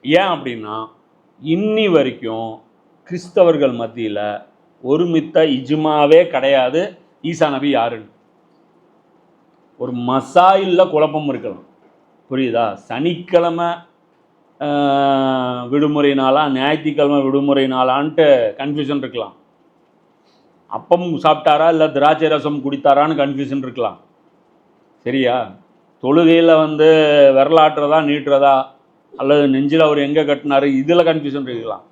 ஏன் அப்படின்னா, இன்னி வரைக்கும் கிறிஸ்தவர்கள் மத்தியில் ஒருமித்த இஜ்மாவே கிடையாது ஈசா நபி யாருன்னு. ஒரு மசாயிலில் குழப்பம் இருக்கலாம், புரியுதா? சனிக்கிழமை விடுமுறை நாளா, ஞாயிற்றுக்கிழமை விடுமுறை நாளான்ட்டு கன்ஃபியூஷன் இருக்கலாம். அப்பம் சாப்பிட்டாரா இல்லை திராட்சை ரசம் குடித்தாரான்னு கன்ஃபியூஷன் இருக்கலாம். சரியா? தொழுகையில் வந்து விரலாட்டுறதா நீட்டுறதா அல்லது நெஞ்சில் அவர் எங்கே கட்டினார், இதில் கன்ஃபியூஷன் இருக்கலாம்.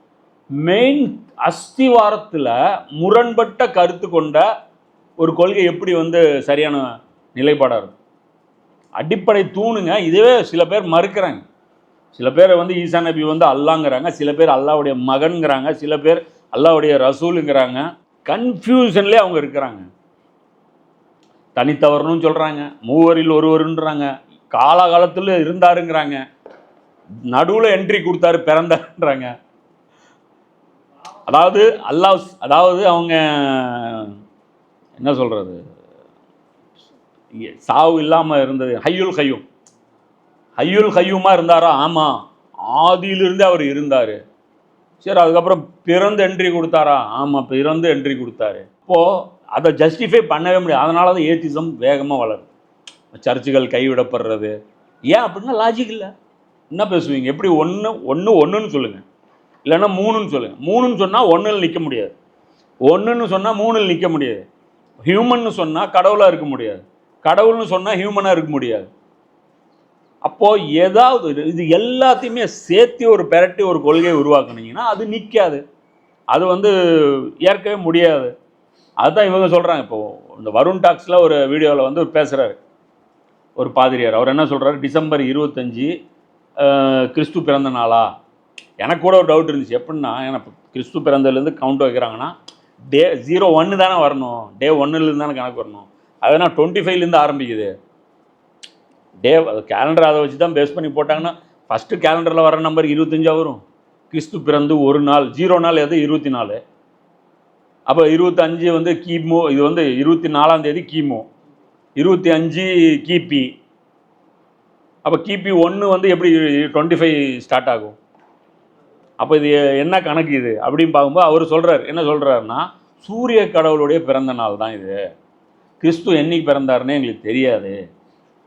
மெயின் அஸ்திவாரத்தில் முரண்பட்ட கருத்து கொண்ட ஒரு கொள்கை எப்படி வந்து சரியான நிலைப்பாடாக இருக்கும்? அடிப்படை தூணுங்க. இதுவே சில பேர் மறுக்கிறாங்க. சில பேர் வந்து ஈசா நபி வந்து அல்லாங்கிறாங்க, சில பேர் அல்லாவுடைய மகன்கிறாங்க, சில பேர் அல்லாவுடைய ரசூலுங்கிறாங்க. கன்ஃபியூஷன்லேயே அவங்க இருக்கிறாங்க. தனித்தவர்னு சொல்கிறாங்க, மூவரில் ஒருவருன்றாங்க, காலகாலத்தில் இருந்தாருங்கிறாங்க, நடுவில் என்ட்ரி கொடுத்தாரு பிறந்தாருன்றாங்க. அதாவது அதாவது அவங்க என்ன சொல்கிறது, சாவு இல்லாமல் இருந்தது, ஹய்யுல் கய்யூமாக இருந்தாரா? ஆமாம், ஆதியிலிருந்தே அவர் இருந்தார். சரி, அதுக்கப்புறம் பிறந்து என்ட்ரி கொடுத்தாரா? ஆமாம், பிறந்து என்ட்ரி கொடுத்தாரு. இப்போது அதை ஜஸ்டிஃபை பண்ணவே முடியாது. அதனால தான் ஏத்திசம் வேகமாக வளருது, சர்ச்சுகள் கைவிடப்படுறது. ஏன் அப்படின்னா லாஜிக் இல்லை. என்ன பேசுவீங்க? எப்படி ஒன்றுன்னு சொல்லுங்கள், இல்லைன்னா 3ன்னு சொல்லுங்கள். 3ன்னு சொன்னால் 1ல் நிற்க முடியாது, 1ன்னு சொன்னால் 3ல் நிற்க முடியாது. ஹியூமன்னு சொன்னால் கடவுளாக இருக்க முடியாது, கடவுள்னு சொன்னால் ஹியூமனாக இருக்க முடியாது. அப்போது ஏதாவது இது எல்லாத்தையுமே சேர்த்து ஒரு பெரட்டி ஒரு கொள்கையை உருவாக்குனீங்கன்னா அது நிற்காது, அது வந்து ஏற்கவே முடியாது. அதுதான் இவங்க சொல்கிறாங்க. இப்போது இந்த வருண் டாக்ஸில் ஒரு வீடியோவில் வந்து பேசுகிறாரு ஒரு பாதிரியார். அவர் என்ன சொல்கிறாரு, டிசம்பர் 25 கிறிஸ்து பிறந்த நாளா? எனக்கு கூட ஒரு டவுட் இருந்துச்சு. எப்படின்னா, எனக்கு கிறிஸ்து பிறந்ததுலேருந்து கவுண்ட் வைக்கிறாங்கன்னா டே 01 தானே வரணும், டே 1லேருந்து தானே கணக்கு வரணும். அதனால் 25லேருந்து ஆரம்பிக்குது டே. கேலண்டர் அதை வச்சு தான் பேஸ் பண்ணி போட்டாங்கன்னா ஃபஸ்ட்டு கேலண்டரில் வர நம்பர் 25 வரும். கிறிஸ்து பிறந்து ஒரு நாள் 0 நாள் எது 24. அப்போ 25 வந்து கிமு, இது வந்து 24ஆம் தேதி கிமு, 25 கிபி. அப்போ கிபி 1 வந்து எப்படி 25 ஸ்டார்ட் ஆகும்? அப்போ இது என்ன கணக்கு இது அப்படின்னு பார்க்கும்போது அவர் சொல்கிறார், என்ன சொல்கிறாருன்னா, சூரிய கடவுளுடைய பிறந்த நாள் தான் இது. கிறிஸ்து என்னைக்கு பிறந்தாருன்னே எங்களுக்கு தெரியாது,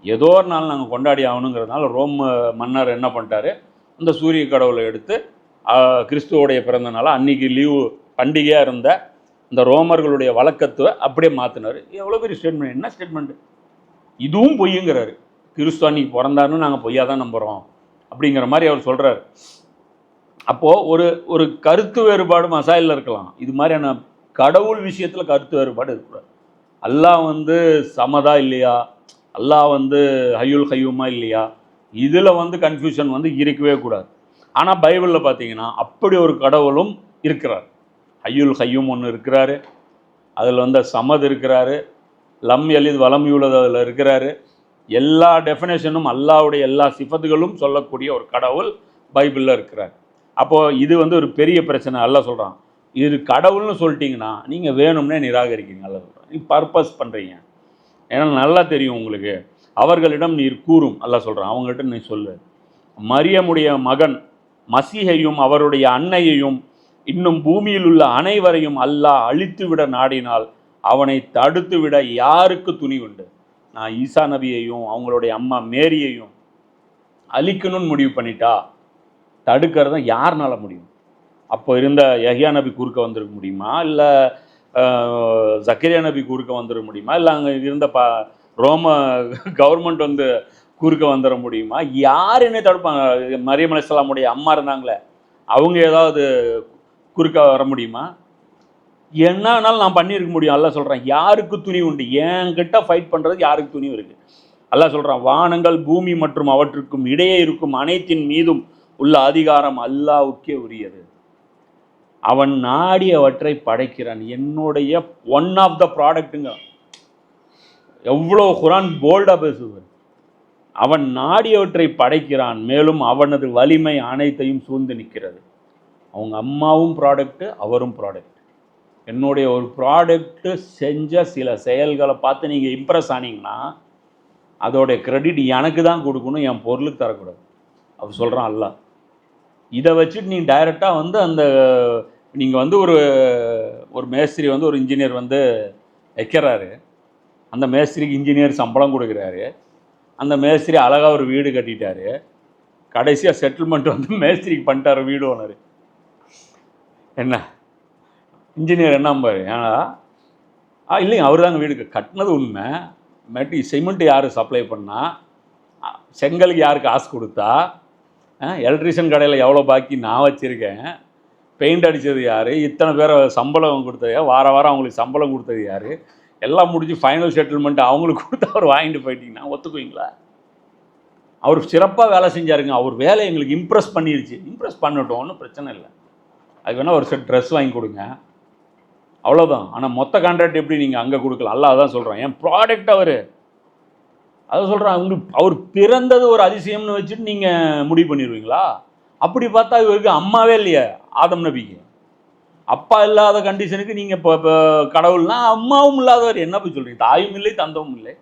ஏதோ ஒரு நாள் நாங்கள் கொண்டாடி ஆகணுங்கிறதுனால ரோம் மன்னர் என்ன பண்ணிட்டாரு, இந்த சூரிய கடவுளை எடுத்து கிறிஸ்துவோடைய பிறந்த நாள் அன்றைக்கி லீவு பண்டிகையாக இருந்த இந்த ரோமர்களுடைய வழக்கத்தை அப்படியே மாற்றினார். எவ்வளோ பெரிய ஸ்டேட்மெண்ட்! என்ன ஸ்டேட்மெண்ட்டு? இதுவும் பொய்யுங்கிறாரு. கிறிஸ்து அன்னைக்கு பிறந்தாருன்னு நாங்கள் பொய்யா தான் நம்புகிறோம் அப்படிங்கிற மாதிரி அவர் சொல்கிறார். அப்போது ஒரு கருத்து வேறுபாடு மசாயில் இருக்கலாம். இது மாதிரியான கடவுள் விஷயத்தில் கருத்து வேறுபாடு இருக்கக்கூடாது. அல்லாஹ் வந்து சமதா இல்லையா, அல்லாஹ் வந்து ஹய்யுல் கய்யூமா இல்லையா, இதில் வந்து கன்ஃபியூஷன் வந்து இருக்கவே கூடாது. ஆனால் பைபிளில் பார்த்தீங்கன்னா அப்படி ஒரு கடவுளும் இருக்கிறார். ஹய்யுல் கய்யூம் ஒன்று இருக்கிறாரு, அதில் வந்து சமது இருக்கிறாரு, லம் எலித் வலம் யூலது அதில் இருக்கிறாரு. எல்லா டெஃபினேஷனும் அல்லாஹ்வுடைய எல்லா சிஃபத்துகளும் சொல்லக்கூடிய ஒரு கடவுள் பைபிளில் இருக்கிறார். அப்போது இது வந்து ஒரு பெரிய பிரச்சனை. அல்லாஹ் சொல்கிறான், இது கடவுள்னு சொல்லிட்டிங்கன்னா நீங்கள் வேணும்னே நிராகரிக்கிறீங்க. அல்லாஹ் சொல்கிறான், நீ பர்பஸ் பண்ணுறீங்க. ஏன்னா நல்லா தெரியும் உங்களுக்கு, அவர்களிடம் நீர் கூறும், அல்லாஹ் சொல்கிறான், அவங்ககிட்ட நீ சொல்லு, மரியமுடைய மகன் மசீஹையும் அவருடைய அன்னையையும் இன்னும் பூமியில் உள்ள அனைவரையும் அல்லாஹ் அழித்து விட நாடினால் அவனை தடுத்து விட யாருக்கு துணி உண்டு? நான் ஈசா நபியையும் அவங்களுடைய அம்மா மேரியையும் அழிக்கணும்னு முடிவு பண்ணிட்டா தடுக்கிறத யாருனால முடியும்? அப்போ இருந்த யஹ்யா நபி குறுக்க வந்துருக்க முடியுமா, இல்லை ஜக்கரியா நபி குறுக்க வந்துட முடியுமா, இல்லை அங்கே இருந்த ரோம கவர்மெண்ட் வந்து குறுக்க வந்துட முடியுமா? யார் என்ன தடுப்பாங்க? மரியம் அலைஹிஸ்ஸலாமுடைய அம்மா இருந்தாங்களே, அவங்க ஏதாவது குறுக்க வர முடியுமா? என்னன்னாலும் நான் பண்ணியிருக்க முடியும். அல்லாஹ் சொல்கிறான், யாருக்கு துணி உண்டு? என்கிட்ட ஃபைட் பண்ணுறதுக்கு யாருக்கு துணி இருக்குது? அல்லாஹ் சொல்கிறான், வானங்கள் பூமி மற்றும் அவற்றுக்கும் இடையே இருக்கும் அனைத்தின் மீதும் உள்ள அதிகாரம் அல்லாஹ்வுக்கே உரியது. அவன் நாடியவற்றை படைக்கிறான். என்னுடைய ஒன் ஆஃப் த ப்ராடக்ட்டுங்க. எவ்வளோ குரான் போல்டாக பேசுவது. அவன் நாடியவற்றை படைக்கிறான், மேலும் அவனது வலிமை அனைத்தையும் சூழ்ந்து நிற்கிறது. அவங்க அம்மாவும் ப்ராடக்ட்டு, அவரும் ப்ராடக்ட். என்னுடைய ஒரு ப்ராடக்ட்டு செஞ்ச சில செயல்களை பார்த்து நீங்கள் இம்ப்ரெஸ் ஆனீங்கன்னா அதோடைய கிரெடிட் எனக்கு தான் கொடுக்கணும், என் பொருளுக்கு தரக்கூடாது. அவர் சொல்கிறான் அல்லாஹ். இதை வச்சுட்டு நீங்கள் டைரெக்டாக வந்து அந்த நீங்கள் வந்து ஒரு மேஸ்திரி வந்து ஒரு இன்ஜினியர் வந்து வைக்கிறாரு, அந்த மேஸ்திரிக்கு இன்ஜினியர் சம்பளம் கொடுக்குறாரு, அந்த மேஸ்திரி அழகாக ஒரு வீடு கட்டிட்டாரு, கடைசியாக செட்டில்மெண்ட் வந்து மேஸ்திரிக்கு பண்ணிட்டார் வீடு ஓனர். என்ன இன்ஜினியர் என்ன பாரு, ஏன்னா இல்லைங்க அவர் தாங்க வீடு கட்டினது உண்மை, சிமெண்ட் யார் சப்ளை பண்ணால், செங்கலுக்கு யாருக்கு காசு கொடுத்தா, எலக்ட்ரிஷியன் கடையில் எவ்வளோ பாக்கி நான் வச்சுருக்கேன், பெயிண்ட் அடித்தது யார், இத்தனை பேரை சம்பளம் கொடுத்தது யார், வாரம் அவங்களுக்கு சம்பளம் கொடுத்தது யார், எல்லாம் முடிஞ்சு ஃபைனல் செட்டில்மெண்ட் அவங்களுக்கு கொடுத்து அவர் வாங்கிட்டு போயிட்டீங்கன்னா ஒத்துக்குவீங்களா? அவர் சிறப்பாக வேலை செஞ்சாருங்க, அவர் வேலை எங்களுக்கு இம்ப்ரெஸ் பண்ணிடுச்சு. இம்ப்ரெஸ் பண்ணட்டும், ஒன்றும் பிரச்சனை இல்லை, அதுக்கு வேணால் ஒரு செட் ட்ரெஸ் வாங்கி கொடுங்க, அவ்வளோதான். ஆனால் மொத்த கான்ட்ராக்ட் எப்படி நீங்கள் அங்கே கொடுக்கலாம்? அல்லாஹ் தான் சொல்கிறான், என் ப்ராடக்ட் அவர் அதை சொல்கிறான். உங்களுக்கு அவர் பிறந்தது ஒரு அதிசயம்னு வச்சுட்டு நீங்கள் முடிவு பண்ணிடுவீங்களா? அப்படி பார்த்தா இவருக்கு அம்மாவே இல்லையா ஆதம் நபிக்கு? அப்பா இல்லாத கண்டிஷனுக்கு நீங்கள் இப்போ கடவுள்னா அம்மாவும் இல்லாதவர் என்ன போய் சொல்கிறீங்க? தாயும் இல்லை தந்தவும் இல்லை.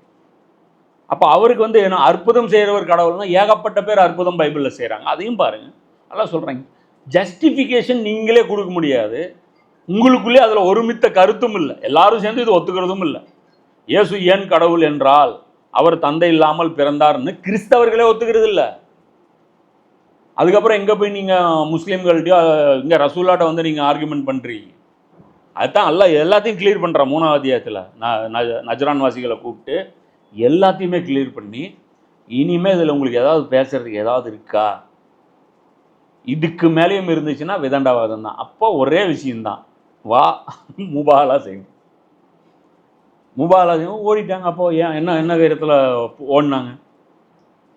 அப்போ அவருக்கு வந்து என்ன அற்புதம் செய்கிறவர் கடவுள்னா ஏகப்பட்ட பேர் அற்புதம் பைபிளில் செய்கிறாங்க, அதையும் பாருங்கள். அல்லாஹ் சொல்கிறாங்க, ஜஸ்டிஃபிகேஷன் நீங்களே கொடுக்க முடியாது, உங்களுக்குள்ளே அதில் ஒருமித்த கருத்தும் இல்லை, எல்லாரும் சேர்ந்து இது ஒத்துக்கிறதும் இல்லை. இயேசு ஏன் கடவுள் என்றால் அவர் தந்தை இல்லாமல் பிறந்தார்னு கிறிஸ்தவர்களே ஒத்துக்கிறது இல்லை. அதுக்கப்புறம் எங்கே போய் நீங்கள் முஸ்லீம்கள்ட்டையோ இங்கே ரசூலாட்ட வந்து நீங்கள் ஆர்குமெண்ட் பண்ணுறீங்க? அதுதான் அல்லாஹ் எல்லாத்தையும் கிளியர் பண்ணுறான் 3ஆம் அத்தியாயத்தில். நஜ்ரான் வாசிகளை கூப்பிட்டு எல்லாத்தையுமே கிளியர் பண்ணி, இனிமேல் இதில் உங்களுக்கு ஏதாவது பேசுறதுக்கு ஏதாவது இருக்கா, இதுக்கு மேலேயும் இருந்துச்சுன்னா விதண்டாவாதம் தான். அப்போ ஒரே விஷயந்தான், வா முபாலா செய்யும். மூபாலஜியும் ஓடிட்டாங்க. அப்போது ஏன் என்ன என்ன தைரியத்தில் ஓடினாங்க?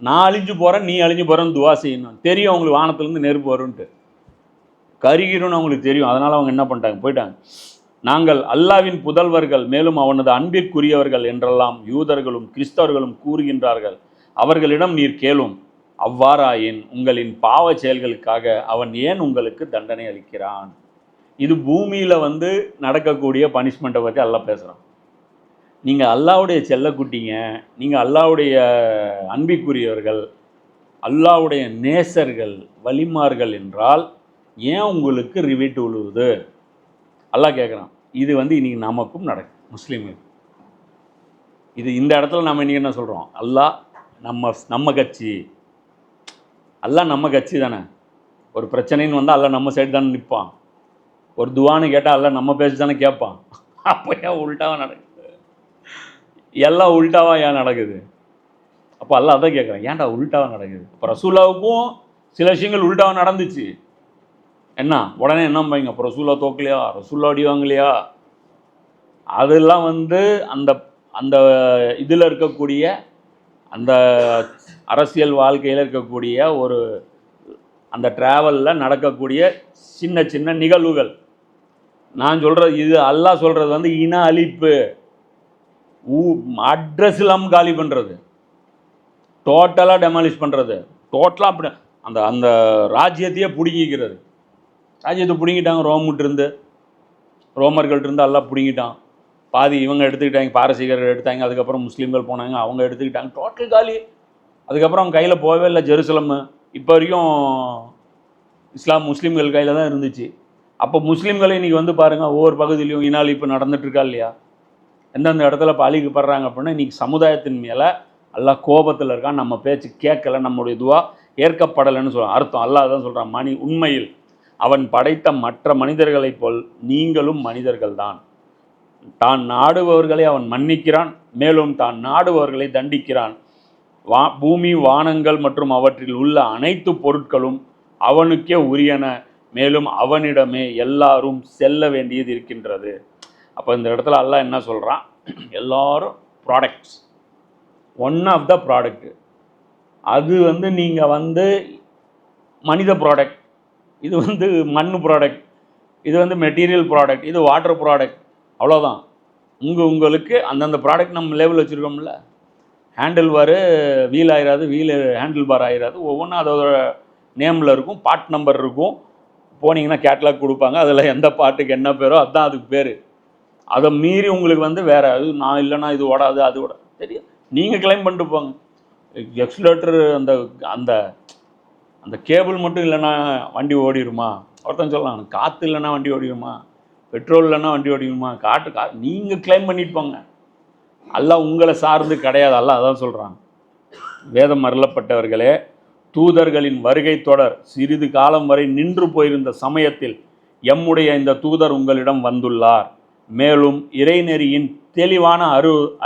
நான் அழிஞ்சு போகிறேன், நீ அழிஞ்சு போகிறேன்னு துவா செய்யணும். தெரியும் அவங்களுக்கு வானத்துலேருந்து நெருப்பு வரும்ன்ட்டு, கருகிரும்னு அவங்களுக்கு தெரியும். அதனால் அவங்க என்ன பண்ணிட்டாங்க, போயிட்டாங்க. நாங்கள் அல்லாவின் புதல்வர்கள், மேலும் அவனது அன்பிற்குரியவர்கள் என்றெல்லாம் யூதர்களும் கிறிஸ்தவர்களும் கூறுகின்றார்கள். அவர்களிடம் நீர் கேளும், அவ்வாறாயின் உங்களின் பாவ செயல்களுக்காக அவன் ஏன் உங்களுக்கு தண்டனை அளிக்கிறான்? இது பூமியில் வந்து நடக்கக்கூடிய பனிஷ்மெண்ட்டை பற்றி அல்லாஹ் பேசுகிறான். நீங்கள் அல்லாவுடைய செல்லக்குட்டிங்க, நீங்கள் அல்லாவுடைய அன்பிற்குரியவர்கள், அல்லாவுடைய நேசர்கள், வலிமார்கள் என்றால் ஏன் உங்களுக்கு ரிவீட் விழுவுது? அல்லாஹ் கேட்குறான். இது வந்து இன்றைக்கி நமக்கும் நடக்கும், முஸ்லீமுக்கு. இது இந்த இடத்துல நம்ம இன்றைக்கி என்ன சொல்கிறோம்? அல்லாஹ் நம்ம கட்சி, அல்லாஹ் நம்ம கட்சி தானே. ஒரு பிரச்சனைன்னு வந்தால் அல்லாஹ் நம்ம சைடு தானே நிற்பான். ஒரு துவான்னு கேட்டால் அல்லாஹ் நம்ம பேசி தானே கேட்பான். அப்போ ஏன் உல்ட்டாவாக நடக்குது? எல்லாம் உல்ட்டாவாக ஏன் நடக்குது? அப்போ அல்லாஹ் அதான் கேட்குறேன், ஏன்டா உல்ட்டாவாக நடக்குது? இப்போ ரசூலாவுக்கும் சில விஷயங்கள் உல்ட்டாவாக நடந்துச்சு. என்ன உடனே என்ன வைங்க, அப்போ ரசூலா தோக்கலையா, ரசூலா அடி வாங்கலையா? அதெல்லாம் வந்து அந்த அந்த இதில் இருக்கக்கூடிய அந்த அரசியல் வாழ்க்கையில் இருக்கக்கூடிய ஒரு அந்த ட்ராவலில் நடக்கக்கூடிய சின்ன சின்ன நிகழ்வுகள். நான் சொல்கிறது இது, அல்லாஹ் சொல்கிறது வந்து இன அழிப்பு, அட்ரஸ் இல்லாமல் காலி பண்ணுறது, டோட்டலாக டெமாலிஷ் பண்ணுறது, டோட்டலாக அப்படி அந்த அந்த ராஜ்யத்தையே பிடுங்கிக்கிறது. ராஜ்யத்தை பிடுங்கிட்டாங்க. ரோமர்கள்ட்டிருந்து எல்லாம் பிடுங்கிட்டான். பாதி இவங்க எடுத்துக்கிட்டாங்க, பாரசீகர்கள் எடுத்தாங்க. அதுக்கப்புறம் முஸ்லீம்கள் போனாங்க, அவங்க எடுத்துக்கிட்டாங்க. டோட்டல் காலி. அதுக்கப்புறம் அவங்க கையில் போகவே இல்லை ஜெருசலம். இப்போ வரைக்கும் முஸ்லீம்கள் கையில் தான் இருந்துச்சு. அப்போ முஸ்லீம்களை இன்றைக்கி வந்து பாருங்கள், ஒவ்வொரு பகுதியிலையும் இன அழிப்பு நடந்துட்டுருக்கா இல்லையா? எந்தெந்த இடத்துல இப்போ அழிக்கப்படுறாங்க அப்படின்னா, இன்றைக்கி சமுதாயத்தின் மேலே அல்லாஹ் கோபத்தில் இருக்கான். நம்ம பேச்சு கேட்கலை, நம்முடைய இதுவா ஏற்கப்படலைன்னு சொல்கிறான். அர்த்தம் அல்லாஹ் தான் சொல்கிறான், உண்மையில் அவன் படைத்த மற்ற மனிதர்களைப் போல் நீங்களும் மனிதர்கள் தான். தான் நாடுபவர்களை அவன் மன்னிக்கிறான், மேலும் தான் நாடுபவர்களை தண்டிக்கிறான். பூமி, வானங்கள் மற்றும் அவற்றில் உள்ள அனைத்து பொருட்களும் அவனுக்கே உரியன, மேலும் அவனிடமே எல்லாரும் செல்ல வேண்டியது இருக்கின்றது. அப்போ இந்த இடத்துல அல்லாஹ் என்ன சொல்கிறான்? எல்லாரும் products, one of the product. அது வந்து நீங்கள் வந்து மனித ப்ராடக்ட், இது வந்து மண் ப்ராடக்ட், இது வந்து மெட்டீரியல் ப்ராடக்ட், இது வாட்டர் ப்ராடக்ட், அவ்வளோதான். உங்களுக்கு அந்தந்த ப்ராடக்ட் நம்ம லேபிள் வச்சுருக்கோம்ல. ஹேண்டில் பாரு வீல் ஆயிராது, வீல் ஹேண்டில் பார் ஆயிராது. ஒவ்வொன்றும் அதோட நேமில் இருக்கும், பார்ட் நம்பர் இருக்கும். போனீங்கன்னா கேட்லாக் கொடுப்பாங்க, அதில் எந்த பாட்டுக்கு என்ன பேரோ அதுதான் அதுக்கு பேர். அதை மீறி உங்களுக்கு வந்து வேறு அது நான் இல்லைன்னா இது ஓடாது, அது ஓட தெரியும். நீங்கள் கிளைம் பண்ணிட்டு போங்க. எக்ஸ்லேட்டர் அந்த அந்த அந்த கேபிள் மட்டும் இல்லைன்னா வண்டி ஓடிடுமா? ஒருத்தன் சொல்லலாம், காற்று இல்லைன்னா வண்டி ஓடிடுமா, பெட்ரோல் இல்லைன்னா வண்டி ஓடிடுமா, நீங்கள் கிளைம் பண்ணிட்டு போங்க. அல்லாஹ் உங்களை சார்ந்து கிடையாது. அல்லாஹ் அதான் சொல்கிறான், வேதம் அருளப்பட்டவர்களே, தூதர்களின் வருகை தொடர் சிறிது காலம் வரை நின்று போயிருந்த சமயத்தில் எம்முடைய இந்த தூதர் உங்களிடம் வந்துள்ளார். மேலும் இறைநெறியின் தெளிவான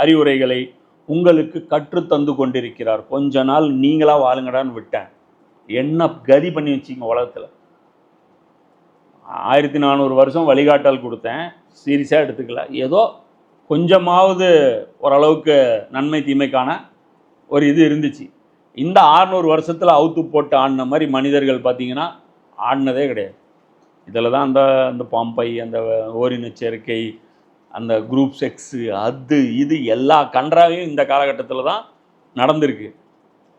அறிவுரைகளை உங்களுக்கு கற்றுத்தந்து கொண்டிருக்கிறார். கொஞ்ச நாள் நீங்களாக வாழுங்கடான்னு விட்டேன். என்ன கதி பண்ணி வச்சிங்க உலகத்தில்? 1400 வருஷம் வழிகாட்டல் கொடுத்தேன், சீரியஸாக எடுத்துக்கல. ஏதோ கொஞ்சமாவது ஓரளவுக்கு நன்மை தீமைக்கான ஒரு இது இருந்துச்சு. இந்த 600 வருஷத்தில் அவுத்து போட்டு ஆடின மாதிரி மனிதர்கள் பார்த்திங்கன்னா ஆடினதே கிடையாது. இதில் தான் அந்த அந்த பாம்பை, அந்த ஓரின சேர்க்கை, அந்த குரூப் செக்ஸு, அது இது எல்லா கன்றாவையும் இந்த காலகட்டத்தில் தான் நடந்திருக்கு.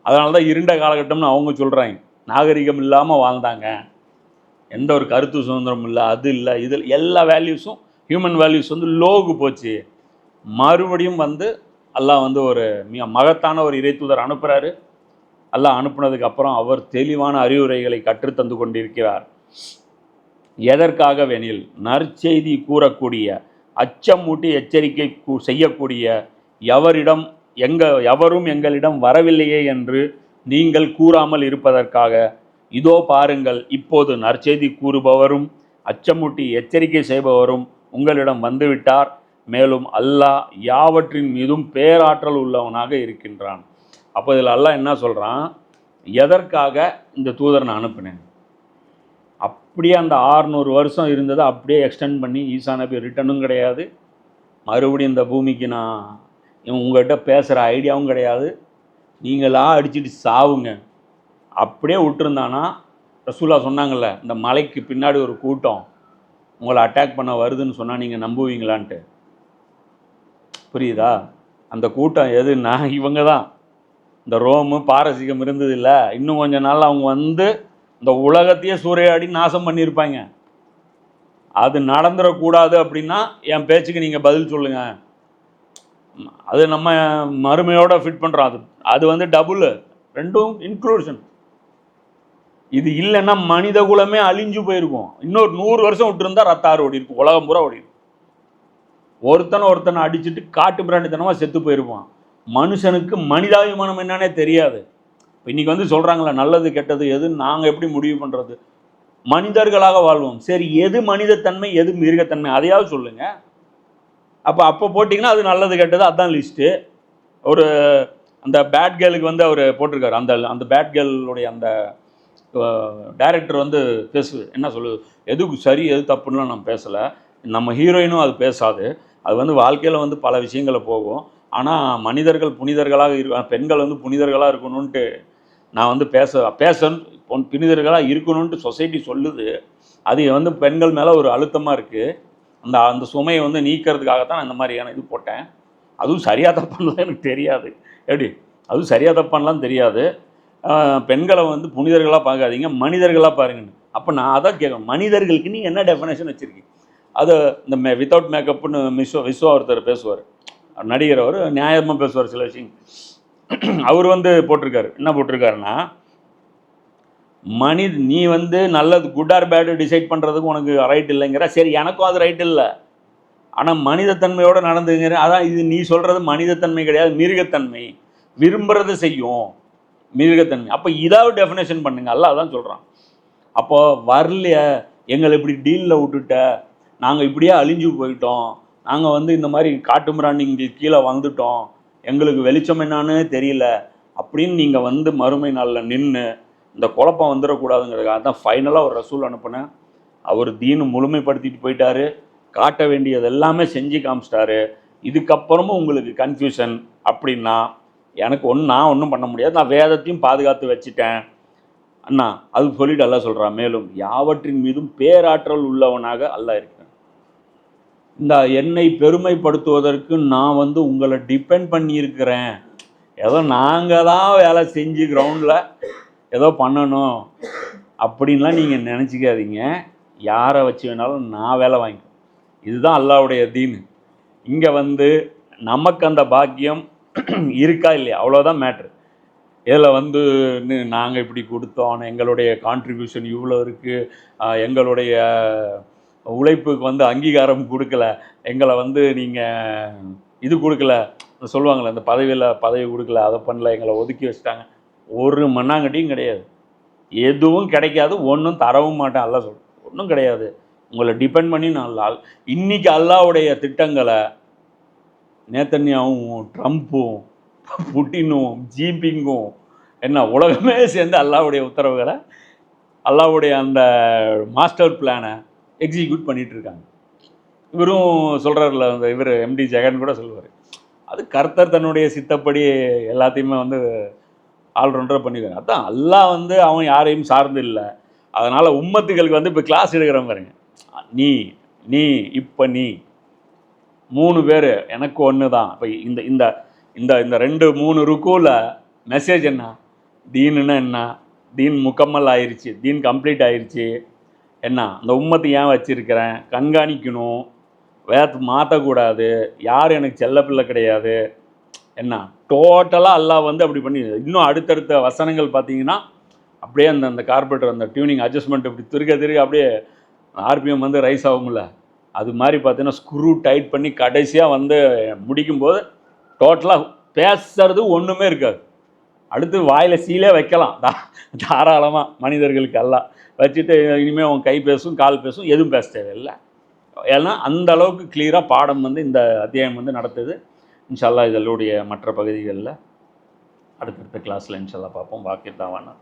அதனால தான் இருண்ட காலகட்டம்னு அவங்க சொல்கிறாங்க. நாகரிகம் இல்லாமல் வாழ்ந்தாங்க, எந்த ஒரு கருத்து சுதந்திரம் இல்லை, அது இல்லை, இதில் எல்லா வேல்யூஸும், ஹியூமன் வேல்யூஸ் வந்து லோவுக்கு போச்சு. மறுபடியும் வந்து அல்லாஹ் வந்து ஒரு மிக மகத்தான ஒரு இறைத்தூதர் அனுப்புகிறாரு. அல்லாஹ் அனுப்புனதுக்கு அப்புறம் அவர் தெளிவான அறிவுரைகளை கற்றுத்தந்து கொண்டிருக்கிறார். எதற்காகவெனில் நற்செய்தி கூறக்கூடிய, அச்சமூட்டி எச்சரிக்கை செய்யக்கூடிய எவரும் எங்களிடம் வரவில்லையே என்று நீங்கள் கூறாமல் இருப்பதற்காக. இதோ பாருங்கள், இப்போது நற்செய்தி கூறுபவரும் அச்சமூட்டி எச்சரிக்கை செய்பவரும் உங்களிடம் வந்துவிட்டார். மேலும் அல்லாஹ் யாவற்றின் மீதும் பேராற்றல் உள்ளவனாக இருக்கின்றான். அப்போ இதில் அல்லாஹ் என்ன சொல்கிறான்? எதற்காக இந்த தூதரை நான் அனுப்பினேன்? அப்படியே அந்த 600 வருஷம் இருந்ததை அப்படியே எக்ஸ்டெண்ட் பண்ணி ஈசா நபி ரிட்டனும் கிடையாது, மறுபடியும் இந்த பூமிக்கு நான் உங்கள்கிட்ட பேசுகிற ஐடியாவும் கிடையாது, நீங்களா அடிச்சுட்டு சாவுங்க அப்படியே விட்டுருந்தானா, ரசூலா சொன்னாங்கல்ல, இந்த மலைக்கு பின்னாடி ஒரு கூட்டம் உங்களை அட்டாக் பண்ண வருதுன்னு சொன்னால் நீங்கள் நம்புவீங்களான்ட்டு. புரியுதா? அந்த கூட்டம் எதுன்னா இவங்க தான். இந்த ரோமு பாரசீகம் இருந்தது இல்லை, இன்னும் கொஞ்ச நாள் அவங்க வந்து இந்த உலகத்தையே சூறையாடி நாசம் பண்ணியிருப்பாங்க. அது நடந்துடக்கூடாது அப்படின்னா என் பேச்சுக்கு நீங்கள் பதில் சொல்லுங்கள். அது நம்ம மறுமையோட ஃபிட் பண்ணுறோம். அது வந்து டபுள், ரெண்டும் இன்க்ளூஷன். இது இல்லைன்னா மனித குலமே அழிஞ்சு போயிருக்கும். இன்னொரு 100 வருஷம் விட்டுருந்தா ரத்தாறு ஓடி இருக்கும், உலகம் பூரா ஓடி இருக்கும். ஒருத்தனை அடிச்சுட்டு காட்டு பிராண்டித்தனமாக செத்து போயிருப்பான். மனுஷனுக்கு மனிதாபிமானம் என்னன்னே தெரியாது. இன்னைக்கு வந்து சொல்கிறாங்களே நல்லது கெட்டது எதுன்னு நாங்கள் எப்படி முடிவு பண்ணுறது? மனிதர்களாக வாழ்வோம். சரி, எது மனிதத்தன்மை எது மிருகத்தன்மை அதையாவது சொல்லுங்க. அப்போ போட்டிங்கன்னா அது நல்லது கெட்டது, அதுதான் லிஸ்ட்டு. ஒரு அந்த பேட் கேர்ளுக்கு வந்து அவர் போட்டிருக்காரு. அந்த பேட் கேர்ளுடைய அந்த டைரக்டர் வந்து என்ன சொல்லுது, எது சரி எது தப்புன்னுலாம் நான் பேசலை. நம்ம ஹீரோயினும் அது பேசாது. அது வந்து வாழ்க்கையில் வந்து பல விஷயங்களை போகும். ஆனால் மனிதர்கள் புனிதர்களாக பெண்கள் வந்து புனிதர்களாக இருக்கணும்ன்ட்டு நான் வந்து புனிதர்களாக இருக்கணும்ன்ட்டு சொசைட்டி சொல்லுது. அது வந்து பெண்கள் மேலே ஒரு அழுத்தமாக இருக்குது. அந்த சுமையை வந்து நீக்கிறதுக்காகத்தான் நான் இந்த மாதிரியான இது போட்டேன். அதுவும் சரியாக தப்பானலாம் எனக்கு தெரியாது. எப்படி அதுவும் சரியாக தப்பானலாம் தெரியாது. பெண்களை வந்து புனிதர்களாக பார்க்காதீங்க, மனிதர்களாக பாருங்கன்னு. அப்போ நான் அதான் கேட்கணும், மனிதர்களுக்கு நீ என்ன டெஃபினேஷன் வச்சுருக்கீங்க? அது இந்த வித்தவுட் மேக்கப்னு விஸ்வா ஒருத்தர் பேசுவார், நடிகர். அவர் நியாயமாக பேசுவார் சில விஷயம். அவர் வந்து போட்டிருக்காரு, என்ன போட்டிருக்காருன்னா, நீ வந்து நல்லது குட் ஆர் பேடு டிசைட் பண்ணுறதுக்கு உனக்கு ரைட் இல்லைங்கிற. சரி, எனக்கும் அது ரைட் இல்லை, ஆனால் மனிதத்தன்மையோடு நடந்துங்கிற. அதான் இது நீ சொல்கிறது மனிதத்தன்மை கிடையாது, மிருகத்தன்மை. விரும்புறது செய்யும் மிருகத்தன்மை. அப்போ இதாவது டெஃபினேஷன் பண்ணுங்க. அல்ல அதான் சொல்கிறான். அப்போது வரலைய எங்களை இப்படி டீலில் விட்டுட்ட, நாங்கள் இப்படியே அழிஞ்சு போயிட்டோம், நாங்கள் வந்து இந்த மாதிரி காட்டு மிராண்டிங்க கீழே வந்துட்டோம், எங்களுக்கு வெளிச்சம் என்னான்னு தெரியல அப்படின்னு நீங்கள் வந்து மறுமை நாளில் நின்று இந்த குழப்பம் வந்துடக்கூடாதுங்கிறதுக்காக தான் ஃபைனலாக ஒரு ரசூல் அனுப்புனேன். அவர் தீனு முழுமைப்படுத்திட்டு போயிட்டாரு, காட்ட வேண்டியது எல்லாமே செஞ்சு காமிச்சிட்டாரு. இதுக்கப்புறமும் உங்களுக்கு கன்ஃபியூஷன் அப்படின்னா நான் ஒன்றும் பண்ண முடியாது, நான் வேதத்தையும் பாதுகாத்து வச்சுட்டேன் அண்ணா. அது சொல்லிட்டு அல்லாஹ் சொல்கிறான், மேலும் யாவற்றின் மீதும் பேராற்றல் உள்ளவனாக அல்லாஹ் இருக்கிறேன். இந்த என்னை பெருமைப்படுத்துவதற்கு நான் வந்து உங்களை டிபெண்ட் பண்ணியிருக்கிறேன். ஏதோ நாங்கள் தான் வேலை செஞ்சு கிரவுண்டில் ஏதோ பண்ணணும் அப்படின்லாம் நீங்கள் நினச்சிக்காதீங்க. யாரை வச்சு வேணாலும் நான் வேலை வாங்கிக்கணும். இதுதான் அல்லாஹ்வுடைய தீன். இங்கே வந்து நமக்கு அந்த பாக்கியம் இருக்கா இல்லையா, அவ்வளோதான் மேட்ரு. இதில் வந்து நாங்கள் இப்படி கொடுத்தோம், எங்களுடைய கான்ட்ரிபியூஷன் இவ்வளோ இருக்குது, எங்களுடைய உழைப்புக்கு வந்து அங்கீகாரம் கொடுக்கல, எங்களை வந்து நீங்கள் இது கொடுக்கல, சொல்லுவாங்களே இந்த பதவி கொடுக்கல, அதை பண்ணல, எங்களை ஒதுக்கி வச்சுட்டாங்க. ஒரு மண்ணாங்கட்டியும் கிடையாது, எதுவும் கிடைக்காது, ஒன்றும் தரவும் மாட்டேன். அல்லாஹ் சொல்கிறேன், ஒன்றும் கிடையாது. உங்களை டிபெண்ட் பண்ணி நான் இன்றைக்கி அல்லாஹ்வுடைய திட்டங்களை நேத்தன்யாவும் ட்ரம்ப்பும் புட்டினும் ஜின்பிங்கும் உலகமே சேர்ந்து அல்லாஹ்வுடைய உத்தரவுகளை, அல்லாஹ்வுடைய அந்த மாஸ்டர் பிளானை எக்ஸிக்யூட் பண்ணிகிட்ருக்காங்க. இவரும் சொல்கிறார்ல, அந்த இவர் எம்டி ஜெகன் கூட சொல்லுவார், அது கர்த்தர் தன்னுடைய சித்தப்படி எல்லாத்தையுமே வந்து ஆல்ரவுண்டராக பண்ணிடுவாங்க. அதான் அல்லாஹ் வந்து அவன் யாரையும் சார்ந்து இல்லை. அதனால் உம்மத்துகளுக்கு வந்து இப்போ கிளாஸ் எடுக்கிற பாருங்க, இப்போ நீ 3 பேர் எனக்கு ஒன்று தான். இப்போ இந்த இந்த இந்த இந்த 2-3 ருக்கூவில் மெசேஜ் என்ன? தீனுன்னா என்ன? தீன் முக்கம்மல் ஆயிடுச்சு, தீன் கம்ப்ளீட் ஆயிடுச்சு. அந்த உம்மத்தை ஏன் வச்சுருக்கிறேன், கண்காணிக்கணும், மாற்றக்கூடாது, யார் எனக்கு செல்ல பிள்ளை கிடையாது. டோட்டலாக அல்லாஹ் வந்து அப்படி பண்ணி, இன்னும் அடுத்தடுத்த வசனங்கள் பார்த்தீங்கன்னா அப்படியே அந்த கார்பரேட்டர் அந்த டியூனிங் அட்ஜஸ்ட்மெண்ட் இப்படி திருக்க அப்படியே ஆர்பிஎம் வந்து ரைஸ் ஆகும்ல, அது மாதிரி பார்த்தீங்கன்னா ஸ்க்ரூ டைட் பண்ணி கடைசியாக வந்து முடிக்கும்போது டோட்டலாக பேசுறது ஒன்றுமே இருக்காது. அடுத்து வாயில் சீலே வைக்கலாம் தாராளமாக மனிதர்களுக்கு எல்லாம் வச்சுட்டு, இனிமேல் அவன் கை பேசும் கால் பேசும், எதுவும் பேச தேவையில்லை. ஏன்னா அந்த அளவுக்கு கிளியராக பாடம் வந்து இந்த அத்தியாயம் வந்து நடத்துது. இன்ஷா அல்லாஹ் இதனுடைய மற்ற பகுதிகளில் அடுத்தடுத்த கிளாஸில் இன்ஷா அல்லாஹ் பார்ப்போம். வாக்கிர் தாவானா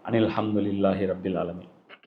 அனில் அல்ஹம்துலில்லாஹி ரப்பில் ஆலமீன்.